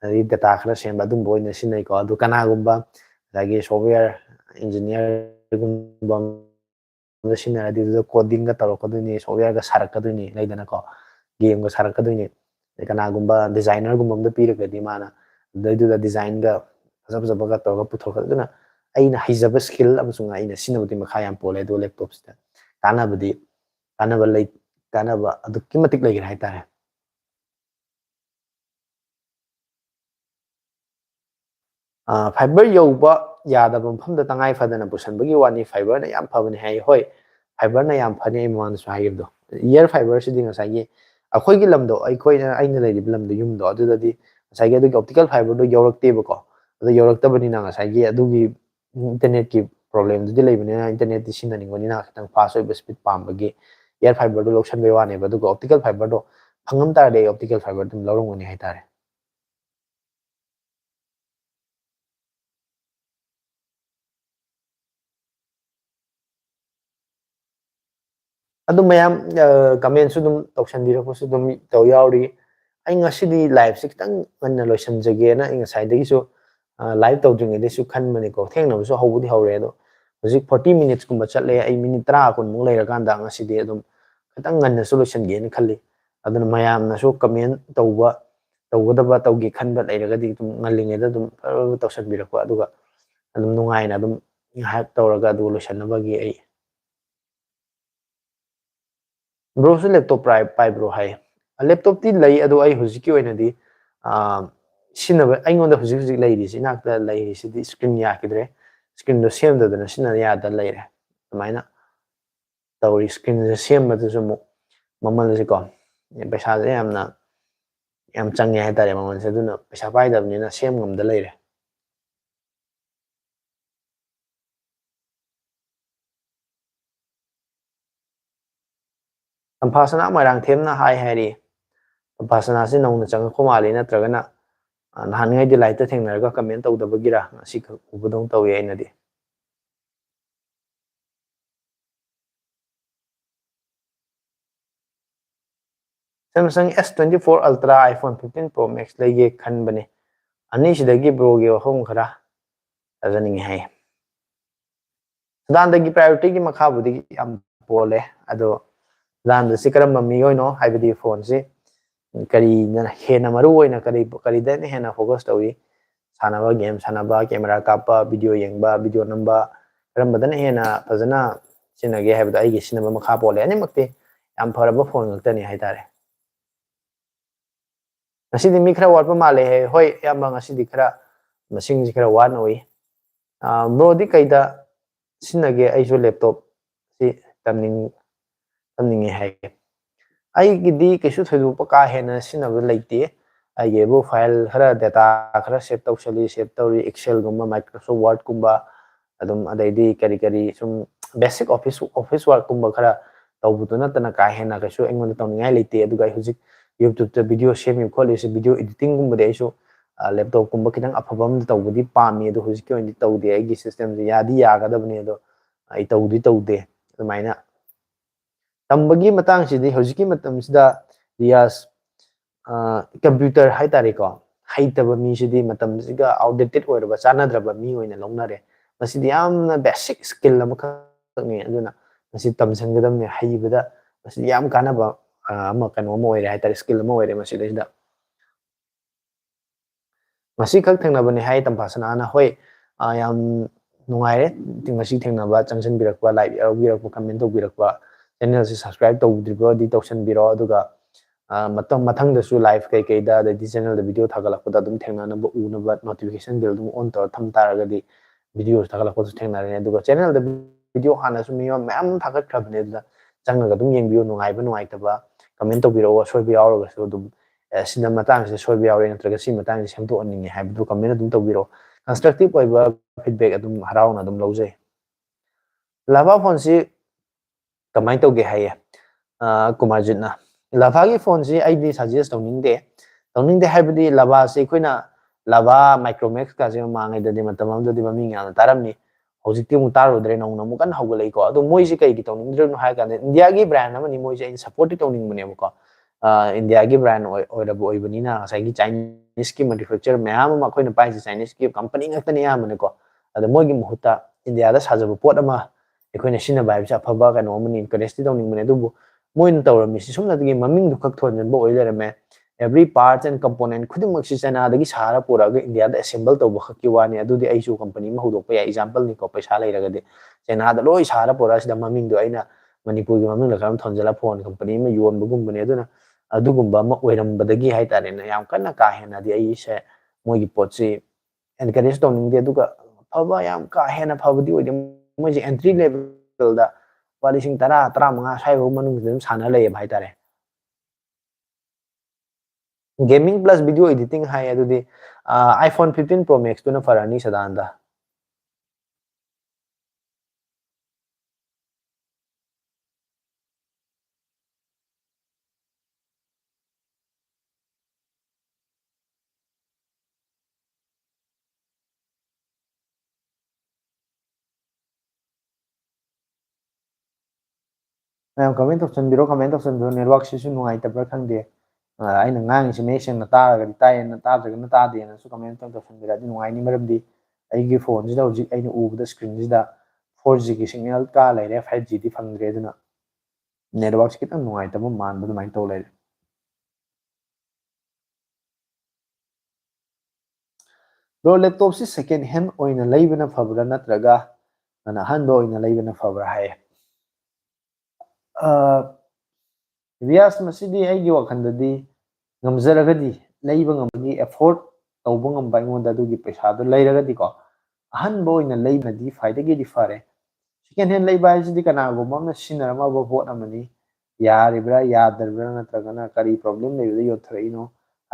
ꯑꯗꯒꯤ ꯗꯇꯥ ꯈꯔ ꯁꯦꯝꯕ ꯑꯗꯨꯝꯕ ꯑꯣꯏꯅ ꯁꯤꯖꯤꯟꯅꯩꯀꯣ ꯑꯗꯨ ꯀꯅꯥꯒꯨꯝꯕ ꯉꯁꯥꯏꯒꯤ ꯁꯣꯐꯋꯦꯌꯔ ꯏꯟꯖꯤꯅꯤꯌꯥꯔꯒꯨꯝꯕ ꯁꯤꯖꯤꯟꯅꯔꯗꯤ ꯑꯗꯨꯗ ꯀꯣꯗꯤꯡꯒ ꯇꯧꯔꯛꯀꯗꯣꯏꯅꯤ ꯁꯣꯐꯋꯦꯌꯔꯒ ꯁꯥꯔꯛꯀꯗꯣꯏꯅꯤ ꯂꯩꯗꯅꯀꯣ ꯒꯦꯝꯒ ꯁꯥꯔꯛꯀꯗꯣꯏꯅꯤ ꯑꯗꯩ ꯀꯅꯥꯒꯨꯝꯕ ꯗꯤꯖꯥꯏꯅꯔꯒꯨꯝꯕ ꯑꯝꯗ ꯄꯤꯔꯒꯗꯤ ꯃꯥꯅ ꯑꯗꯨꯗꯩꯗꯨꯗ ꯗꯤꯖꯥꯏꯟꯒ ꯐꯖ ꯐꯖꯕꯒ ꯇꯧꯔꯒ ꯄꯨꯊꯣꯛꯀ ꯑꯗꯨꯅ ꯑꯩꯅ ꯍꯩꯖꯕ ꯁ꯭ꯀꯤꯜ ꯑꯃꯁꯨꯡ ꯑꯩꯅ ꯁꯤꯖꯤꯟꯅꯕꯒꯤ ꯃꯈꯥ ꯌꯥꯝ ꯄꯣꯜꯂꯦ ꯑꯗꯨꯒ ꯂꯦꯞꯇꯣꯞꯁꯤꯗ ꯀꯥꯟꯅꯕꯗꯤ ꯀꯥꯟꯅꯕ ꯑꯗꯨꯛꯀꯤ ꯃꯇꯤꯛ ꯂꯩꯈ꯭ꯔꯦ ꯍꯥꯏꯇꯥꯔꯦ ꯐꯥꯏꯕꯔ ꯌꯧꯕ ꯌꯥꯗꯕ ꯃꯐꯝꯗ ꯇꯉꯥꯏ ꯐꯗꯅ ꯄꯨꯁꯟꯕꯒꯤ ꯋꯥꯅꯤ ꯐꯥꯏꯕꯔꯅ ꯌꯥꯝ ꯐꯕꯅꯤ ꯍꯥꯏ ꯍꯣꯏ ꯐꯥꯏꯕꯔꯅ ꯌꯥꯝ ꯐꯅꯤ ꯑꯩ ꯃꯃꯥꯡꯗꯁꯨ ꯍꯥꯏꯈꯤꯕꯗꯣ ꯏꯌꯔ ꯐꯥꯏꯕꯔꯁꯤꯗꯤ ꯉꯁꯥꯏꯒꯤ ꯑꯩꯈꯣꯏꯒꯤ ꯂꯝꯗꯣ ꯑꯩꯅ ꯂꯩꯔꯤꯕ ꯂꯝꯗꯣ ꯌꯨꯝꯗꯣ ꯑꯗꯨꯗꯗꯤ ꯉꯁꯥꯏꯒꯤ ꯑꯗꯨꯒꯤ ꯑꯣꯞꯇꯤꯀꯦꯜ ꯐꯥꯏꯕꯔꯗꯣ ꯌꯧꯔꯛꯇꯦꯕꯀꯣ ꯑꯗꯨ ꯌꯧꯔꯛꯇꯕꯅꯤꯅ ꯉꯁꯥꯏꯒꯤ ꯑꯗꯨꯒꯤ ꯏꯟꯇꯔꯅꯦꯠꯀꯤ ꯄ꯭ꯔꯣꯕ꯭ꯂꯦꯝꯗꯨꯗꯤ ꯂꯩꯕꯅꯤꯅ ꯏꯟꯇꯔꯅꯦꯠꯇꯤ ꯁꯤꯖꯤꯟꯅꯅꯤꯡꯕꯅꯤꯅ ꯈꯤꯇꯪ ꯐꯥꯁ ꯑꯣꯏꯕ ꯏꯁꯄꯤꯠ ꯄꯥꯝꯕꯒꯤ ꯏꯌꯔ ꯐꯥꯏꯕꯔꯗꯣ ꯂꯧꯁꯟꯕꯩ ꯋꯥꯅꯦꯕ ꯑꯗꯨꯒ ꯑꯣꯞꯇꯤꯀꯦꯜ ꯐꯥꯏꯕꯔꯗꯣ ꯐꯪꯉꯝ ꯇꯥꯔꯗꯤ ꯑꯩ ꯑꯣꯞꯇꯤꯀꯦꯜ ꯐꯥꯏꯕꯔ ꯑꯗꯨꯝ ꯂꯧꯔꯝꯒꯅꯤ ꯍꯥꯏꯇꯥꯔꯦ ꯑꯗꯨꯝ ꯃꯌꯥꯝ ꯀꯃꯦꯟꯁꯨ ꯑꯗꯨꯝ ꯇꯧꯁꯟꯕꯤꯔꯛꯄꯁꯨ ꯑꯗꯨꯝ ꯌꯥꯎꯔꯤ ꯑꯩ ꯉꯁꯤꯗꯤ ꯂꯥꯏꯚꯁꯦ ꯈꯤꯇꯪ ꯉꯟꯅ ꯂꯣꯏꯁꯤꯟꯖꯒꯦꯅ ꯑꯩ ꯉꯁꯥꯏꯗꯒꯤꯁꯨ ꯂꯥꯏꯚ ꯇꯧꯗ꯭ꯔꯤꯉꯩꯗꯁꯨ ꯈꯟꯕꯅꯤꯀꯣ ꯊꯦꯡꯅꯕꯁꯨ ꯍꯧꯕꯗꯤ ꯍꯧꯔꯦ ꯑꯗꯣ ꯍꯧꯖꯤꯛ 40 ꯃꯤꯅꯤꯠꯁꯀꯨꯝꯕ ꯆꯠꯂꯦ ꯑꯩ ꯃꯤꯅꯤꯠ 10 ꯀꯨꯟꯃꯨꯛ ꯂꯩꯔꯀꯥꯟꯗ ꯉꯁꯤꯗꯤ ꯑꯗꯨꯝ ꯈꯤꯇꯪ ꯉꯟꯅꯁꯨ ꯂꯣꯏꯁꯤꯟꯒꯦꯅ ꯈꯜꯂꯤ ꯑꯗꯨꯅ ꯃꯌꯥꯝꯅꯁꯨ ꯀꯃꯦꯟ ꯇꯧꯒꯗꯕ ꯇꯧꯒꯦ ꯈꯟꯕ ꯂꯩꯔꯒꯗꯤ ꯑꯗꯨꯝ ꯉꯜꯂꯤꯉꯩꯗ ꯑꯗꯨꯝ ꯇꯧꯁꯟꯕꯤꯔꯛꯄ ꯑꯗꯨꯒ ꯑꯗꯨꯝ ꯅꯨꯡꯉꯥꯏꯅ ꯑꯗꯨꯝ ꯉꯥꯏꯍꯥꯛ ꯇꯧꯔꯒ ꯑꯗꯨꯒ ꯂꯣꯏꯁꯟꯅꯕꯒꯤ ꯑꯩ Bro su laptop pai bro hai. Laptop ti lai ado ai hujiki oina di sinaba aingonda hujik lai si nakta lai si di screen ya kidre screen do sem da na sina ya da lai re. Maina tawri screen se sem ba su mu mamal se ko. Paisa se yam change hai tare mamal se duna paisa pai da ni na sem ngam da lai re. Tampasana marang them na hai hari. Tampasana se nong na chang ko mali na tragana nahan ngai di lai ta thengnar ga comment taw da bagira si ka ubudong taw ye na di. Samsung S24 Ultra iPhone 15 Pro Max lege khan bane ani sidagi bro ge hom khara ajaning hai dan dagi priority gi makha budi am pole ado dan da sikaram mi oino haibidi phone si kari na hena maru oina kari den hena focus tawi sanaba game sanaba camera kapa video yengba video namba karam badan hena fazana sinage haibida ai gi sinaba makha pole ani makte am faraba phone ngtani haitare ngasidi mi khara watpa male he hoi yamba ngasidi khara masing ji khara wan oi bro di kaida sinage aiso laptop si tamning hai ai gidi kesu thodu pa ka hena sinaba leite ai ge bo file khara data khara save save tawri excel gumba microsoft word gumba adum adaidi kari sum basic office work gumba khara tawbutu natana ka hena kesu engon tawningai leite aduga hujik YouTube ta video share kholi se video editing gumba de aiso laptop gumba kitang afabam tawbudi pami adu hujik ko indi tawde ai gi system je yadi yagadabni ado ai tawde maina tambagi matang sidi hojiki matam sida rias computer hai tare ko haitaba mi sidi matam siga outdated oiraba chanadraba mi oina longnare masidi yamna basic skill ama khakni aduna masi tamsangadamne haibada masi yam kanaba ama kano mo oire hai tare skill mo oire masi sida masi khak thengnaba ne hai tampasana na hoi yam nungaire tingasi thengnaba changsan birakwa live birakwa comment to birakwa channel se subscribe to udribo di tausan biro aduga matam mathang da su live kai da di channel da video thagalak da dum thengna na u na ba notification bell dum on to tham taraga di videos thagalak ko thengna ne aduga channel da video hana su miyo mam thagat khabne da changna ga dum yeng bio nungai ba nungai ta ba comment to biro soi bi auro ga su dum sina matang se soi bi auro natraga si matang se semto aningi ha du comment dum to biro constructive oi ba feedback adum harauna dum lojai lava phone si kamai to ge haye kumarjit na lava gi phone si ai di suggest tawning de haibdi lava se koina lava micromax ka je mangai da de matamam da de mami nga taramni hojikti mu taro dre nong namu kan hawgalai ko adu moi si kai gi tawning dre no ha ka india gi brand amani moi se in support tawning mane ko india gi brand oira bo ibani na sai gi chinese ki manufacturer mayam ma koina pai chinese ki company ngakta ne ya mane ko adu moi gi muhuta india da sajabu pot ama ekhoi na sina bai sa phaba ka no mani encourage ti dawning mane du moin tawrami si sumna gi maming du khak thon bo oilere me every parts and component khuding mak si china dagi sara pura ga india da assemble to bakha ki wani adu di aisu company ma hodok pa ya example ni ko paisa lai raga de china da loi sara pura sida maming do aina manipur gi maming la karam thonjala phone company ma yon bugum bane aduna adugumba ma oiram badagi hai tare na yam kana ka hena di ai se moi gi pot si encourage to ning de aduga phaba yam ka hena phabadi oi de moi ji entry level da walising tara tara manga sai ho manung dum sana lai hai tare gaming plus video editing hai adu di iPhone 15 Pro Max tuna farani sadanda mayam comment option biro network si su nungai tabra khangde aina ngang si me seng na ta ga tai na ta ga na ta de na su comment option bira di nungai ni maram di aigi phone ji da hojik aina ubda screen ji da 4G ki signal ka laire 5G di phangre duna network kitang nungai tabra man bu mai to laire bro laptop si second hand oina leibana fabra natraga ana han do oina leibana fabra hai ꯔꯤꯌꯥꯁ ꯃꯁꯤꯗꯤ ꯑꯩꯒꯤ ꯋꯥꯈꯜꯗꯗꯤ ꯉꯝꯖꯔꯒꯗꯤ ꯂꯩꯕ ꯉꯝꯕꯒꯤ effort ꯇꯧꯕ ꯉꯝꯕ ꯑꯩꯉꯣꯟꯗ ꯑꯗꯨꯒꯤ ꯄꯩꯁꯥꯗꯣ ꯂꯩꯔꯒꯗꯤꯀꯣ ꯑꯍꯟꯕ ꯑꯣꯏꯅ ꯂꯩꯕꯅꯗꯤ ꯈ꯭ꯋꯥꯏꯗꯒꯤꯗꯤ ꯐꯔꯦ ꯁꯦꯀꯦꯟ ꯍꯦꯟ ꯂꯩꯕ ꯍꯥꯏꯁꯤꯗꯤ ꯀꯅꯥꯒꯨꯝꯕ ꯑꯃꯅ ꯁꯤꯖꯤꯟꯅꯔꯝꯃꯕ ꯄꯣꯠ ꯑꯃꯅꯤ ꯌꯥꯔꯤꯕ꯭ꯔꯥ ꯌꯥꯗ꯭ꯔꯤꯕ꯭ꯔꯥ ꯅꯠꯇ꯭ꯔꯒꯅ ꯀꯔꯤ ꯄ꯭ꯔꯣꯕ꯭ꯂꯦꯝ ꯂꯩꯕꯗ ꯌꯣꯟꯊꯔꯛꯏꯅꯣ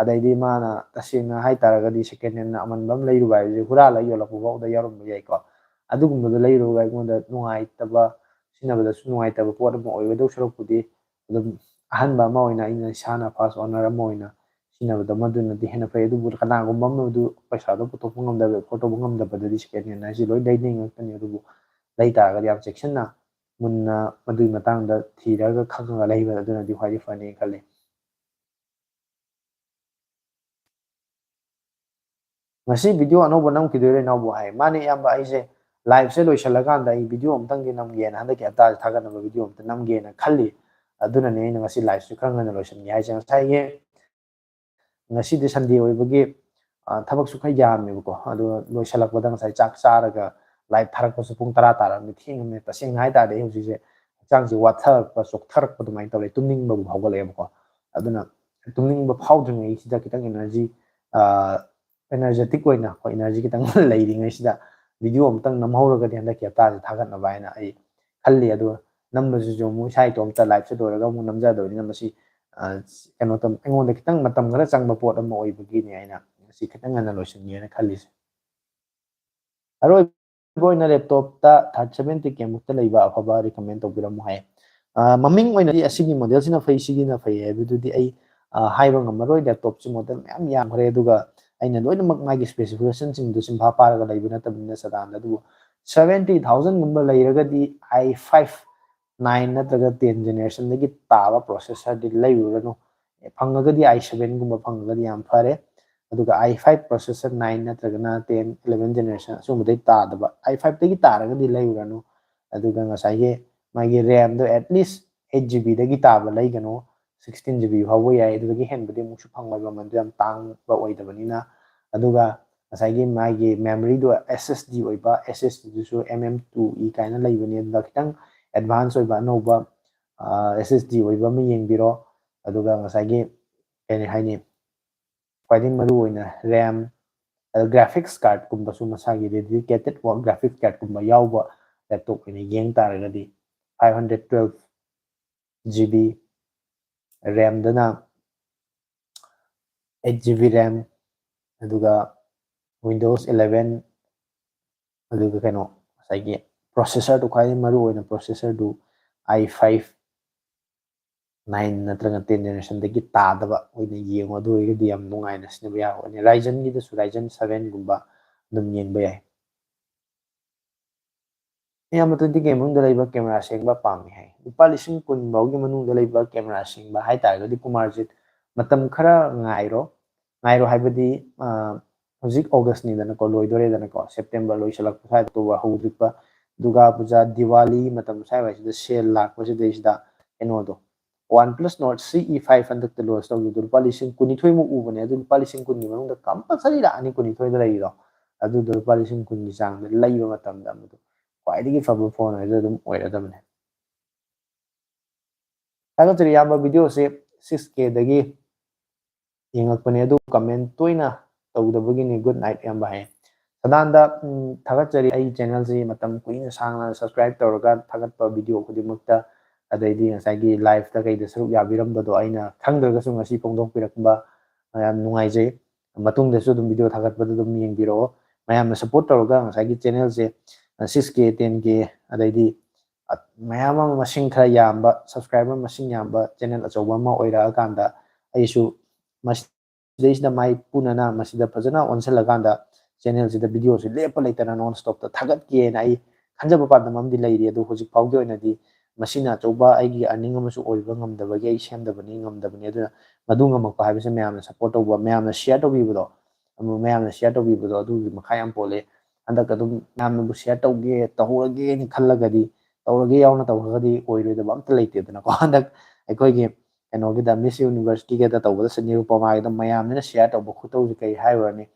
ꯑꯗꯩꯗꯤ ꯃꯥꯅ ꯇꯁꯦꯡꯅ ꯍꯥꯏꯇꯥꯔꯒꯗꯤ ꯁꯦꯀꯦꯟ ꯍꯦꯟ ꯑꯃꯟꯕ ꯑꯃ ꯂꯩꯔꯨꯕ ꯍꯥꯏꯕꯁꯤ ꯍꯨꯔꯥꯜꯂꯒ ꯌꯣꯜꯂꯛꯄ ꯐꯥꯎꯗ ꯌꯥꯎꯔꯝꯕ ꯌꯥꯏꯀꯣ ꯑꯗꯨꯒꯨꯝꯕꯗꯣ ꯂꯩꯔꯨꯔꯒ ꯑꯩꯉꯣꯟꯗ ꯅꯨꯡꯉꯥꯏꯇꯕ ꯁꯤꯖꯤꯟꯅꯕꯗꯁꯨ ꯅꯨꯡꯉꯥꯏꯇꯕ ꯄꯣꯠ ꯑꯃ ꯑꯣꯏꯒꯗꯧ ꯁꯔꯨꯛꯄꯨꯗꯤ ꯑꯗꯨꯝ ꯑꯍꯟꯕ ꯑꯃ ꯑꯣꯏꯅ ꯑꯩꯅ ꯏꯁꯥꯅ ꯐꯥꯔꯁ ꯑꯣꯅꯔ ꯑꯃ ꯑꯣꯏꯅ ꯁꯤꯖꯤꯟꯅꯕꯗ ꯃꯗꯨꯅꯗꯤ ꯍꯦꯟꯅ ꯐꯩ ꯑꯗꯨꯕꯨ ꯀꯅꯥꯒꯨꯝꯕ ꯑꯃꯅ ꯄꯩꯁꯥꯗꯣ ꯄꯨꯊꯣꯛꯄ ꯉꯝꯗꯕ ꯑꯦꯐꯣꯔꯠ ꯇꯧꯕ ꯉꯝꯗꯕꯗꯗꯤ ꯁꯦꯀꯦꯟ ꯍꯦꯟ ꯍꯥꯏꯁꯤ ꯂꯣꯏ ꯂꯩꯅꯩ ꯉꯥꯛꯇꯅꯤ ꯑꯗꯨꯕꯨ ꯂꯩ ꯇꯥꯔꯒꯗꯤ ꯌꯥꯝ ꯆꯦꯛꯁꯤꯟꯅ ꯃꯨꯟꯅ ꯃꯗꯨꯒꯤ ꯃꯇꯥꯡꯗ ꯊꯤꯔꯒ ꯈꯪꯉꯒ ꯂꯩꯕ ꯑꯗꯨꯅꯗꯤ ꯈ꯭ꯋꯥꯏꯗꯒꯤ ꯐꯅꯤ ꯈꯜꯂꯤ ꯉꯁꯤ ꯚꯤꯗꯤꯑꯣ ꯑꯅꯧꯕ ꯅꯝꯈꯤꯗꯣꯏꯔꯣ ꯏꯅꯥꯎꯕꯨ ꯍꯥꯏ ꯃꯥꯅꯦ ꯏꯌꯥꯝꯕ ꯑꯩꯁꯦ ꯂꯥꯏꯚꯁꯦ ꯂꯣꯏꯁꯤꯜꯂꯀꯥꯟꯗ ꯑꯩ ꯚꯤꯗꯤꯑꯣ ꯑꯃꯇꯪꯗꯤ ꯅꯝꯒꯦꯅ ꯍꯟꯗꯛꯀꯤ ꯍꯞꯇꯥꯁꯦ ꯊꯥꯒꯠꯅꯕ ꯚꯤꯗꯤꯑꯣ ꯑꯃꯇ ꯅꯝꯒꯦꯅ ꯈꯜꯂꯤ ꯑꯗꯨꯅꯅꯦ ꯑꯩꯅ ꯉꯁꯤ ꯂꯥꯏꯚꯁꯦ ꯈꯔ ꯉꯟꯅ ꯂꯣꯏꯁꯤꯟꯒꯦ ꯍꯥꯏꯁꯦ ꯉꯁꯥꯏꯒꯤ ꯉꯁꯤꯗꯤ ꯁꯟꯗꯦ ꯑꯣꯏꯕꯒꯤ ꯊꯕꯛꯁꯨ ꯈꯔ ꯌꯥꯝꯃꯦꯕꯀꯣ ꯑꯗꯨꯒ ꯂꯣꯏꯁꯤꯜꯂꯛꯄꯗ ꯉꯁꯥꯏ ꯆꯥꯛ ꯆꯥꯔꯒ ꯂꯥꯏꯚ ꯊꯥꯔꯛꯄꯁꯨ ꯄꯨꯡ 10 ꯇꯥꯔꯝꯃꯦ ꯊꯦꯡꯉꯝꯃꯦ ꯇꯁꯦꯡꯅ ꯍꯥꯏꯇꯥꯔꯗꯤ ꯑꯩ ꯍꯧꯖꯤꯛꯁꯦ ꯍꯛꯆꯥꯡꯁꯦ ꯋꯥꯊꯔꯛꯄ ꯆꯣꯛꯊꯔꯛꯄ ꯑꯗꯨꯃꯥꯏꯅ ꯇꯧꯔꯦ ꯇꯨꯝꯅꯤꯡꯕꯕꯨ ꯐꯥꯎꯒꯠꯂꯛꯑꯦꯕꯀꯣ ꯑꯗꯨꯅ ꯇꯨꯝꯅꯤꯡꯕ ꯐꯥꯎꯗ꯭ꯔꯤꯉꯩꯁꯤꯗ ꯈꯤꯇꯪ ꯑꯦꯅꯔꯖꯦꯇꯤꯛ ꯑꯣꯏꯅ ꯑꯩꯈꯣꯏ ꯏꯅꯔꯖꯤ ꯈꯤꯇꯪ ꯂꯩꯔꯤꯉꯩꯁꯤꯗ ꯚꯤꯗꯤꯑꯣ ꯑꯃꯇꯪ ꯅꯝꯍꯧꯔꯒꯗꯤ ꯍꯟꯗꯛꯀꯤ ꯍꯞꯇꯥꯁꯦ ꯊꯥꯒꯠꯅꯕ ꯍꯥꯏꯅ ꯑꯩ ꯈꯜꯂꯤ ꯑꯗꯨꯒ ꯅꯝꯕꯁꯤꯁꯨ ꯑꯃꯨꯛ ꯏꯁꯥ ꯏꯇꯣꯝꯇ ꯂꯥꯏꯚꯁꯦ ꯂꯣꯏꯔꯒ ꯑꯃꯨꯛ ꯅꯝꯖꯗꯕꯅꯤ나 ꯃꯁꯤ ꯑꯩꯉꯣꯟꯗ ꯈꯤꯇꯪ ꯃꯇꯝ ꯈꯔ ꯆꯪꯕ ꯄꯣꯠ ꯑꯃ ꯑꯣꯏꯕꯒꯤꯅꯤ ꯑꯩꯅ ꯉꯁꯤ ꯈꯤꯇꯪ ꯉꯟꯅ ꯂꯣꯏꯁꯤꯟꯒꯦꯅ ꯈꯜꯂꯤꯁꯦ ꯑꯔꯣꯏꯕ ꯑꯣꯏꯅ ꯂꯦꯞꯇꯣꯞꯇ 3070K ꯃꯨꯛꯇ ꯂꯩꯕ ꯑꯐꯕ ꯔꯤꯀꯃꯦꯟ ꯇꯧꯕꯤꯔꯝꯃꯨ ꯍꯥꯏ ꯃꯃꯤꯡ ꯑꯣꯏꯅꯗꯤ ꯑꯁꯤꯒꯤ ꯃꯣꯗꯦꯜꯁꯤꯅ ꯐꯩ ꯁꯤꯒꯤꯅ ꯐꯩ ꯍꯥꯏꯕꯗꯨꯗꯤ ꯑꯩ ꯍꯥꯏꯕ ꯉꯝꯃꯔꯣꯏ ꯂꯦꯞꯇꯣꯞꯁꯤ ꯃꯣꯗꯦꯜ ꯃꯌꯥꯝ ꯌꯥꯝꯈ꯭ꯔꯦ ꯑꯗꯨꯒ ꯑꯩꯅ ꯂꯣꯏꯅꯃꯛ ꯃꯥꯒꯤ ꯁ꯭ꯄꯦꯁꯤꯐꯤꯀꯦꯁꯟꯁꯤꯡꯗꯨ ꯆꯤꯟꯐꯥ ꯄꯥꯔꯒ ꯂꯩꯕ ꯅꯠꯇꯕꯅꯤꯅ ꯆꯗꯥꯡꯗ ꯑꯗꯨꯕꯨ 70,000ꯒꯨꯝꯕ ꯂꯩꯔꯒꯗꯤ i5 9 ꯅꯠꯇ꯭ꯔꯒ 10 ꯖꯦꯅꯦꯔꯦꯁꯟꯗꯒꯤ ꯇꯥꯕ ꯄ꯭ꯔꯣꯁꯦꯁꯔꯗꯤ ꯂꯩꯔꯨꯔꯅꯨ ꯐꯪꯉꯒꯗꯤ i7ꯒꯨꯝꯕ ꯐꯪꯉꯒꯗꯤ ꯌꯥꯝ ꯐꯔꯦ ꯑꯗꯨꯒ i5 ꯄ꯭ꯔꯣꯁꯦꯁꯔ 9 ꯅꯠꯇ꯭ꯔꯒꯅ 10 11 ꯖꯦꯅꯦꯔꯦꯁꯟ ꯑꯁꯤꯒꯨꯝꯕꯗꯩ ꯇꯥꯗꯕ i5ꯗꯒꯤ ꯇꯥꯔꯒꯗꯤ ꯂꯩꯔꯨꯔꯅꯨ ꯑꯗꯨꯒ ꯉꯁꯥꯏꯒꯤ ꯃꯥꯒꯤ ꯔꯦꯝꯗꯣ ꯑꯦꯠꯂꯤꯁ 8GB ꯇꯥꯕ ꯂꯩꯒꯅꯨ 16GB ꯐꯥꯎꯕ ꯌꯥꯏ ꯑꯗꯨꯗꯒꯤ ꯍꯦꯟꯕꯗꯤ ꯑꯃꯨꯛꯁꯨ ꯐꯪꯉꯣꯏ ꯃꯃꯟꯗꯣ ꯌꯥꯝ ꯇꯥꯡꯕ ꯑꯣꯏꯗꯕꯅꯤꯅ ꯑꯗꯨꯒ ꯉꯁꯥꯏꯒꯤ ꯃꯥꯒꯤ ꯃꯦꯃꯣꯔꯤꯗꯣ SSD ꯑꯣꯏꯕ SSDꯗꯨꯁꯨ MM2E ꯀꯥꯏꯅ ꯂꯩꯕꯅꯤ ꯑꯗꯨꯗ ꯈꯤꯇꯪ ꯑꯦꯗꯚꯥꯟꯁ ꯑꯣꯏꯕ ꯑꯅꯧꯕ SSD ꯑꯣꯏꯕ ꯑꯃ ꯌꯦꯡꯕꯤꯔꯣ ꯑꯗꯨꯒ ꯉꯁꯥꯏꯒꯤ ꯀꯔꯤ ꯍꯥꯏꯅꯤ ꯈ꯭ꯋꯥꯏꯗꯒꯤ ꯃꯔꯨꯑꯣꯏꯅ ꯔꯦꯝ ꯒ꯭ꯔꯥꯐꯤꯛꯁ ꯀꯥꯔꯠꯀꯨꯝꯕꯁꯨ ꯃꯁꯥꯒꯤ ꯗꯦꯗꯤꯀꯦꯇꯦꯠ ꯒ꯭ꯔꯥꯐꯤꯛꯁ ꯀꯥꯔꯠꯀꯨꯝꯕ ꯌꯥꯎꯕ ꯂꯦꯞꯇꯣꯞ ꯑꯣꯏꯅ ꯌꯦꯡ ꯇꯥꯔꯒꯗꯤ 512GB ꯔꯦꯝꯗꯅ 8GB ꯔꯦꯝ ꯑꯗꯨꯒ ꯋꯤꯟꯗꯣꯁ 11 ꯑꯗꯨꯒ ꯉꯁꯥꯏꯒꯤ ꯄ꯭ꯔꯣꯁꯦꯁꯔꯗꯨ ꯈ꯭ꯋꯥꯏꯗꯒꯤ ꯃꯔꯨꯑꯣꯏꯅ ꯄ꯭ꯔꯣꯁꯦꯁꯔꯗꯨ i5 9 ꯅꯠꯇ꯭ꯔꯒ 10 ꯖꯦꯅꯦꯔꯦꯁꯟꯗꯒꯤ ꯇꯥꯗꯕ ꯑꯣꯏꯅ ꯌꯦꯡꯉꯣ ꯑꯗꯨ ꯑꯣꯏꯔꯒꯗꯤ ꯌꯥꯝ ꯅꯨꯡꯉꯥꯏꯅ ꯁꯤꯖꯤꯟꯅꯕ ꯌꯥꯒꯅꯤ ꯔꯥꯏꯖꯟꯒꯤꯗꯁꯨ ꯔꯥꯏꯖꯟ 7ꯒꯨꯝꯕ ꯑꯗꯨꯝ ꯌꯦꯡꯕ ꯌꯥꯏ ꯌꯥꯝꯅ 20K ꯃꯅꯨꯡꯗ ꯂꯩꯕ ꯀꯦꯃꯦꯔꯥ ꯁꯦꯡꯕ ꯄꯥꯝꯃꯤ ꯍꯥꯏ ꯂꯨꯄꯥ 10,000 ꯐꯥꯎꯒꯤ ꯃꯅꯨꯡꯗ ꯂꯩꯕ ꯀꯦꯃꯦꯔꯥ ꯁꯦꯡꯕ ꯍꯥꯏꯇꯥꯔꯒꯗꯤ ꯀꯨꯃꯥꯔꯖꯤꯠ ꯃꯇꯝ ꯈꯔ ꯉꯥꯏꯔꯣ ꯍꯥꯏꯕꯗꯤ ꯍꯧꯖꯤꯛ ꯑꯣꯒꯁꯅꯤꯗꯅꯀꯣ ꯂꯣꯏꯗꯣꯔꯦꯗꯅꯀꯣ ꯁꯦꯞꯇꯦꯝꯕꯔ ꯂꯣꯏꯁꯤꯜꯂꯛꯄ ꯁ꯭ꯋꯥꯏꯗ ꯑꯣꯛꯇꯣꯕꯔ ꯍꯧꯗ꯭ꯔꯤꯛꯄ ꯗꯨꯔꯒꯥ ꯄꯨꯖꯥ ꯗꯤꯋꯥꯂꯤ ꯃꯇꯝ ꯁ꯭ꯋꯥꯏꯋꯥꯏꯁꯤꯗ ꯁꯦꯜ ꯂꯥꯛꯄꯁꯤꯗꯩꯁꯤꯗ OnePlus Nord CE5 ꯍꯟꯗꯛꯇ ꯂꯣꯟꯁ ꯇꯧꯈꯤꯕꯗꯣ ꯂꯨꯄꯥ 20,000 ꯃꯨꯛ ꯎꯕꯅꯦ ꯑꯗꯨ ꯂꯨꯄꯥ 20,000ꯒꯤ ꯃꯅꯨꯡꯗ ꯀꯝꯄꯜꯁꯔꯤ ꯂꯥꯛꯑꯅꯤ 20,000ꯗ ꯂꯩꯔꯤꯗꯣ ꯑꯗꯨꯗꯣ ꯂꯨꯄꯥ 20,000ꯒꯤ ꯆꯥꯡꯗ ꯂꯩꯕ ꯃꯇꯝꯗ ꯃꯗꯨ ꯈ꯭ꯋꯥꯏꯗꯒꯤ ꯐꯕ ꯐꯣꯟ ꯍꯥꯏꯗꯣ ꯑꯗꯨꯝ ꯑꯣꯏꯔꯗꯕꯅꯦ ꯊꯥꯒꯠꯆꯔꯤ ꯏꯌꯥꯝꯕ ꯚꯤꯗꯤꯑꯣꯁꯦ 6Kꯗꯒꯤ ꯌꯦꯡꯉꯛꯄꯅꯦ ꯑꯗꯨ ꯀꯃꯦꯟ ꯇꯣꯏꯅ ꯇꯧꯗꯕꯒꯤꯅꯤ ꯒꯨꯗ ꯅꯥꯏꯠ ꯏꯌꯥꯝꯕ ꯍꯥꯏ ꯁꯗꯥꯟꯗ ꯊꯥꯒꯠꯆꯔꯤ ꯑꯩ ꯆꯦꯅꯦꯜꯁꯤ ꯃꯇꯝ ꯀꯨꯏꯅ ꯁꯥꯡꯅ ꯁꯕꯁꯀ꯭ꯔꯥꯏꯕ ꯇꯧꯔꯒ ꯊꯥꯒꯠꯄ ꯚꯤꯗꯤꯑꯣ ꯈꯨꯗꯤꯡꯃꯛꯇ ꯑꯗꯩꯗꯤ ꯉꯁꯥꯏꯒꯤ ꯂꯥꯏꯐꯇ ꯀꯩꯗ ꯁꯔꯨꯛ ꯌꯥꯕꯤꯔꯝꯕꯗꯣ ꯑꯩꯅ ꯈꯪꯗ꯭ꯔꯒꯁꯨ ꯉꯁꯤ ꯐꯣꯡꯗꯣꯛꯄꯤꯔꯛꯄ ꯌꯥꯝ ꯅꯨꯡꯉꯥꯏꯖꯩ ꯃꯇꯨꯡꯗꯁꯨ ꯑꯗꯨꯝ ꯚꯤꯗꯤꯑꯣ ꯊꯥꯒꯠꯄꯗ ꯑꯗꯨꯝ ꯌꯦꯡꯕꯤꯔꯛꯑꯣ ꯃꯌꯥꯝꯅ ꯁꯞꯄꯣꯔꯠ ꯇꯧꯔꯒ ꯉꯁꯥꯏꯒꯤ ꯆꯦꯅꯦꯜꯁꯦ 6K 10K ꯑꯗꯩꯗꯤ ꯃꯌꯥꯝ ꯑꯃ ꯃꯁꯤꯡ ꯈꯔ ꯌꯥꯝꯕ ꯁꯕꯁꯀ꯭ꯔꯥꯏꯕꯔ ꯃꯁꯤꯡ ꯌꯥꯝꯕ ꯆꯦꯅꯦꯜ ꯑꯆꯧꯕ ꯑꯃ ꯑꯣꯏꯔꯛꯑꯀꯥꯟꯗ ꯑꯩꯁꯨ ꯃꯁꯤꯗꯩꯁꯤꯗ ꯃꯥꯏ ꯄꯨꯅꯅ ꯃꯁꯤꯗ ꯐꯖꯅ ꯑꯣꯟꯁꯤꯜꯂꯀꯥꯟꯗ ꯆꯦꯅꯦꯜꯁꯤꯗ ꯚꯤꯗꯤꯑꯣꯁꯤ ꯂꯦꯞꯄ ꯂꯩꯇꯅ ꯅꯣꯟ ꯁ꯭ꯇꯣꯞꯇ ꯊꯥꯒꯠꯀꯦꯅ ꯑꯩ ꯈꯟꯖꯕ ꯄꯥꯟꯗꯝ ꯑꯃꯗꯤ ꯂꯩꯔꯤ ꯑꯗꯨ ꯍꯧꯖꯤꯛ ꯐꯥꯎꯒꯤ ꯑꯣꯏꯅꯗꯤ ꯃꯁꯤꯅ ꯑꯆꯧꯕ ꯑꯩꯒꯤ ꯑꯔꯅꯤꯡ ꯑꯃꯁꯨ ꯑꯣꯏꯕ ꯉꯝꯗꯕꯒꯤ ꯑꯩ ꯁꯦꯝꯗꯕꯅꯤ ꯉꯝꯗꯕꯅꯤ ꯑꯗꯨꯅ ꯃꯗꯨ ꯉꯝꯃꯛꯄ ꯍꯥꯏꯕꯁꯦ ꯃꯌꯥꯝꯅ ꯁꯞꯄꯣꯔꯠ ꯇꯧꯕ ꯃꯌꯥꯝꯅ ꯁꯤꯌꯔ ꯇꯧꯕꯤꯕꯗꯣ ꯑꯗꯨꯒꯤ ꯃꯈꯥ ꯌꯥꯝ ꯄꯣꯜꯂꯦ ꯍꯟꯗꯛ ꯑꯗꯨꯝ ꯃꯌꯥꯝꯅꯕꯨ ꯁꯤꯌꯔ ꯇꯧꯍꯧꯔꯒꯦꯅ ꯈꯜꯂꯒꯗꯤ ꯇꯧꯔꯒꯦ ꯌꯥꯎꯅ ꯇꯧꯈ꯭ꯔꯒꯗꯤ ꯑꯣꯏꯔꯣꯏꯗꯕ ꯑꯝꯇ ꯂꯩꯇꯦꯗꯅꯀꯣ ꯍꯟꯗꯛ ꯑꯩꯈꯣꯏꯒꯤ ꯃꯤꯁ ꯌꯨꯅꯤꯚꯔꯁꯀꯤꯒꯗ ꯇꯧꯕꯗ ꯅꯤꯔꯨꯄꯃꯥꯒꯤꯗ ꯃꯌꯥꯝꯅ ꯁꯤꯌꯔ ꯇꯧꯕ ꯈꯨꯇꯧꯁꯤ ꯀꯩ ꯍꯥꯏꯔꯨꯔꯅꯤ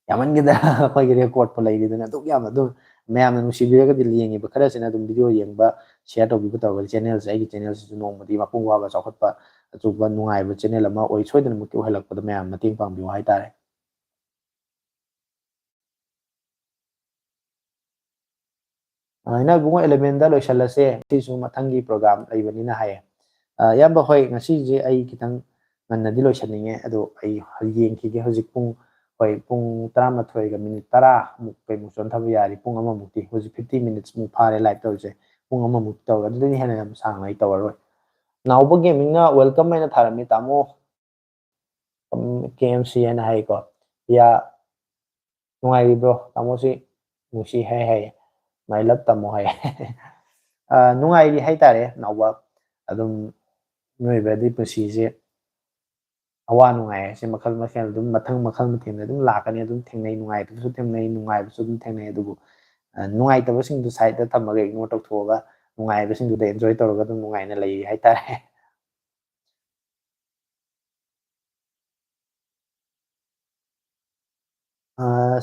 ꯌꯥꯝꯃꯟꯈꯤꯗ ꯑꯩꯈꯣꯏꯒꯤ ꯔꯦꯀꯣꯔꯠꯄꯨ ꯂꯩꯔꯤꯗꯅ ꯑꯗꯨꯛ ꯌꯥꯝꯅ ꯑꯗꯨꯝ ꯃꯌꯥꯝꯅ ꯅꯨꯡꯁꯤꯕꯤꯔꯒꯗꯤ ꯌꯦꯡꯉꯤꯕ ꯈꯔꯁꯤꯅ ꯑꯗꯨꯝ ꯚꯤꯗꯤꯑꯣ ꯌꯦꯡꯕ ꯁꯤꯌꯔ ꯇꯧꯕꯤꯕ ꯇꯧꯔꯒꯗꯤ ꯆꯦꯅꯦꯜꯁꯦ ꯑꯩꯒꯤ ꯆꯦꯅꯦꯜꯁꯤꯁꯨ ꯅꯣꯡꯃꯗꯤ ꯃꯄꯨꯡ ꯐꯥꯕ ꯆꯥꯎꯈꯠꯄ ꯑꯆꯧꯕ ꯅꯨꯡꯉꯥꯏꯕ ꯆꯦꯅꯦꯜ ꯑꯃ ꯑꯣꯏ ꯁꯣꯏꯗꯅꯃꯛꯀꯤ ꯑꯣꯏꯍꯜꯂꯛꯄꯗ ꯃꯌꯥꯝ ꯃꯇꯦꯡ ꯄꯥꯡꯕꯤꯌꯨ ꯍꯥꯏꯇꯥꯔꯦ ꯏꯅꯥꯎ ꯏꯕꯨꯡꯉꯣ 11ꯗ ꯂꯣꯏꯁꯤꯜꯂꯁꯦ ꯁꯤꯁꯨ ꯃꯊꯪꯒꯤ ꯄ꯭ꯔꯣꯒ꯭ꯔꯥꯝ ꯂꯩꯕꯅꯤꯅ ꯍꯥꯏꯌꯦ ꯏꯌꯥꯝꯕ ꯍꯣꯏ ꯉꯁꯤꯁꯦ ꯑꯩ ꯈꯤꯇꯪ ꯉꯟꯅꯗꯤ ꯂꯣꯏꯁꯟꯅꯤꯡꯉꯦ ꯑꯗꯣ ꯑꯩ ꯌꯦꯡꯈꯤꯒꯦ ꯍꯧꯖꯤꯛ ꯄꯨꯡ ꯍꯣꯏ ꯄꯨꯡ 11ꯒ ꯃꯤꯅꯤꯠ 10 ꯀꯩꯃꯨꯛ ꯆꯣꯟꯊꯕ ꯌꯥꯔꯤ ꯄꯨꯡ ꯑꯃꯃꯨꯛꯇꯤ ꯍꯧꯖꯤꯛ 50 ꯃꯤꯅꯤꯠꯁꯃꯨꯛ ꯐꯥꯔꯦ ꯂꯥꯏꯚ ꯇꯧꯔꯤꯁꯦ ꯄꯨꯡ ꯑꯃꯃꯨꯛ ꯇꯧꯔꯒ ꯑꯗꯨꯗꯩ ꯍꯦꯟꯅ ꯌꯥꯝ ꯁꯥꯡꯅ ꯑꯩ ꯇꯧꯔꯔꯣꯏ ꯅꯥꯎꯕ ꯒꯦꯃꯤꯡꯅ ꯋꯦꯜꯀꯝ ꯍꯥꯏꯅ ꯊꯥꯔꯝꯃꯤ ꯇꯥꯃꯣ KMC ꯍꯥꯏꯅ ꯍꯥꯏꯀꯣ ꯅꯨꯡꯉꯥꯏꯔꯤꯕ꯭ꯔꯣ ꯇꯥꯃꯣꯁꯤ ꯅꯨꯡꯁꯤ ꯍꯥꯏ ꯃꯥꯏ ꯂꯞ ꯇꯝꯃꯣ ꯍꯥꯏ ꯅꯨꯡꯉꯥꯏꯔꯤ ꯍꯥꯏꯇꯥꯔꯦ ꯅꯥꯎꯕ ꯑꯗꯨꯝ ꯃꯤꯑꯣꯏꯕꯗꯤ ꯄꯨꯟꯁꯤꯁꯦ ꯑꯋꯥ ꯅꯨꯡꯉꯥꯏ ꯍꯥꯏꯁꯦ ꯃꯈꯜ ꯃꯊꯦꯜ ꯑꯗꯨꯝ ꯃꯈꯜ ꯃꯊꯦꯜ ꯑꯗꯨꯝ ꯂꯥꯛꯀꯅꯤ ꯑꯗꯨꯝ ꯊꯦꯡꯅꯩ ꯅꯨꯡꯉꯥꯏꯕꯁꯨ ꯊꯦꯡꯅꯩ ꯅꯨꯡꯉꯥꯏꯕꯁꯨ ꯑꯗꯨꯝ ꯊꯦꯡꯅꯩ ꯑꯗꯨꯕꯨ ꯅꯨꯡꯉꯥꯏꯇꯕꯁꯤꯡꯗꯨ ꯁꯥꯏꯗꯇ ꯊꯝꯃꯒ ꯏꯒꯅꯣꯔ ꯇꯧꯊꯣꯛꯑꯒ ꯅꯨꯡꯉꯥꯏꯕꯁꯤꯡꯗꯨꯗ ꯑꯦꯟꯖꯣꯏ ꯇꯧꯔꯒ ꯑꯗꯨꯝ ꯅꯨꯡꯉꯥꯏꯅ ꯂꯩꯔꯤ ꯍꯥꯏꯇꯥꯔꯦ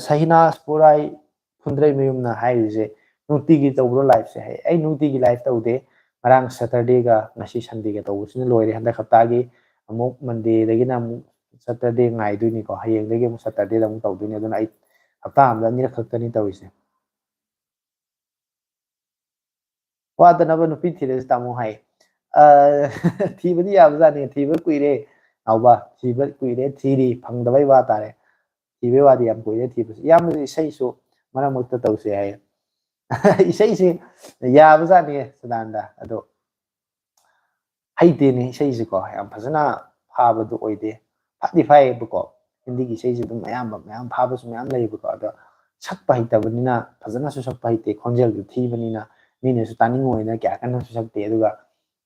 ꯁꯍꯤꯅꯥꯁ ꯄꯨꯔꯥꯏ ꯐꯨꯟꯗ꯭ꯔꯩꯃꯌꯨꯝꯅ ꯍꯥꯏꯔꯤꯁꯦ ꯅꯨꯡꯇꯤꯒꯤ ꯇꯧꯕ꯭ꯔꯣ ꯂꯥꯏꯐꯁꯦ ꯍꯥꯏ ꯑꯩ ꯅꯨꯡꯇꯤꯒꯤ ꯂꯥꯏꯐ ꯇꯧꯗꯦ ꯉꯔꯥꯡ ꯁꯦꯇꯔꯗꯦꯒ ꯉꯁꯤ ꯁꯟꯗꯦꯒ ꯇꯧꯕꯁꯤꯅ ꯂꯣꯏꯔꯦ ꯍꯟꯗꯛ ꯍꯞꯇꯥꯒꯤ ꯑꯃꯨꯛ ꯃꯟꯗꯦꯗꯒꯤꯅ ꯑꯃꯨꯛ ꯁꯦꯇꯔꯗꯦ ꯉꯥꯏꯗꯣꯏꯅꯤꯀꯣ ꯍꯌꯦꯡꯗꯒꯤ ꯑꯃꯨꯛ ꯁꯦꯇꯔꯗꯦꯗ ꯑꯃꯨꯛ ꯇꯧꯗꯣꯏꯅꯤ ꯑꯗꯨꯅ ꯑꯩ ꯍꯞꯇꯥ ꯑꯃꯗ ꯑꯅꯤꯔꯛ ꯈꯛꯇꯅꯤ ꯇꯧꯔꯤꯁꯦ ꯋꯥꯗꯅꯕ ꯅꯨꯄꯤ ꯊꯤꯔꯁꯤ ꯇꯥꯃꯣ ꯍꯥꯏ ꯊꯤꯕꯗꯤ ꯌꯥꯕꯖꯥꯠꯅꯤ ꯊꯤꯕ ꯀꯨꯏꯔꯦ ꯅꯥꯎꯕ ꯊꯤꯕ ꯀꯨꯏꯔꯦ ꯊꯤꯔꯤ ꯐꯪꯗꯕꯩ ꯋꯥ ꯇꯥꯔꯦ ꯊꯤꯕꯩ ꯋꯥꯗꯤ ꯌꯥꯝ ꯀꯨꯏꯔꯦ ꯊꯤꯕꯁꯤ ꯏꯌꯥꯝꯕꯁꯨ ꯏꯁꯩꯁꯨ ꯃꯔꯛ ꯃꯔꯛꯇ ꯇꯧꯁꯦ ꯍꯥꯏ ꯏꯁꯩꯁꯤ ꯌꯥꯕꯖꯥꯠꯅꯤ ꯁꯗꯥꯟꯗ ꯑꯗꯣ ꯍꯩꯇꯦꯅꯦ ꯏꯁꯩꯁꯤꯀꯣ ꯌꯥꯝ ꯐꯖꯅ ꯐꯥꯕꯗꯨ ꯑꯣꯏꯗꯦ ꯐꯗꯤ ꯐꯥꯏꯌꯦꯕꯀꯣ ꯍꯤꯟꯗꯤꯒꯤ ꯏꯁꯩꯁꯤ ꯑꯗꯨꯝ ꯑꯌꯥꯝꯕ ꯃꯌꯥꯝ ꯐꯥꯕꯁꯨ ꯃꯌꯥꯝ ꯂꯩꯌꯦꯕꯀꯣ ꯑꯗꯣ ꯁꯛꯄ ꯍꯩꯇꯕꯅꯤꯅ ꯐꯖꯅꯁꯨ ꯁꯛꯄ ꯍꯩꯇꯦ ꯈꯣꯟꯖꯦꯜꯗꯨ ꯊꯤꯕꯅꯤꯅ ꯃꯤꯅꯁꯨ ꯇꯥꯅꯤꯡꯉꯣꯏꯅ ꯀꯌꯥ ꯀꯟꯅꯁꯨ ꯁꯛꯇꯦ ꯑꯗꯨꯒ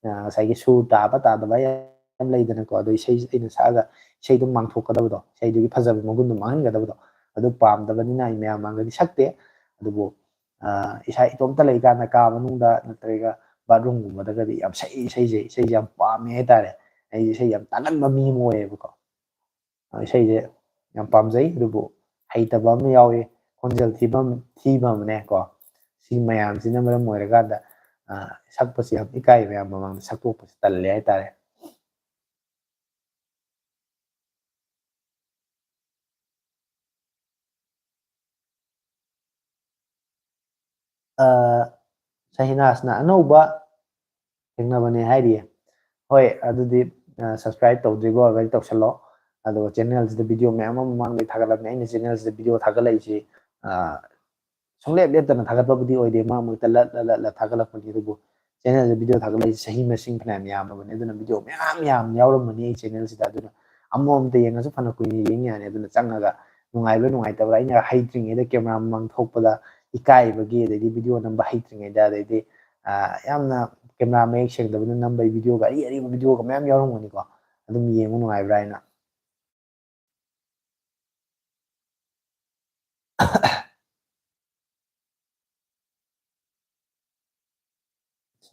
ꯉꯁꯥꯏꯒꯤ ꯁꯨꯔ ꯇꯥꯕ ꯇꯥꯗꯕ ꯌꯥꯝ ꯂꯩꯗꯅꯀꯣ ꯑꯗꯣ ꯏꯁꯩ ꯑꯩꯅ ꯁꯛꯑꯒ ꯏꯁꯩꯗꯨ ꯃꯥꯡꯊꯣꯛꯀꯗꯕꯗꯣ ꯏꯁꯩꯗꯨꯒꯤ ꯐꯖꯕ ꯃꯒꯨꯟꯗꯨ ꯃꯥꯡꯍꯟꯒꯗꯕꯗꯣ ꯑꯗꯨ ꯄꯥꯝꯗꯕꯅꯤꯅ ꯑꯩ ꯃꯌꯥꯝ ꯃꯥꯡꯗꯗꯤ ꯁꯛꯇꯦ ꯑꯗꯨꯕꯨ ꯏꯁꯥ ꯏꯇꯣꯝꯇ ꯂꯩꯀꯥꯟꯗ ꯀꯥ ꯃꯅꯨꯡꯗ ꯅꯠꯇ꯭ꯔꯒ ꯕꯥꯠꯔꯨꯝꯒꯨꯝꯕꯗꯒꯗꯤ ꯌꯥꯝ ꯁꯛꯏ ꯏꯁꯩꯁꯦ ꯌꯥꯝ ꯄꯥꯝꯃꯦ ꯍꯥꯏꯇꯥꯔꯦ ꯑꯩ ꯏꯁꯩ ꯌꯥꯝ ꯇꯥꯒꯟꯕ ꯃꯤ ꯑꯃ ꯑꯣꯏꯌꯦꯕꯀꯣ ꯏꯁꯩꯁꯦ ꯌꯥꯝ ꯄꯥꯝꯖꯩ ꯑꯗꯨꯕꯨ ꯍꯩꯇꯕ ꯑꯃ ꯌꯥꯎꯏ ꯈꯣꯟꯖꯦꯜ ꯊꯤꯕ ꯑꯃꯅꯦ ꯀꯣ ꯁꯤ ꯃꯌꯥꯝꯁꯤꯅ ꯃꯔꯝ ꯑꯣꯏꯔꯀꯥꯟꯗ ꯁꯛꯄꯁꯤ ꯌꯥꯝ ꯏꯀꯥꯏ ꯃꯌꯥꯝ ꯃꯃꯥꯡꯗ ꯁꯛꯇꯣꯛꯄꯁꯤ ꯇꯜꯂꯦ ꯍꯥꯏꯇꯥꯔꯦ ꯁꯍꯤꯅꯥꯁꯅ ꯑꯅꯧꯕ ꯊꯦꯡꯅꯕꯅꯦ ꯍꯥꯏꯔꯤꯌꯦ ꯍꯣꯏ ꯑꯗꯨꯗꯤ ꯁꯕꯁꯀ꯭ꯔꯥꯏब ꯇꯧꯗ꯭ꯔꯤꯕ ꯑꯣꯏꯔꯒꯗꯤ ꯇꯧꯁꯜꯂꯣ ꯑꯗꯨꯒ ꯆꯦꯅꯦꯜꯁꯤꯗ ꯚꯤꯗꯤꯑꯣ ꯃꯌꯥꯝ ꯑꯃ ꯃꯃꯥꯡꯗꯩ ꯊꯥꯒꯠꯂꯕꯅꯤ ꯑꯩꯅ ꯆꯦꯅꯦꯜꯁꯤꯗ ꯚꯤꯗꯤꯑꯣ ꯊꯥꯒꯠꯂꯛꯏꯁꯤ ꯁꯨꯡꯂꯦꯞ ꯂꯦꯞꯇꯅ ꯊꯥꯒꯠꯄꯕꯨꯗꯤ ꯑꯣꯏꯗꯦ ꯃꯔꯛ ꯃꯔꯛꯇ ꯂꯠ ꯊꯥꯒꯠꯂꯛꯄꯅꯤ ꯑꯗꯨꯕꯨ ꯆꯦꯅꯦꯜꯁꯤꯗ ꯚꯤꯗꯤꯑꯣ ꯊꯥꯒꯠꯂꯛꯏꯁꯤ ꯆꯍꯤ ꯃꯁꯤꯡ ꯐꯅꯌꯥꯝ ꯌꯥꯝꯃꯕꯅꯤ ꯑꯗꯨꯅ ꯚꯤꯗꯤꯑꯣ ꯃꯌꯥꯝ ꯌꯥꯎꯔꯝꯕꯅꯤ ꯑꯩ ꯆꯦꯅꯦꯜꯁꯤꯗ ꯑꯗꯨꯅ ꯑꯃꯃꯝꯇ ꯌꯦꯡꯉꯁꯨ ꯐꯅ ꯀꯨꯏꯅ ꯌꯦꯡ ꯌꯥꯅꯤ ꯑꯗꯨꯅ ꯆꯪꯉꯒ ꯅꯨꯡꯉꯥꯏꯕ꯭ꯔꯥ ꯅꯨꯡꯉꯥꯏꯇꯕ꯭ꯔꯥ ꯑꯩꯅ ꯍꯩꯇ꯭ꯔꯤꯉꯩꯗ ꯀꯦꯃꯦꯔꯥ ꯃꯃꯥꯡ ꯊꯣꯛꯄꯗ ꯏꯀꯥꯏꯕꯒꯤ ꯑꯗꯩꯗꯤ ꯚꯤꯗꯤꯑꯣ ꯅꯝꯕ ꯍꯩꯇ꯭ꯔꯤꯉꯩꯗ ꯑꯗꯩꯗꯤ ꯌꯥꯝꯅ ꯀꯦꯃꯦꯔꯥ ꯃꯌꯦꯛ ꯁꯦꯡꯗꯕꯅ ꯅꯝꯕꯒꯤ ꯚꯤꯗꯤꯑꯣꯒ ꯑꯔꯤꯕ ꯚꯤꯗꯤꯑꯣꯒ ꯃꯌꯥꯝ ꯌꯥꯎꯔꯝꯒꯅꯤꯀꯣ ꯑꯗꯨꯝ ꯌꯦꯡꯕ ꯅꯨꯡꯉꯥꯏꯕ꯭ꯔꯥ ꯍꯥꯏꯅ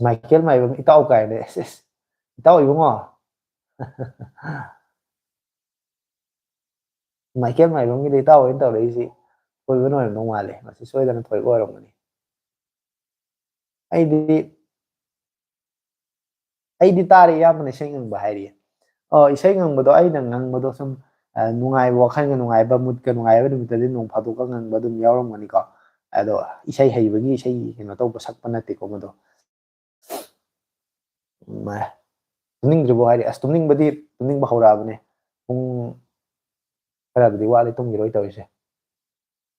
ꯃꯥꯏꯀꯦꯜ ꯃꯥꯏꯕꯝ ꯏꯇꯥꯎ ꯀꯥꯏꯅ ꯑꯦꯁ ꯑꯦꯁ ꯏꯇꯥꯎ ꯏꯕꯨꯡꯉꯣ ꯃꯥꯏꯀꯦꯜ ꯃꯥꯏꯕꯝꯒꯤꯗ ꯏꯇꯥꯎ ꯍꯣꯏꯅ ꯇꯧꯔꯛꯏꯁꯤ ꯊꯣꯏꯕꯅ ꯑꯣꯏꯔꯝꯗꯧ ꯃꯥꯜꯂꯦ ꯃꯁꯤ ꯁꯣꯏꯗꯅ ꯊꯣꯏꯕ ꯑꯣꯏꯔꯝꯒꯅꯤ ꯑꯩꯗꯤ ꯑꯩꯗꯤ ꯇꯥꯔꯦ ꯏꯌꯥꯝꯕꯅ ꯏꯁꯩ ꯉꯪꯕ ꯍꯥꯏꯔꯤꯌꯦ ꯏꯁꯩ ꯉꯪꯕꯗꯣ ꯑꯩꯅ ꯉꯪꯕꯗꯣ ꯁꯨꯝ ꯅꯨꯡꯉꯥꯏꯕ ꯋꯥꯈꯜꯒ ꯅꯨꯡꯉꯥꯏꯕ ꯃꯨꯠꯀ ꯅꯨꯡꯉꯥꯏꯕ ꯅꯨꯃꯤꯠꯇꯗꯤ ꯅꯣꯡ ꯐꯥꯗꯣꯛꯀ ꯉꯪꯕ ꯑꯗꯨꯝ ꯌꯥꯎꯔꯝꯒꯅꯤꯀꯣ ꯑꯗꯣ ꯏꯁꯩ ꯍꯩꯕꯒꯤ ꯏꯁꯩ ꯀꯩꯅꯣ ꯇꯧꯕ ꯁꯛꯄ ꯅꯠꯇꯦꯀꯣ ꯃꯗꯣ ꯇꯨꯝꯅꯤꯡꯗ꯭ꯔꯤꯕꯣ ꯍꯥꯏꯗꯤ ꯑꯁ ꯇꯨꯝꯅꯤꯡꯕ ꯍꯧꯔꯛꯑꯕꯅꯦ ꯄꯨꯡ ꯈꯔꯕꯨꯗꯤ ꯋꯥꯠꯂꯤ ꯇꯨꯝꯈꯤꯔꯣꯏ ꯇꯧꯔꯤꯁꯦ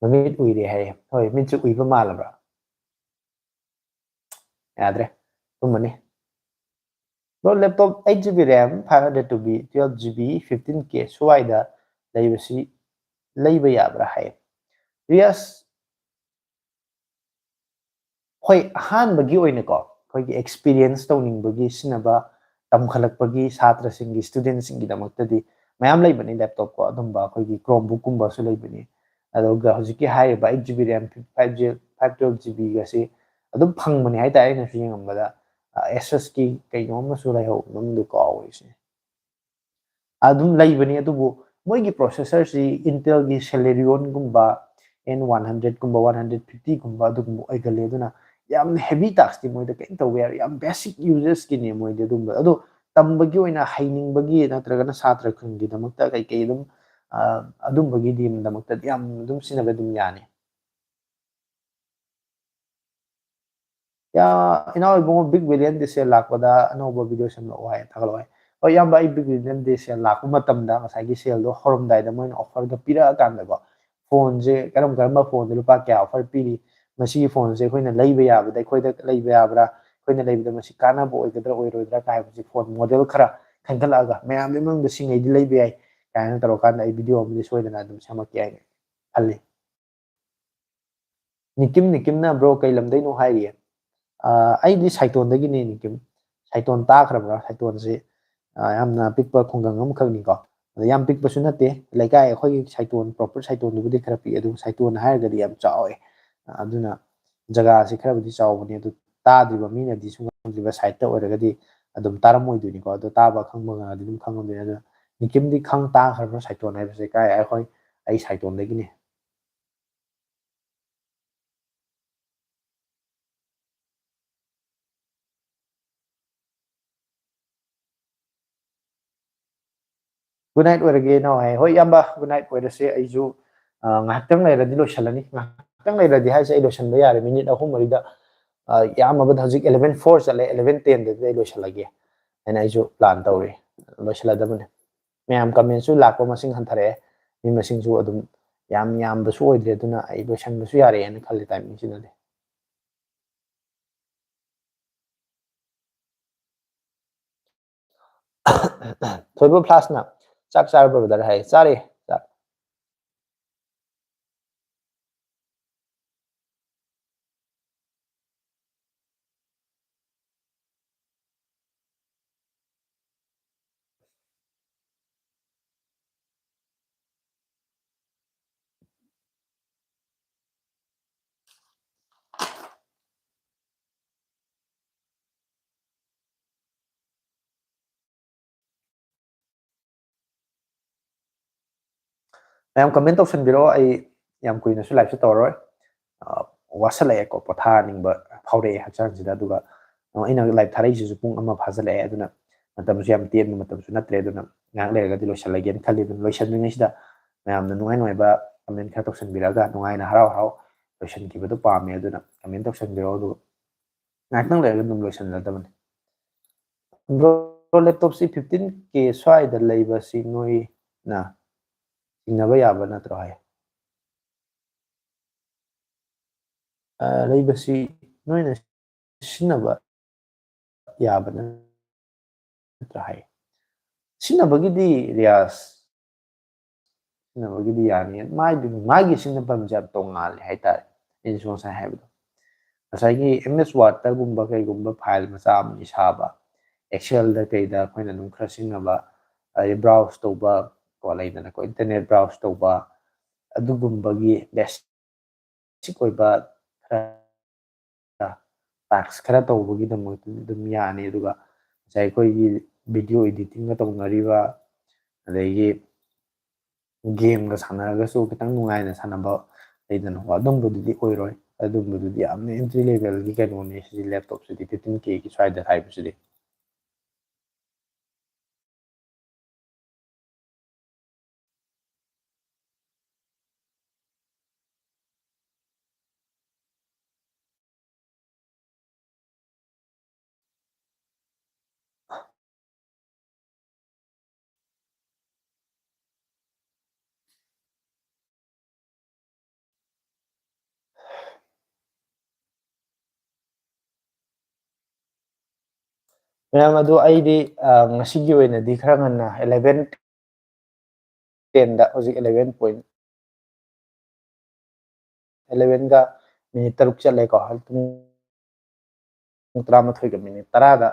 ꯃꯃꯤꯠ ꯎꯏꯔꯦ ꯍꯥꯏꯌꯦ ꯍꯣꯏ ꯃꯤꯠꯁꯦ ꯎꯏꯕ ꯃꯥꯜꯂꯕ꯭ꯔꯥ ꯌꯥꯗ꯭ꯔꯦ ꯇꯨꯝꯃꯅꯤ laptop 8 GB RAM 512 GB 12 GB 15K ꯁ꯭ꯋꯥꯏꯗ ꯂꯩꯕꯁꯤ ꯂꯩꯕ ꯌꯥꯕ꯭ꯔꯥ ꯍꯥꯏꯌꯦ ꯔꯤꯌꯥꯁ ꯍꯣꯏ ꯑꯍꯥꯟꯕꯒꯤ ꯑꯣꯏꯅꯀꯣ ꯑꯩꯈꯣꯏꯒꯤ ꯑꯦꯛꯁꯄꯤꯔꯤꯌꯦꯟꯁ ꯇꯧꯅꯤꯡꯕꯒꯤ ꯁꯤꯖꯤꯟꯅꯕ ꯇꯝꯈꯠꯂꯛꯄꯒꯤ ꯁꯥꯇ꯭ꯔꯁꯤꯡꯒꯤ ꯏꯁꯇꯨꯗꯦꯟꯁꯤꯡꯒꯤꯗꯃꯛꯇꯗꯤ ꯃꯌꯥꯝ ꯂꯩꯕꯅꯤ ꯂꯦꯞꯇꯣꯞꯀꯣ ꯑꯗꯨꯝꯕ ꯑꯩꯈꯣꯏꯒꯤ ꯀ꯭ꯔꯣꯝꯕꯨꯛꯀꯨꯝꯕꯁꯨ ꯂꯩꯕꯅꯤ ꯑꯗꯨꯒ ꯍꯧꯖꯤꯛꯀꯤ ꯍꯥꯏꯔꯤꯕ 8 GB ꯔꯦꯝ 512 GB ꯑꯗꯨꯝ ꯐꯪꯕꯅꯦ ꯍꯥꯏꯇꯥꯔꯦ ꯑꯩꯅꯁꯨ ꯌꯦꯡꯉꯝꯕꯗ ꯑꯦꯁꯑꯦꯁꯀꯤ ꯀꯩꯅꯣ ꯑꯃꯁꯨ ꯂꯩꯍꯧꯕꯗꯨ ꯀꯥꯎꯔꯤꯁꯦ ꯑꯗꯨꯝ ꯂꯩꯕꯅꯤ ꯑꯗꯨꯕꯨ ꯃꯣꯏꯒꯤ ꯄ꯭ꯔꯣꯁꯦꯁꯔꯁꯤ ꯏꯟꯇꯦꯜꯒꯤ ꯁꯦꯂꯦꯔꯤꯌꯣꯟꯒꯨꯝꯕ N100 ꯒꯨꯝꯕ 150 ꯒꯨꯝꯕ ꯑꯗꯨꯒꯨꯝꯕ ꯑꯣꯏꯒꯜꯂꯦ ꯑꯗꯨꯅ ꯌꯥꯝꯅ ꯍꯦꯚꯤ ꯇꯥꯛꯁꯇꯤ ꯃꯣꯏꯗ ꯀꯩꯝ ꯇꯧꯕ ꯌꯥꯔꯣꯏ ꯌꯥꯝ ꯕꯦꯁꯤꯛ ꯌꯨꯖꯦꯁꯀꯤꯅꯤ ꯃꯣꯏꯗꯤ ꯑꯗꯨꯝꯕ ꯑꯗꯣ ꯇꯝꯕꯒꯤ ꯑꯣꯏꯅ ꯍꯩꯅꯤꯡꯕꯒꯤ ꯅꯠꯇ꯭ꯔꯒꯅ ꯁꯥꯇ꯭ꯔ ꯈꯨꯟꯒꯤꯗꯃꯛꯇ ꯀꯩꯀꯩ ꯑꯗꯨꯝ ꯑꯗꯨꯝꯕꯒꯤꯗꯃꯛꯇꯗꯤ ꯌꯥꯝ ꯑꯗꯨꯝ ꯁꯤꯖꯤꯟꯅꯕ ꯑꯗꯨꯝ ꯌꯥꯅꯤ ꯏꯅꯥꯎ ꯏꯕꯨꯡꯉꯣ ꯕꯤग ꯕꯤꯂꯤꯌꯟ ꯗꯦ ꯁꯦꯜ ꯂꯥꯛꯄꯗ ꯑꯅꯧꯕ ꯚꯤꯗꯤꯑꯣ ꯁꯦꯝꯂꯛꯑꯣ ꯍꯥꯏ ꯊꯥꯒꯠꯂꯛꯑꯣ ꯍꯥꯏ ꯍꯣꯏ ꯏꯌꯥꯝꯕ ꯑꯩ ꯕꯤग ꯕꯤꯂꯤꯌꯟ ꯗꯦ ꯁꯦꯜ ꯂꯥꯛꯄ ꯃꯇꯝꯗ ꯉꯁꯥꯏꯒꯤ ꯁꯦꯜꯗꯣ ꯍꯧꯔꯝꯗꯥꯏꯗ ꯃꯣꯏꯅ ꯑꯣꯐꯔꯗꯣ ꯄꯤꯔꯛꯑꯀꯥꯟꯗꯀꯣ ꯐꯣꯟꯁꯦ ꯀꯔꯝꯕ ꯐꯣꯟꯗ ꯂꯨꯄꯥ ꯀꯌꯥ ꯑꯣꯐꯔ ꯄꯤꯔꯤ ꯃꯁꯤꯒꯤ ꯐꯣꯟꯁꯦ ꯑꯩꯈꯣꯏꯅ ꯂꯩꯕ ꯌꯥꯕꯗ ꯑꯩꯈꯣꯏꯗ ꯂꯩꯕ ꯌꯥꯕ꯭ꯔꯥ ꯑꯩꯈꯣꯏꯅ ꯂꯩꯕꯗ ꯃꯁꯤ ꯀꯥꯟꯅꯕ ꯑꯣꯏꯒꯗ꯭ꯔꯥ ꯑꯣꯏꯔꯣꯏꯗ꯭ꯔꯥ ꯍꯥꯏꯕꯁꯤ ꯐꯣꯟ ꯃꯣꯗꯦꯜ ꯈꯔ ꯈꯟꯒꯠꯂꯛꯑꯒ ꯃꯌꯥꯝꯒꯤ ꯃꯅꯨꯡꯗ ꯁꯤꯉꯩꯗꯤ ꯂꯩꯕ ꯌꯥꯏ ꯀꯥꯏꯅ ꯇꯧꯔꯀꯥꯟꯗ ꯑꯩ ꯚꯤꯗꯤꯑꯣ ꯑꯃꯗꯤ ꯁꯣꯏꯗꯅ ꯑꯗꯨꯝ ꯁꯦꯝꯃꯛꯀꯦ ꯍꯥꯏꯅ ꯈꯜꯂꯤ ꯅꯤꯀꯤꯝꯅ ꯕ꯭ꯔꯣ ꯀꯩ ꯂꯝꯗꯩꯅꯣ ꯍꯥꯏꯔꯤꯌꯦ ꯑꯩꯗꯤ ꯁꯥꯏꯇꯣꯟꯗꯒꯤꯅꯦ ꯅꯤꯀꯤꯝ ꯁꯥꯏꯇꯣꯟ ꯇꯥꯈ꯭ꯔꯕ꯭ꯔꯥ ꯁꯥꯏꯇꯣꯟꯁꯤ ꯌꯥꯝꯅ ꯄꯤꯛꯄ ꯈꯨꯡꯒꯪ ꯑꯃꯈꯛꯅꯤꯀꯣ ꯑꯗ ꯌꯥꯝ ꯄꯤꯛꯄꯁꯨ ꯅꯠꯇꯦ ꯂꯩꯀꯥꯏ ꯑꯩꯈꯣꯏꯒꯤ ꯁꯥꯏꯇꯣꯟ ꯄ꯭ꯔꯣꯄꯔ ꯁꯥꯏꯇꯣꯟꯗꯨꯕꯨꯗꯤ ꯈꯔ ꯄꯤꯛꯑꯦ ꯑꯗꯨꯒ ꯁꯥꯏꯇꯣꯟ ꯍꯥꯏꯔꯒꯗꯤ ꯌꯥꯝ ꯆꯥꯎꯋꯦ ꯑꯗꯨꯅ ꯖꯒꯥꯁꯤ ꯈꯔꯕꯨꯗꯤ ꯆꯥꯎꯕꯅꯤ ꯑꯗꯨ ꯇꯥꯗ꯭ꯔꯤꯕ ꯃꯤꯅꯗꯤ ꯁꯨꯡꯈꯪꯗ꯭ꯔꯤꯕ ꯁꯥꯏꯠꯇ ꯑꯣꯏꯔꯒꯗꯤ ꯑꯗꯨꯝ ꯇꯥꯔꯝꯃꯣꯏꯗꯣꯏꯅꯤꯀꯣ ꯑꯗꯣ ꯇꯥꯕ ꯈꯪꯕ ꯉꯥꯗꯤ ꯑꯗꯨꯝ ꯈꯪꯉꯝꯗꯣꯏꯅꯤ ꯑꯗꯨꯅ ꯅꯤꯀꯤꯝꯗꯤ ꯇꯥꯈ꯭ꯔꯕ꯭ꯔꯥ ꯁꯥꯏꯇꯣꯟ ꯍꯥꯏꯕꯁꯦ ꯀꯥꯏ ꯑꯩꯈꯣꯏ ꯑꯩ ꯁꯥꯏꯇꯣꯟꯗꯒꯤꯅꯤ ꯒꯨꯗ ꯅꯥꯏꯠ ꯑꯣꯏꯔꯒꯦ ꯏꯅꯥꯎ ꯍꯥꯏ ꯍꯣꯏ ꯏꯌꯥꯝꯕ ꯒꯨꯗ ꯅꯥꯏꯠ ꯑꯣꯏꯔꯁꯦ ꯑꯩꯁꯨ ꯉꯥꯏꯍꯥꯛꯇꯪ ꯂꯩꯔꯗꯤ ꯂꯣꯏꯁꯤꯜꯂꯅꯤ ꯉꯥꯏꯍꯥꯛꯇꯪ ꯂꯩꯔꯗꯤ ꯍꯥꯏꯁꯦ ꯑꯩ ꯂꯣꯏꯁꯤꯟꯕ ꯌꯥꯔꯦ ꯃꯤꯅꯤꯠ 3 4 ꯌꯥꯝꯃꯕꯗ ꯍꯧꯖꯤꯛ 11:04 ꯆꯠꯂꯦ 11:10ꯗꯗꯤ ꯑꯩ ꯂꯣꯏꯁꯤꯜꯂꯒꯦ ꯍꯥꯏꯅ ꯑꯩꯁꯨ ꯄ꯭ꯂꯥꯟ ꯇꯧꯔꯤ ꯂꯣꯏꯁꯤꯜꯂꯗꯕꯅꯤ ꯃꯌꯥꯝ ꯀꯃꯦꯟꯁꯨ ꯂꯥꯛꯄ ꯃꯁꯤꯡ ꯍꯟꯊꯔꯛꯑꯦ ꯃꯤ ꯃꯁꯤꯡꯁꯨ ꯑꯗꯨꯝ ꯌꯥꯝꯕꯁꯨ ꯑꯣꯏꯗ꯭ꯔꯦ ꯑꯗꯨꯅ ꯑꯩ ꯂꯣꯏꯁꯤꯟꯕꯁꯨ ꯌꯥꯔꯦꯅ ꯈꯜꯂꯤ ꯇꯥꯏꯃꯤꯡꯁꯤꯗꯗꯤ ꯊꯣꯏꯕ ꯐ꯭ꯂꯥꯁꯅ ꯆꯥꯛ ꯆꯥꯔꯕ ꯕ꯭ꯔꯗꯔ ꯍꯥꯏ ꯆꯥꯔꯦ ꯆꯥꯛ ꯃꯌꯥꯝ ꯀꯃꯦꯟ ꯇꯧꯁꯟꯕꯤꯔꯛꯑꯣ ꯑꯩ ꯌꯥꯝ ꯀꯨꯏꯅꯁꯨ ꯂꯥꯏꯚꯁꯨ ꯇꯧꯔꯔꯣꯏ ꯋꯥꯁꯜꯂꯛꯑꯦꯀꯣ ꯄꯣꯊꯥꯅꯤꯡꯕ ꯐꯥꯎꯔꯛꯑꯦ ꯍꯛꯆꯥꯡꯁꯤꯗ ꯑꯗꯨꯒ ꯑꯩꯅ ꯂꯥꯏꯚ ꯊꯥꯔꯛꯏꯁꯤꯁꯨ ꯄꯨꯡ 1 ꯐꯥꯖꯤꯜꯂꯛꯑꯦ ꯑꯗꯨꯅ ꯃꯇꯝꯁꯨ ꯌꯥꯝ ꯇꯦꯟꯕ ꯃꯇꯝꯁꯨ ꯅꯠꯇ꯭ꯔꯦ ꯑꯗꯨꯅ ꯉꯥꯏꯍꯥꯛ ꯂꯩꯔꯒꯗꯤ ꯂꯣꯏꯁꯤꯜꯂꯒꯦꯅ ꯈꯜꯂꯤ ꯑꯗꯨꯅ ꯂꯣꯏꯁꯤꯟꯗ꯭ꯔꯤꯉꯩꯁꯤꯗ ꯃꯌꯥꯝꯅ ꯅꯨꯡꯉꯥꯏ ꯅꯨꯡꯉꯥꯏꯕ ꯀꯃꯦꯟ ꯈꯔ ꯇꯧꯁꯟꯕꯤꯔꯛꯑꯒ ꯅꯨꯡꯉꯥꯏꯅ ꯍꯔꯥꯎ ꯍꯔꯥꯎ ꯂꯣꯏꯁꯤꯟꯈꯤꯕꯗꯨ ꯄꯥꯝꯃꯦ ꯑꯗꯨꯅ ꯀꯃꯦꯟ ꯇꯧꯁꯟꯕꯤꯔꯛꯑꯣ ꯑꯗꯨꯒ ꯉꯥꯏꯍꯥꯛꯇꯪ ꯂꯩꯔꯒ ꯑꯗꯨꯝ ꯂꯣꯏꯁꯤꯟꯖꯗꯕꯅꯤ ꯕ꯭ꯔꯣ ꯂꯦꯞꯇꯣꯞꯁꯤ 15K ꯁ꯭ꯋꯥꯏꯗ ꯂꯩꯕꯁꯤ ꯅꯣꯏꯅ ꯆꯤꯡꯅꯕ ꯌꯥꯕ ꯅꯠꯇ꯭ꯔꯣ ꯍꯥꯏ ꯂꯩꯕꯁꯤ ꯅꯣꯏꯅ ꯁꯤꯖꯤꯟꯅꯕ ꯌꯥꯕ ꯅꯠꯇ꯭ꯔꯥ ꯍꯥꯏ ꯁꯤꯖꯤꯟꯅꯕꯒꯤꯗꯤ ꯔꯤꯌꯥꯁ ꯁꯤꯖꯤꯟꯅꯕꯒꯤꯗꯤ ꯌꯥꯅꯤ ꯃꯥꯒꯤ ꯁꯤꯖꯤꯟꯅꯐꯝꯁꯦ ꯌꯥꯝ ꯇꯣꯡꯉꯥꯜꯂꯦ ꯍꯥꯏꯇꯥꯔꯦ ꯑꯩꯅꯁꯨ ꯉꯁꯥꯏ ꯍꯥꯏꯕꯗꯣ ꯉꯁꯥꯏꯒꯤ MS ꯋꯥꯔꯗꯇꯒꯨꯝꯕ ꯀꯩꯒꯨꯝꯕ ꯐꯥꯏꯜ ꯃꯆꯥ ꯑꯃꯅꯤ ꯁꯥꯕ ꯑꯦꯛꯁꯦꯜꯗ ꯀꯩꯗ ꯑꯩꯈꯣꯏꯅ ꯑꯗꯨꯝ ꯈꯔ ꯁꯤꯖꯤꯟꯅꯕ ꯑꯗꯩ ꯕ꯭ꯔꯥꯎꯁ ꯇꯧꯕ ꯀꯣ ꯂꯩꯗꯅꯀꯣ ꯏꯟꯇꯔꯅꯦꯠ ꯕ꯭ꯔꯥꯎꯁ ꯇꯧꯕ ꯑꯗꯨꯒꯨꯝꯕꯒꯤ ꯕꯦꯁꯤꯛ ꯑꯣꯏꯕ ꯇꯥꯛꯁ ꯈꯔ ꯇꯧꯕꯒꯤꯗꯃꯛꯇꯗꯤ ꯑꯗꯨꯝ ꯌꯥꯅꯤ ꯑꯗꯨꯒ ꯉꯁꯥꯏ ꯑꯩꯈꯣꯏꯒꯤ ꯚꯤꯗꯤꯑꯣ ꯏꯗꯤꯇꯤꯡꯒ ꯇꯧꯅꯔꯤꯕ ꯑꯗꯒꯤ ꯒꯦꯝꯒ ꯁꯥꯟꯅꯔꯒꯁꯨ ꯈꯤꯇꯪ ꯅꯨꯡꯉꯥꯏꯅ ꯁꯥꯟꯅꯕ ꯂꯩꯗꯅꯀꯣ ꯑꯗꯨꯝꯕꯗꯨꯗꯤ ꯑꯣꯏꯔꯣꯏ ꯑꯗꯨꯝꯕꯗꯨꯗꯤ ꯌꯥꯝꯅ ꯑꯦꯟꯇ꯭ꯔꯤ ꯂꯦꯚꯦꯜꯒꯤ ꯀꯩꯅꯣꯅꯤ ꯁꯤꯗꯤ ꯂꯦꯞꯇꯣꯞꯁꯤꯗꯤ 15Kꯒꯤ ꯁ꯭ꯋꯥꯏꯗ ꯍꯥꯏꯕꯁꯤꯗꯤ ꯃꯌꯥꯝ ꯑꯗꯨ ꯑꯩꯗꯤ ꯉꯁꯤꯒꯤ ꯑꯣꯏꯅꯗꯤ ꯈꯔ ꯉꯟꯅ 11:10ꯗ ꯍꯧꯖꯤꯛ 11:11ꯒ-minute 6 ꯆꯠꯂꯦꯀꯣ ꯄꯨꯡ 12:10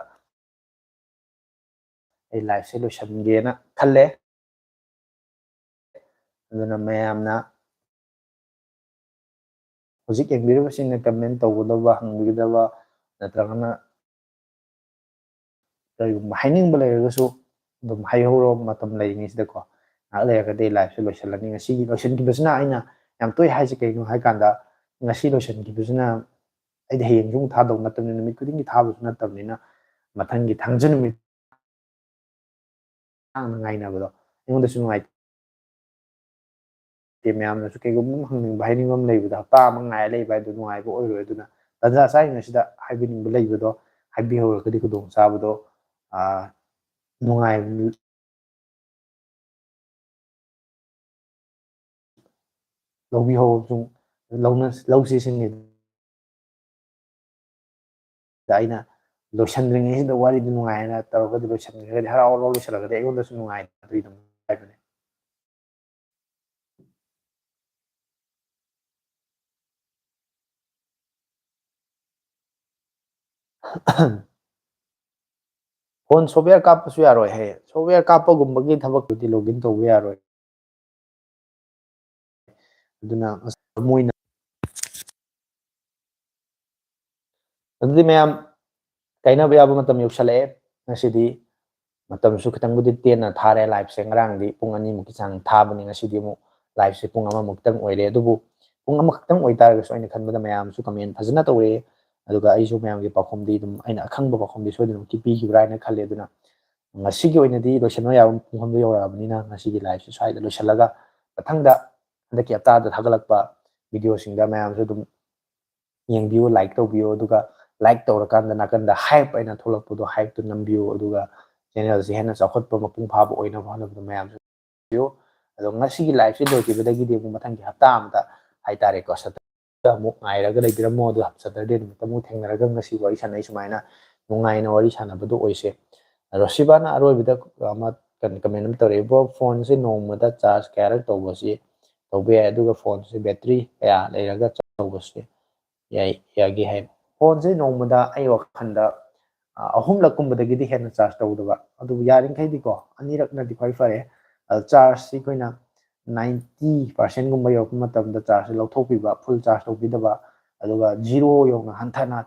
ꯑꯩ ꯂꯥꯏꯐꯁꯦ ꯂꯣꯏꯁꯤꯟꯒꯦꯅ ꯈꯜꯂꯦ ꯑꯗꯨꯅ ꯃꯌꯥꯝꯅ ꯍꯧꯖꯤꯛ ꯌꯦꯡꯕꯤꯔꯤꯕꯁꯤꯡꯅ ꯀꯃꯦꯟ ꯇꯧꯒꯗꯕ ꯍꯪꯕꯤꯒꯗꯕ ꯅꯠꯇ꯭ꯔꯒꯅ ꯀꯔꯤꯒꯨꯝꯕ ꯍꯥꯏꯅꯤꯡꯕ ꯂꯩꯔꯒꯁꯨ ꯑꯗꯨꯝ ꯍꯥꯏꯍꯧꯔꯣ ꯃꯇꯝ ꯂꯩꯔꯤꯉꯩꯁꯤꯗꯀꯣ ꯉꯥꯏꯍꯥꯛ ꯂꯩꯔꯒꯗꯤ ꯂꯥꯏꯐꯁꯦ ꯂꯣꯏꯁꯤꯜꯂꯅꯤ ꯉꯁꯤꯒꯤ ꯂꯣꯏꯁꯤꯟꯈꯤꯕꯁꯤꯅ ꯑꯩꯅ ꯌꯥꯝ ꯇꯣꯏ ꯍꯥꯏꯁꯦ ꯀꯩꯅꯣ ꯍꯥꯏ ꯀꯥꯟꯗ ꯉꯁꯤ ꯂꯣꯏꯁꯤꯟꯈꯤꯕꯁꯤꯅ ꯑꯩꯗꯤ ꯍꯌꯦꯡꯁꯨ ꯑꯃꯨꯛ ꯊꯥꯗꯧ ꯅꯠꯇꯕꯅꯤ나 ꯅꯨꯃꯤꯠ ꯈꯨꯗꯤꯡꯒꯤ ꯊꯥꯕꯁꯨ ꯅꯠꯇꯕꯅꯤꯅ ꯃꯊꯪꯒꯤ ꯊꯥꯡꯖ ꯅꯨꯃꯤꯠ ꯉꯥꯏꯅꯕꯗꯣ ꯑꯩꯉꯣꯟꯗꯁꯨ ꯅꯨꯡꯉꯥꯏꯇꯦ ꯃꯌꯥꯝꯅꯁꯨ ꯀꯩꯒꯨꯝꯕ ꯑꯃ ꯍꯪꯅꯤꯡꯕ ꯍꯥꯏꯅꯤꯡꯕ ꯑꯃ ꯂꯩꯕꯗꯣ ꯍꯞꯇꯥ ꯑꯃ ꯉꯥꯏꯔ ꯂꯩꯕ ꯍꯥꯏꯗꯣ ꯅꯨꯡꯉꯥꯏꯕ ꯑꯣꯏꯔꯣꯏ ꯑꯗꯨꯅ ꯇꯟꯖꯥ ꯆꯥꯔꯤꯉꯩꯁꯤꯗ ꯍꯥꯏꯕꯤꯅꯤꯡꯕ ꯂꯩꯕꯗꯣ ꯍꯥꯏꯕꯤꯍꯧꯔꯒꯗꯤ ꯈꯨꯗꯣꯡꯆꯥꯕꯗꯣ ꯅꯨꯡꯉꯥꯏ ꯂꯧꯕꯤꯍꯧꯕꯁꯨ ꯂꯧꯁꯤ ꯁꯤꯡꯉꯤꯗ ꯑꯩꯅ ꯂꯣꯏꯁꯤꯟꯗ꯭ꯔꯤꯉꯩꯁꯤꯗ ꯋꯥꯔꯤꯗꯨ ꯅꯨꯡꯉꯥꯏꯅ ꯇꯧꯔꯒꯗꯤ ꯂꯣꯏꯁꯤꯟꯈ꯭ꯔꯒꯗꯤ ꯍꯔꯥꯎ ꯍꯔꯥꯎ ꯂꯣꯏꯁꯤꯜꯂꯒꯗꯤ ꯑꯩꯉꯣꯟꯗꯁꯨ ꯅꯨꯡꯉꯥꯏ ꯑꯗꯨꯒꯤ ꯑꯗꯨꯝ ꯍꯥꯏꯕꯅꯦ ꯐꯣꯟ ꯁꯣꯞꯋꯦꯌꯔ ꯀꯥꯞꯄꯁꯨ ꯌꯥꯔꯣꯏ ꯍꯥꯏꯌꯦ ꯁꯣꯞꯋꯦꯌꯔ ꯀꯥꯞꯄꯒꯨꯝꯕꯒꯤ ꯊꯕꯛꯇꯨꯗꯤ ꯂꯣꯒꯏꯟ ꯇꯧꯕ ꯌꯥꯔꯣꯏ ꯑꯗꯨꯅ ꯃꯣꯏꯅ ꯑꯗꯨꯗꯤ ꯃꯌꯥꯝ ꯀꯥꯏꯅꯕ ꯌꯥꯕ ꯃꯇꯝ ꯌꯧꯁꯜꯂꯛꯑꯦ ꯉꯁꯤꯗꯤ ꯃꯇꯝꯁꯨ ꯈꯤꯇꯪꯕꯨꯗꯤ ꯇꯦꯟꯅ ꯊꯥꯔꯦ ꯂꯥꯏꯚꯁꯦ ꯉꯔꯥꯡꯗꯤ ꯄꯨꯡ 2ꯃꯨꯛꯀꯤ ꯆꯥꯡ ꯊꯥꯕꯅꯤ ꯉꯁꯤꯗꯤ ꯑꯃꯨꯛ ꯂꯥꯏꯚꯁꯦ ꯄꯨꯡ 1ꯃꯨꯛꯇꯪ ꯑꯣꯏꯔꯦ ꯑꯗꯨꯕꯨ ꯄꯨꯡ 1ꯈꯛꯇꯪ ꯑꯣꯏꯇꯥꯔꯒꯁꯨ ꯑꯩꯅ ꯈꯟꯕꯗ ꯃꯌꯥꯝꯁꯨ ꯀꯃꯦꯟ ꯐꯖꯅ ꯇꯧꯔꯛꯑꯦ ꯑꯗꯨꯒ ꯑꯩꯁꯨ ꯃꯌꯥꯝꯒꯤ ꯄꯥꯎꯈꯨꯝꯗꯤ ꯑꯗꯨꯝ ꯑꯩꯅ ꯑꯈꯪꯕ ꯄꯥꯎꯈꯨꯝꯗꯤ ꯁꯣꯏꯗꯅꯃꯛꯀꯤ ꯄꯤꯈꯤꯕ꯭ꯔꯥ ꯍꯥꯏꯅ ꯈꯜꯂꯦ ꯑꯗꯨꯅ ꯉꯁꯤꯒꯤ ꯑꯣꯏꯅꯗꯤ ꯂꯣꯏꯁꯤꯟꯕ ꯌꯥꯕ ꯄꯨꯡꯐꯝꯗꯨ ꯌꯧꯔꯛꯑꯕꯅꯤꯅ ꯉꯁꯤꯒꯤ ꯂꯥꯏꯚꯁꯦ ꯁ꯭ꯋꯥꯏꯗ ꯂꯣꯏꯁꯤꯜꯂꯒ ꯃꯊꯪꯗ ꯍꯟꯗꯛꯀꯤ ꯍꯞꯇꯥꯗ ꯊꯥꯒꯠꯂꯛꯄ ꯚꯤꯗꯤꯑꯣꯁꯤꯡꯗ ꯃꯌꯥꯝꯁꯨ ꯑꯗꯨꯝ ꯌꯦꯡꯕꯤꯌꯨ ꯂꯥꯏꯛ ꯇꯧꯕꯤꯌꯨ ꯑꯗꯨꯒ ꯂꯥꯏꯛ ꯇꯧꯔꯀꯥꯟꯗ ꯅꯥꯀꯟꯗ ꯍꯥꯏꯞ ꯑꯩꯅ ꯊꯣꯛꯂꯛꯄꯗꯣ ꯍꯥꯏꯞꯇꯨ ꯅꯝꯕꯤꯌꯨ ꯑꯗꯨꯒ ꯆꯦꯅꯦꯜꯁꯦ ꯍꯦꯟꯅ ꯆꯥꯎꯈꯠꯄ ꯃꯄꯨꯡ ꯐꯥꯕ ꯑꯣꯏꯅꯕ ꯍꯣꯠꯅꯕꯗ ꯃꯌꯥꯝꯁꯨ ꯕꯤꯌꯨ ꯑꯗꯣ ꯉꯁꯤꯒꯤ ꯂꯥꯏꯚꯁꯦ ꯂꯣꯏꯈꯤꯕꯗꯒꯤꯗꯤ ꯑꯃꯨꯛ ꯃꯊꯪꯒꯤ ꯍꯞꯇꯥ ꯑꯃꯗ ꯍꯥꯏꯇꯥꯔꯦꯀꯣ ꯁꯇꯔꯗꯦ ꯑꯃꯨꯛ ꯉꯥꯏꯔꯒ ꯂꯩꯕꯤꯔꯝꯃꯣ ꯑꯗꯣ ꯁꯇꯔꯗꯦ ꯅꯨꯃꯤꯠꯇ ꯑꯃꯨꯛ ꯊꯦꯡꯅꯔꯒ ꯉꯁꯤ ꯋꯥꯔꯤ ꯁꯥꯟꯅꯩ ꯁꯨꯃꯥꯏꯅ ꯅꯨꯡꯉꯥꯏꯅ ꯋꯥꯔꯤ ꯁꯥꯟꯅꯕꯗꯣ ꯑꯣꯏꯁꯦ ꯔꯣꯁꯤꯕꯥꯅ ꯑꯔꯣꯏꯕꯗ ꯑꯃ ꯀꯃꯦꯟ ꯑꯃ ꯇꯧꯔꯛꯑꯦ ꯕ꯭ꯔꯣ ꯐꯣꯟꯁꯦ ꯅꯣꯡꯃꯗ ꯆꯥꯔꯖ ꯀꯌꯥꯔꯛ ꯇꯧꯕꯁꯤ ꯇꯧꯕ ꯌꯥꯏ ꯑꯗꯨꯒ ꯐꯣꯟꯁꯦ ꯕꯦꯇ꯭ꯔꯤ ꯀꯌꯥ ꯂꯩꯔꯒ ꯇꯧꯕꯁꯦ ꯌꯥꯒꯦ ꯍꯥꯏ ꯐꯣꯟꯁꯦ ꯅꯣꯡꯃꯗ ꯑꯩ ꯋꯥꯈꯜꯗ 3ꯂꯛꯀꯨꯝꯕꯗꯒꯤꯗꯤ ꯍꯦꯟꯅ ꯆꯥꯔꯖ ꯇꯧꯗꯕ ꯑꯗꯨꯕꯨ ꯌꯥꯔꯤꯈꯩꯗꯤꯀꯣ 2ꯔꯛꯅꯗꯤ ꯈ꯭ꯋꯥꯏ ꯐꯔꯦ ꯆꯥꯔꯖꯁꯤ ꯑꯩꯈꯣꯏꯅ 90% ꯌꯧꯔꯛꯄ ꯃꯇꯝꯗ ꯆꯥꯔꯖꯁꯦ ꯂꯧꯊꯣꯛꯄꯤꯕ ꯐꯨꯜ ꯆꯥꯔꯖ ꯇꯧꯕꯤꯗꯕ ꯑꯗꯨꯒ ꯖꯤꯔꯣ ꯌꯧꯅ ꯍꯟꯊꯅ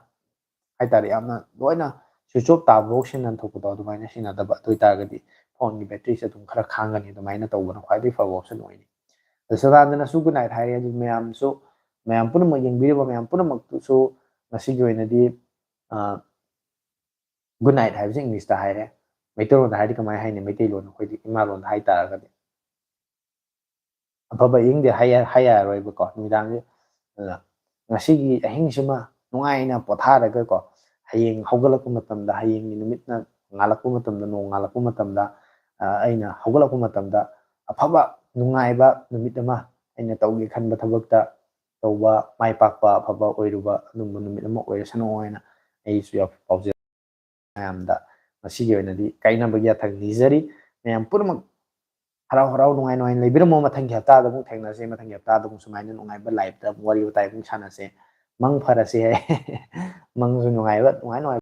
ꯍꯥꯏꯇꯥꯔꯦ ꯌꯥꯝꯅ ꯂꯣꯏꯅ ꯁ꯭ꯋꯤꯆ ꯑꯣꯐ ꯇꯥꯕꯐꯥꯎ ꯁꯤꯖꯤꯟꯅꯊꯣꯛꯄꯗꯣ ꯑꯗꯨꯃꯥꯏꯅ ꯁꯤꯖꯤꯟꯅꯗꯕ ꯑꯗꯨ ꯑꯣꯏꯇꯥꯔꯒꯗꯤ ꯐꯣꯟꯒꯤ ꯕꯦꯇ꯭ꯔꯤꯁꯦ ꯑꯗꯨꯝ ꯈꯔ ꯈꯥꯡꯒꯅꯤ ꯑꯗꯨꯃꯥꯏꯅ ꯇꯧꯕꯅ ꯈ꯭ꯋꯥꯏꯗꯒꯤ ꯐꯕ ꯑꯣꯞꯁꯟ ꯑꯣꯏꯅꯤ ꯁꯗꯥꯅꯟꯗꯅꯁꯨ ꯒꯨꯗ ꯅꯥꯏꯠ ꯍꯥꯏꯔꯦ ꯑꯗꯨ ꯃꯌꯥꯝ ꯄꯨꯝꯅꯃꯛ ꯌꯦꯡꯕꯤꯔꯤꯕ ꯃꯌꯥꯝ ꯄꯨꯝꯅꯃꯛꯇꯨꯁꯨ ꯉꯁꯤꯒꯤ ꯑꯣꯏꯅꯗꯤ ꯒꯨꯗ ꯅꯥꯏꯠ ꯍꯥꯏꯕꯁꯤ ꯏꯪꯂꯤꯁꯇ ꯍꯥꯏꯔꯦ ꯃꯩꯇꯩꯂꯣꯟꯗ ꯍꯥꯏꯔꯗꯤ ꯀꯃꯥꯏꯅ ꯍꯥꯏꯅꯤ ꯃꯩꯇꯩꯂꯣꯟ ꯑꯩꯈꯣꯏꯗꯤ ꯏꯃꯥꯂꯣꯟꯗ ꯍꯥꯏꯇꯥꯔꯒꯗꯤ ꯑꯐꯕ ꯑꯍꯤꯡꯗꯤ ꯍꯥꯏ ꯌꯥꯔꯣꯏꯕꯀꯣ ꯅꯨꯃꯤꯗꯥꯡꯁꯦ ꯑꯗꯨꯅ ꯉꯁꯤꯒꯤ ꯑꯍꯤꯡꯁꯤꯃ ꯅꯨꯡꯉꯥꯏꯅ ꯄꯣꯊꯥꯔꯒꯀꯣ ꯍꯌꯦꯡ ꯍꯧꯒꯠꯂꯛꯄ ꯃꯇꯝꯗ ꯍꯌꯦꯡꯒꯤ ꯅꯨꯃꯤꯠꯅ ꯉꯥꯜꯂꯛꯄ ꯃꯇꯝꯗ ꯅꯣꯡ ꯉꯥꯜꯂꯛꯄ ꯃꯇꯝꯗ ꯑꯩꯅ ꯍꯧꯒꯠꯂꯛꯄ ꯃꯇꯝꯗ ꯑꯐꯕ ꯅꯨꯡꯉꯥꯏꯕ ꯅꯨꯃꯤꯠ ꯑꯃ ꯑꯩꯅ ꯇꯧꯒꯦ ꯈꯟꯕ ꯊꯕꯛꯇ ꯇꯧꯕ ꯃꯥꯏ ꯄꯥꯛꯄ ꯑꯐꯕ ꯑꯣꯏꯔꯨꯕ ꯑꯗꯨꯝꯕ ꯅꯨꯃꯤꯠ ꯑꯃ ꯑꯣꯏꯔꯁꯅꯨ ꯍꯥꯏꯅ ꯑꯩꯁꯨ ꯄꯥꯎꯖꯦꯜ ꯃꯌꯥꯝꯗ ꯉꯁꯤꯒꯤ ꯑꯣꯏꯅꯗꯤ ꯀꯥꯏꯅꯕꯒꯤ ꯌꯥꯊꯪ ꯅꯤꯖꯔꯤ ꯃꯌꯥꯝ ꯄꯨꯝꯅꯃꯛ ꯍꯔꯥꯎ ꯍꯔꯥꯎ ꯅꯨꯡꯉꯥꯏ ꯂꯩꯕꯤꯔꯝꯃꯣ ꯃꯊꯪꯒꯤ ꯍꯞꯇꯥꯗ ꯑꯃꯨꯛ ꯊꯦꯡꯅꯁꯦ ꯃꯊꯪꯒꯤ ꯍꯞꯇꯥꯗ ꯑꯃꯨꯛ ꯁꯨꯃꯥꯏꯅ ꯅꯨꯡꯉꯥꯏꯕ ꯂꯥꯏꯐꯇ ꯑꯃꯨꯛ ꯋꯥꯔꯤ ꯋꯥꯇꯥꯏ ꯑꯃꯨꯛ ꯁꯥꯟꯅꯁꯦ ꯃꯪ ꯐꯔꯁꯦ ꯃꯪꯁꯨ ꯅꯨꯡꯉꯥꯏꯕ ꯅꯨꯡꯉꯥꯏ